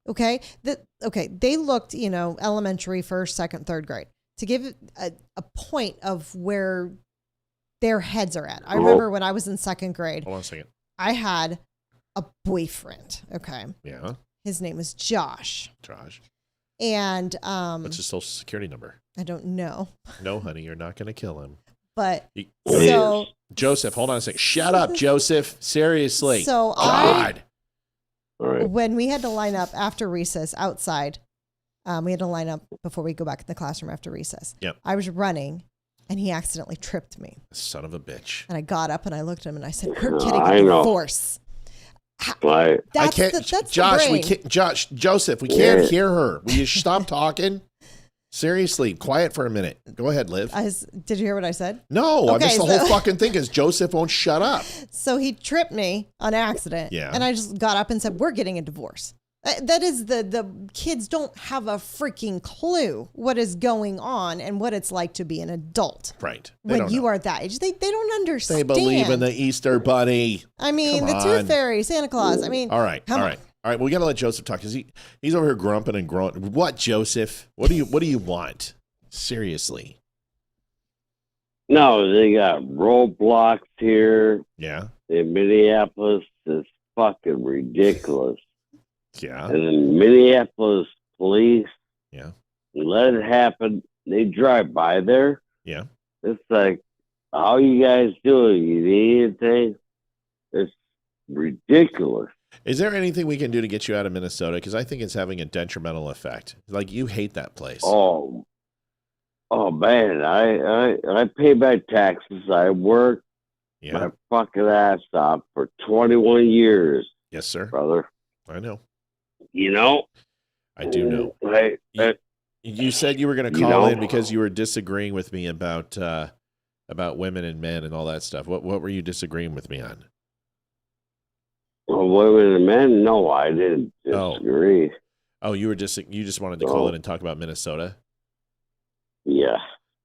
Okay. They looked, elementary, first, second, third grade to give a point of where their heads are at. I remember when I was in second grade. Hold on a second. I had a boyfriend. Okay. Yeah. His name was Josh. And what's his social security number? I don't know. No, honey, you're not going to kill him. But Joseph, hold on a second. Shut up, Joseph. Seriously. So God. When we had to line up after recess outside, we had to line up before we go back in the classroom after recess. Yep. I was running and he accidentally tripped me. Son of a bitch. And I got up and I looked at him and I said, "We're getting a divorce." Right. I can't, that's Josh, we can't, Joseph, we can't hear her. Will you stop talking? Seriously, quiet for a minute. Go ahead, Liv. Did you hear what I said? No, I missed the whole fucking thing is Joseph won't shut up. So he tripped me on accident. Yeah. And I just got up and said, "We're getting a divorce." That is the kids don't have a freaking clue what is going on and what it's like to be an adult. Right. When you are that age, they don't understand. They believe in the Easter Bunny. I mean, the Tooth Fairy, Santa Claus. I mean, all right. Well, we got to let Joseph talk because he's over here grumping and groaning. What, Joseph? What do you want? Seriously. No, they got roadblocks here. Yeah. In Minneapolis. It's fucking ridiculous. Yeah. And the Minneapolis police. Yeah. Let it happen. They drive by there. Yeah. It's like, how you guys doing? You need anything? It's ridiculous. Is there anything we can do to get you out of Minnesota? Because I think it's having a detrimental effect. Like, you hate that place. Oh man, I pay my taxes. I work my fucking ass off for 21 years. Yes, sir. Brother. I know. You know? I do know. You said you were going to call in because you were disagreeing with me about women and men and all that stuff. What were you disagreeing with me on? Well, women and men? No, I didn't disagree. Oh, you just wanted to call in and talk about Minnesota? Yeah.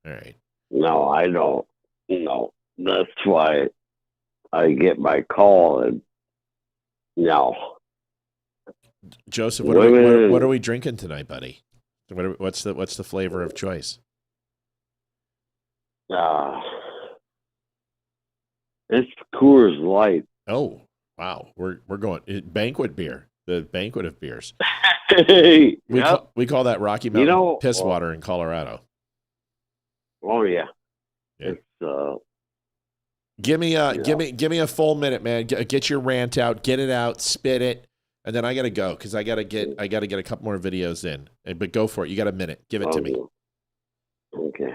All right. No, I don't. No. That's why I get my call and no. Joseph, what are we drinking tonight, buddy? What's the flavor of choice? It's Coors Light. Oh, wow. We're going banquet beer. The banquet of beers. We call that Rocky Mountain piss water in Colorado. Oh yeah. It's give me a full minute, man. Get your rant out, get it out, spit it, and then I gotta go because I gotta get a couple more videos in. But go for it. You got a minute. Give it to me. Okay.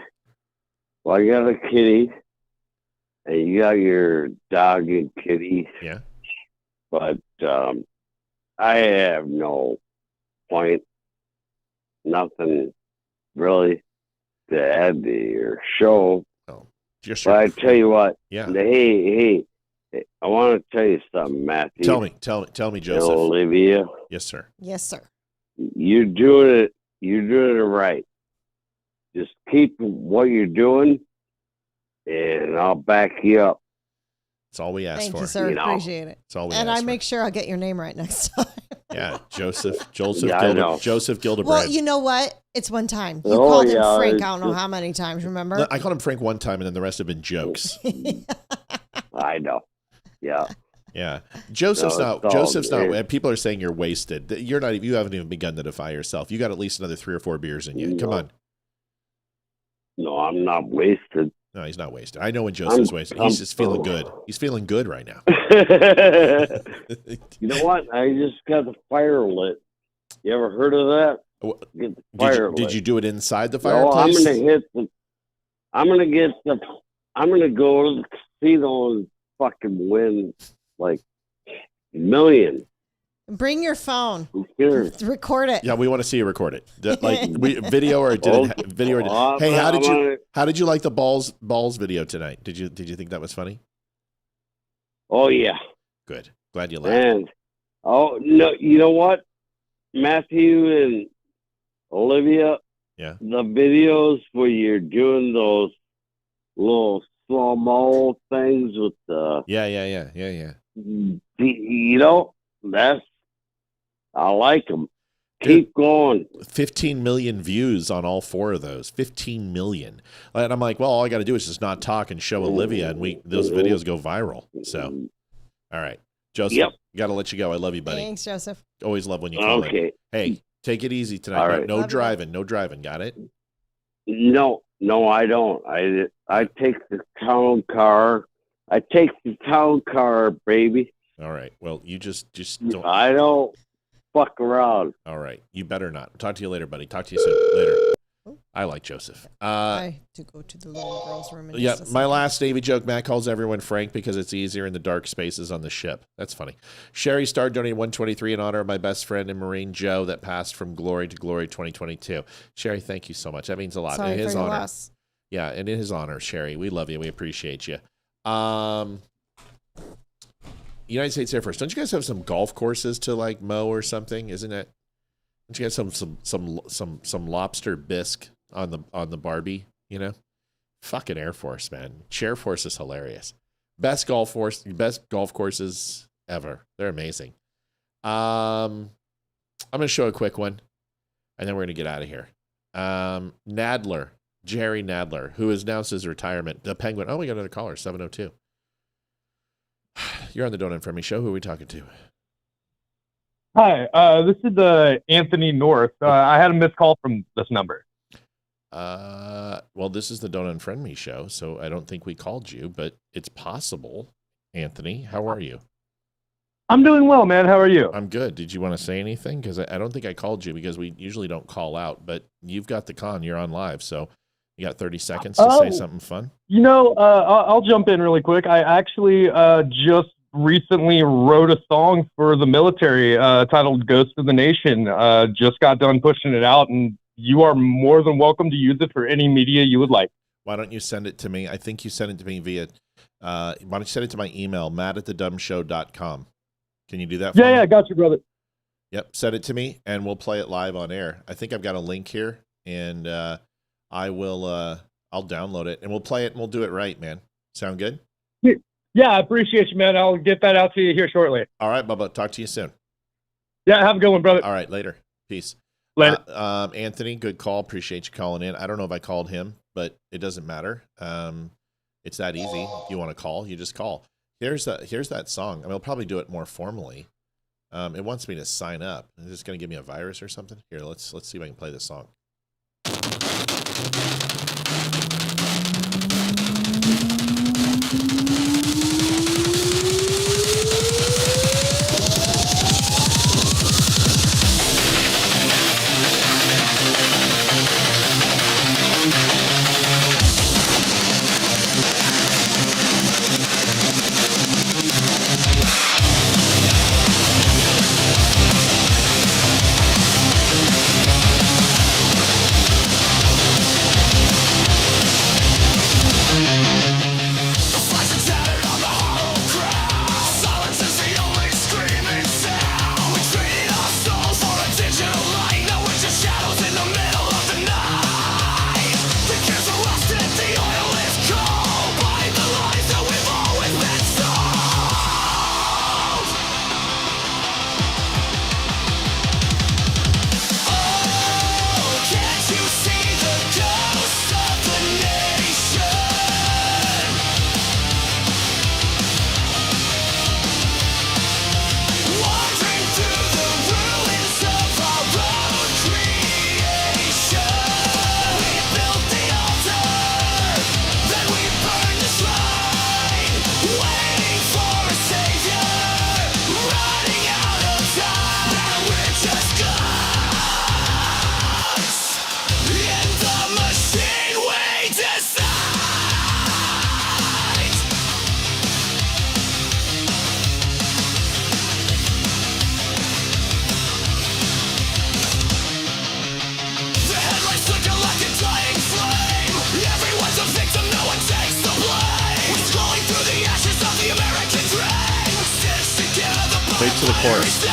Well, I got a kitty, and you got your dog and kitty. Yeah. But I have no point, nothing really to add to your show. But I tell you what. Yeah. Hey, I want to tell you something, Matthew. Tell me, Joseph. And Olivia. Yes, sir. Yes, sir. You're doing it right. Just keep what you're doing, and I'll back you up. That's all we ask Thank for. you, sir. Appreciate it. That's all we and ask I make sure I'll get your name right next time. Yeah, Joseph yeah, Joseph Gildebrand. Well, you know what? It's one time. You called him Frank. I don't know how many times. Remember? I called him Frank one time, and then the rest have been jokes. I know. Yeah. Yeah. Joseph's not. People are saying you're wasted. You're not. You haven't even begun to defy yourself. You got at least another 3 or 4 beers in you. Come on. No, I'm not wasted. No, he's not wasted. I know when Joseph's wasted. He's just feeling good. He's feeling good right now. You know what? I just got the fire lit. You ever heard of that? Get the fire lit. Did you do it inside the fireplace? I'm gonna go to the casino and fucking win like $1 million. Bring your phone. Sure. Record it. Yeah, we want to see you record it. Video or didn't video. Or hey, how did you like the balls video tonight? Did you think that was funny? Oh yeah. Good. Glad you laughed. And oh no, you know what, Matthew and Olivia. Yeah. The videos where you're doing those little slow-mo things with the yeah. You know, I like them. Keep going. 15 million views on all 4 of those. 15 million. And I'm like, well, all I got to do is just not talk and show Olivia, and those videos go viral. So, all right, Joseph, got to let you go. I love you, buddy. Thanks, Joseph. Always love when you call in. Hey, take it easy tonight. All right. No driving. Got it? No, I don't. I take the town car. Baby. All right. Well, you just don't. I don't fuck around. All right. You better not. Talk to you later, buddy. Talk to you soon. Later. I like Joseph. I to go to the little girl's room. Yeah, my last Navy joke. Matt calls everyone Frank because it's easier in the dark spaces on the ship. That's funny. Sherry Starr donated $123 in honor of my best friend and Marine Joe that passed from glory to glory 2022. Sherry, thank you so much. That means a lot. Sorry in his for your honor. loss. Yeah, and in his honor, Sherry, we love you. We appreciate you. United States Air Force. Don't you guys have some golf courses to like mow or something? Isn't it? Don't you have some lobster bisque on the Barbie? You know, fucking Air Force, man. Chair Force is hilarious. Best golf courses ever. They're amazing. I'm gonna show a quick one, and then we're gonna get out of here. Nadler Jerry Nadler, who has announced his retirement. The Penguin. Oh, we got another caller, 702. You're on the Don't Unfriend Me show. Who are we talking to? Hi, this is Anthony North. I had a missed call from this number. Well, this is the Don't Unfriend Me show, so I don't think we called you, but it's possible. Anthony, how are you? I'm doing well, man. How are you? I'm good. Did you want to say anything? Because I don't think I called you because we usually don't call out, but you've got the con. You're on live, so you got 30 seconds to say something fun. You know, I'll jump in really quick. I actually just recently wrote a song for the military titled Ghost of the Nation. Just got done pushing it out, and you are more than welcome to use it for any media you would like. Why don't you send it to me? I think you sent it to me via, why don't you send it to my email, matt@thedumbshow.com. Can you do that for me? Yeah, got you, brother. Yep, send it to me, and we'll play it live on air. I think I've got a link here, and I will, I'll download it, and we'll play it, and we'll do it right, man. Sound good? Yeah, I appreciate you, man. I'll get that out to you here shortly. All right, Bubba. Talk to you soon. Yeah, have a good one, brother. All right, later. Peace. Later. Anthony, good call. Appreciate you calling in. I don't know if I called him, but it doesn't matter. It's that easy. If you want to call, you just call. Here's that song. I mean, I'll probably do it more formally. It wants me to sign up. Is this going to give me a virus or something? Here, let's see if I can play this song. Wait to the chorus.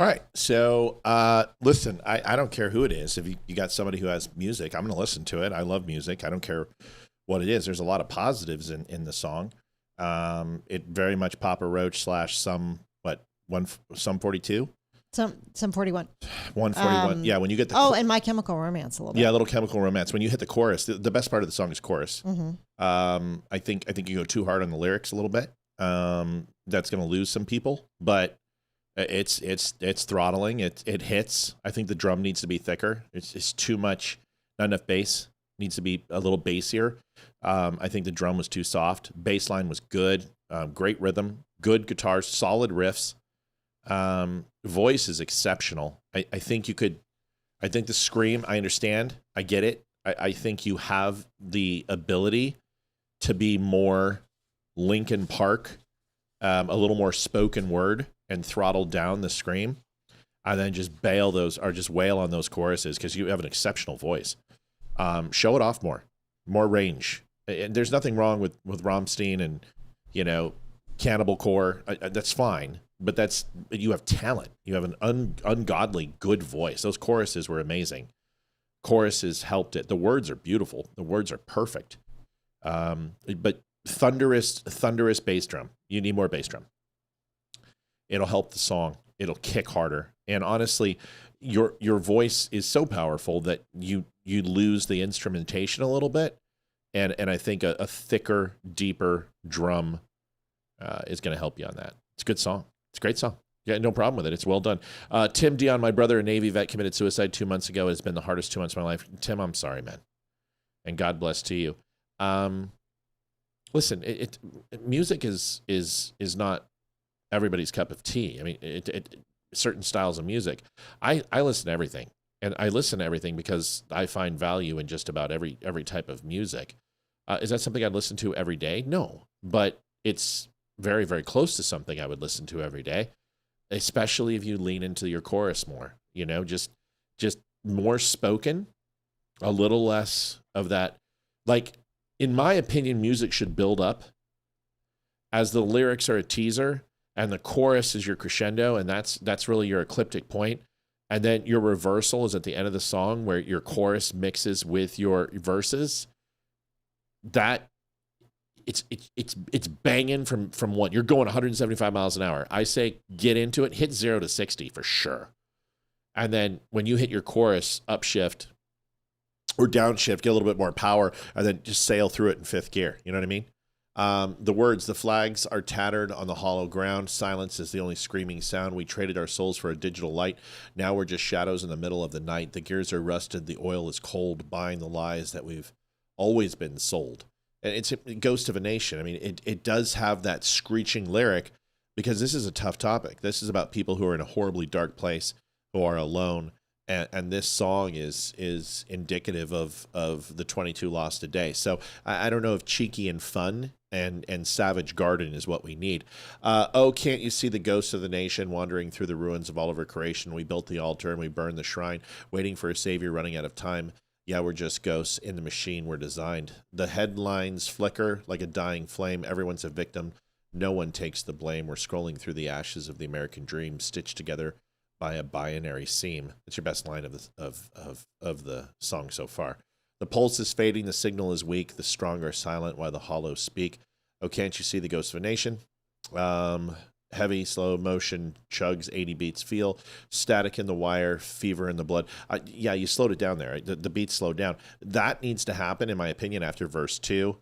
All right. So listen, I don't care who it is. If you got somebody who has music, I'm going to listen to it. I love music. I don't care what it is. There's a lot of positives in the song. It very much Papa Roach / some 42. Some 41. 141. Yeah, when you get the and My Chemical Romance a little bit. Yeah, a little Chemical Romance. When you hit the chorus, the best part of the song is chorus. Mm-hmm. I think you go too hard on the lyrics a little bit. That's going to lose some people, but it's throttling. It hits. I think the drum needs to be thicker. It's too much. Not enough bass. Needs to be a little bassier. I think the drum was too soft. Bass line was good. Great rhythm. Good guitars. Solid riffs. Voice is exceptional. I think the scream, I understand. I get it. I think you have the ability to be more Linkin Park, a little more spoken word and throttle down the scream, and then just wail on those choruses because you have an exceptional voice. Show it off more range. And there's nothing wrong with Rammstein and, Cannibal Core. That's fine. But you have talent. You have an ungodly good voice. Those choruses were amazing. Choruses helped it. The words are beautiful. The words are perfect. But thunderous bass drum. You need more bass drum. It'll help the song. It'll kick harder. And honestly, your voice is so powerful that you lose the instrumentation a little bit. And I think a thicker, deeper drum is going to help you on that. It's a good song. It's a great song. Yeah, no problem with it. It's well done. Tim Dion, my brother, a Navy vet, committed suicide 2 months ago. It's been the hardest 2 months of my life. Tim, I'm sorry, man. And God bless to you. Listen, music is not everybody's cup of tea. I mean, certain styles of music. I listen to everything. And I listen to everything because I find value in just about every type of music. Is that something I'd listen to every day? No. But it's very, very close to something I would listen to every day, especially if you lean into your chorus more, just more spoken, a little less of that. Like, in my opinion, music should build up as the lyrics are a teaser and the chorus is your crescendo. And that's really your ecliptic point. And then your reversal is at the end of the song where your chorus mixes with your verses. That it's banging from what you're going 175 miles an hour. I say get into it, hit 0 to 60 for sure. And then when you hit your chorus, upshift or downshift, get a little bit more power, and then just sail through it in fifth gear. You know what I mean? The words, the flags are tattered on the hollow ground. Silence is the only screaming sound. We traded our souls for a digital light. Now we're just shadows in the middle of the night. The gears are rusted. The oil is cold, buying the lies that we've always been sold. And it's a Ghost of a Nation. I mean, it does have that screeching lyric because this is a tough topic. This is about people who are in a horribly dark place, who are alone. And this song is indicative of the 22 lost a day. So I don't know if cheeky and fun and Savage Garden is what we need. Can't you see the ghost of the nation wandering through the ruins of all of our creation? We built the altar and we burned the shrine, waiting for a savior running out of time. Yeah, we're just ghosts in the machine we're designed. The headlines flicker like a dying flame. Everyone's a victim. No one takes the blame. We're scrolling through the ashes of the American dream, stitched together by a binary seam. It's your best line of the song so far. The pulse is fading. The signal is weak. The strong are silent while the hollow speak. Oh, can't you see the ghost of a nation? Heavy, slow motion, chugs, 80 beats, feel static in the wire, fever in the blood. Yeah, you slowed it down there. Right? The beats slowed down. That needs to happen, in my opinion, after verse 2,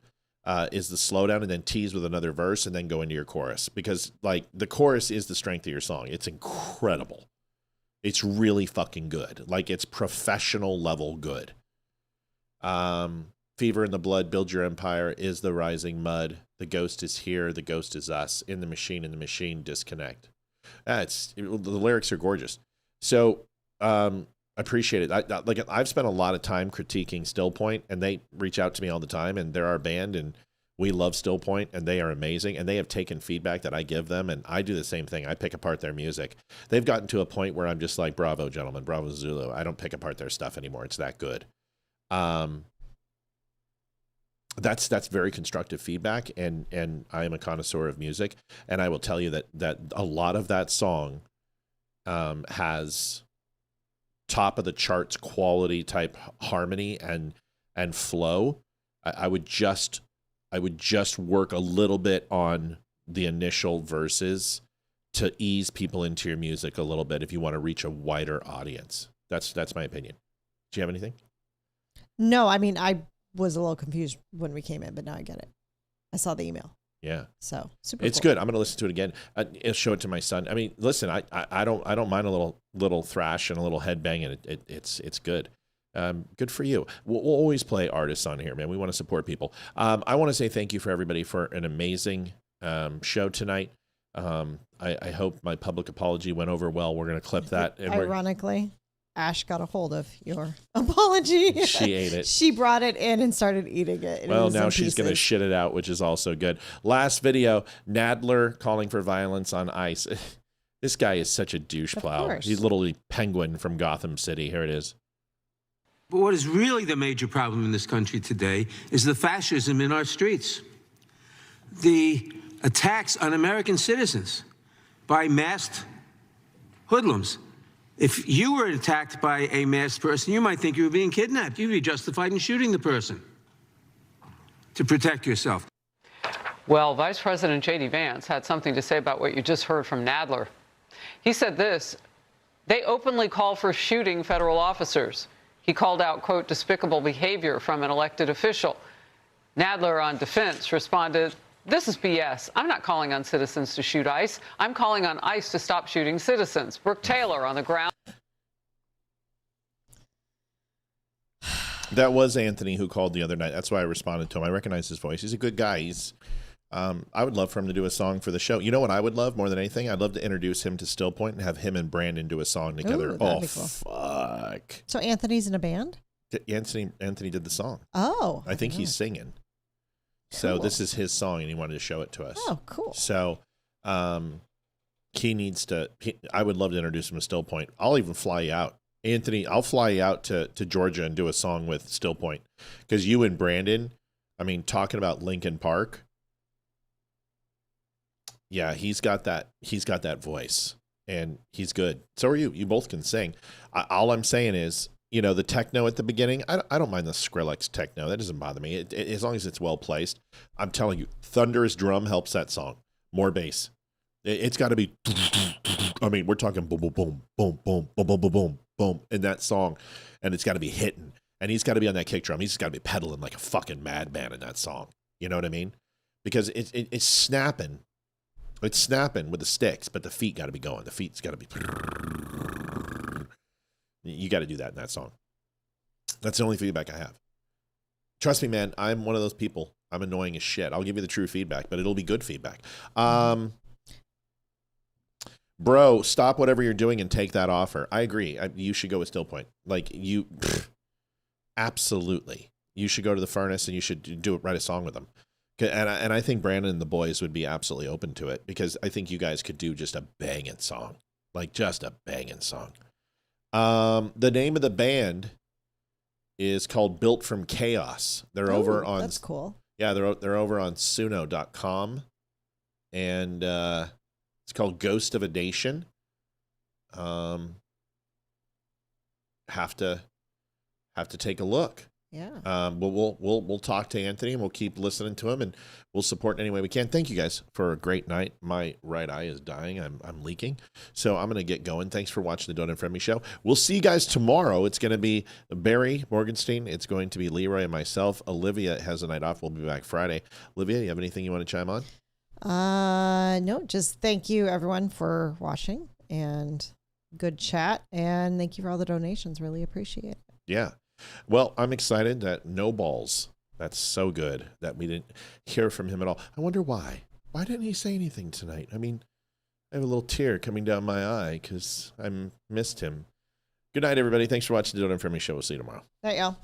is the slowdown, and then tease with another verse, and then go into your chorus. Because, the chorus is the strength of your song. It's incredible. It's really fucking good. It's professional level good. Fever in the blood, build your empire, is the rising mud. The ghost is here, the ghost is us. In the machine, disconnect. The lyrics are gorgeous. So, I appreciate it. I've spent a lot of time critiquing Still Point, and they reach out to me all the time, and they're our band, and we love Still Point, and they are amazing, and they have taken feedback that I give them, and I do the same thing. I pick apart their music. They've gotten to a point where I'm just like, bravo, gentlemen, bravo, Zulu. I don't pick apart their stuff anymore. It's that good. That's very constructive feedback, and I am a connoisseur of music, and I will tell you that a lot of that song has top of the charts quality type harmony and flow. I would just work a little bit on the initial verses to ease people into your music a little bit if you want to reach a wider audience. That's my opinion. Do you have anything? No, I mean, I was a little confused when we came in, but now I get it. I saw the email. Yeah. So super. It's cool. good. I'm going to listen to it again. I'll show it to my son. I mean, listen, I don't mind a little thrash and a little headbang, and it's good. Good for you. We'll always play artists on here, man. We want to support people. I want to say thank you for everybody for an amazing show tonight. I hope my public apology went over well. We're going to clip that. And ironically, Ash got a hold of your apology. She ate it. She brought it in and started eating it. Well, now she's going to shit it out, which is also good. Last video, Nadler calling for violence on ICE. This guy is such a douche plow. He's literally Penguin from Gotham City. Here it is. But what is really the major problem in this country today is the fascism in our streets. The attacks on American citizens by masked hoodlums. If you were attacked by a masked person, you might think you were being kidnapped. You'd be justified in shooting the person to protect yourself. Well, Vice President J.D. Vance had something to say about what you just heard from Nadler. He said this: they openly call for shooting federal officers. He called out, quote, despicable behavior from an elected official. Nadler, on defense, responded, this is BS. I'm not calling on citizens to shoot ICE. I'm calling on ICE to stop shooting citizens. Brooke Taylor on the ground. That was Anthony who called the other night. That's why I responded to him. I recognize his voice. He's a good guy. I would love for him to do a song for the show. You know what I would love more than anything? I'd love to introduce him to Still Point and have him and Brandon do a song together. Ooh, oh, be cool. Fuck. So Anthony's in a band? Anthony did the song. Oh. I think he's singing. So Cool. this is his song, and he wanted to show it to us. Oh, cool. So he needs to. I would love to introduce him to Still Point. I'll even fly you out, Anthony. I'll fly you out to Georgia and do a song with Still Point, because you and Brandon. I mean, talking about Linkin Park. Yeah, he's got that voice, and he's good. So are you. You both can sing. All I'm saying is, you know, the techno at the beginning, I don't mind the Skrillex techno. That doesn't bother me. As long as it's well placed. I'm telling you, thunderous drum helps that song. More bass. It's got to be, I mean, we're talking boom, boom, boom, boom, boom, boom, boom, boom, boom, boom in that song. And it's got to be hitting. And he's got to be on that kick drum. He's got to be pedaling like a fucking madman in that song. You know what I mean? Because it's snapping. It's snapping with the sticks, but the feet got to be going. The feet's got to be... You got to do that in that song. That's the only feedback I have. Trust me, man, I'm one of those people. I'm annoying as shit. I'll give you the true feedback, but it'll be good feedback. Bro, stop whatever you're doing and take that offer. I agree. You should go with Still Point. Like, absolutely. You should go to the Furnace and you should write a song with them. And I think Brandon and the boys would be absolutely open to it, because I think you guys could do just a banging song. Like, just a banging song. The name of the band is called Built from Chaos. They're over on... That's cool. Yeah, they're over on Suno.com. And it's called Ghost of a Nation. Have to take a look. Yeah. We'll talk to Anthony, and we'll keep listening to him, and we'll support in any way we can. Thank you guys for a great night. My right eye is dying. I'm leaking. So I'm going to get going. Thanks for watching the Donut and Friendly Show. We'll see you guys tomorrow. It's going to be Barry Morgenstein. It's going to be Leroy and myself. Olivia has a night off. We'll be back Friday. Olivia, you have anything you want to chime on? No, just thank you everyone for watching, and good chat, and thank you for all the donations. Really appreciate it. Yeah. Well, I'm excited that No Balls, that's so good that we didn't hear from him at all. I wonder why. Why didn't he say anything tonight? I mean, I have a little tear coming down my eye because I missed him. Good night, everybody. Thanks for watching the Donut and Friendly Show. We'll see you tomorrow. Night, y'all.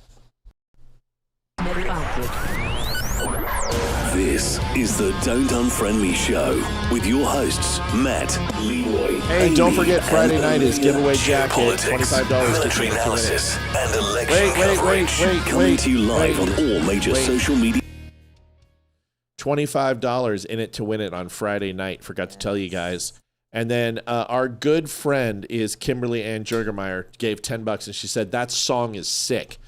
This is the Don't Unfriendly Show with your hosts, Matt, Leroy, Hey, don't forget, Friday night is giveaway jacket, $25. military analysis, and election coverage. Coming to you live on all major social media. $25 in it to win it on Friday night. Forgot to tell you guys. And then our good friend is Kimberly Ann Jurgermeyer, gave $10, and she said, that song is sick.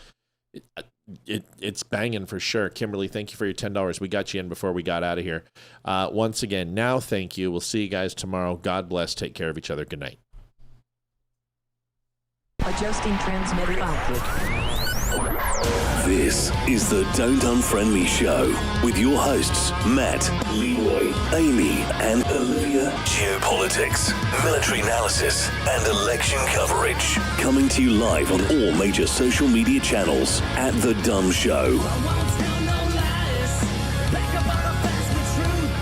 It's banging for sure. Kimberly, thank you for your $10. We got you in before we got out of here. Once again, now thank you. We'll see you guys tomorrow. God bless. Take care of each other. Good night. Adjusting transmitter output. This is the Don't Unfriend Me Show with your hosts, Matt, Leroy, Amy, and Olivia. Geopolitics, military analysis, and election coverage. Coming to you live on all major social media channels at The Dumb Show.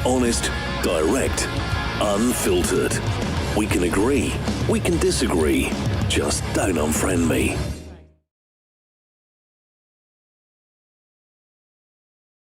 Honest, direct, unfiltered. We can agree, we can disagree. Just don't unfriend me.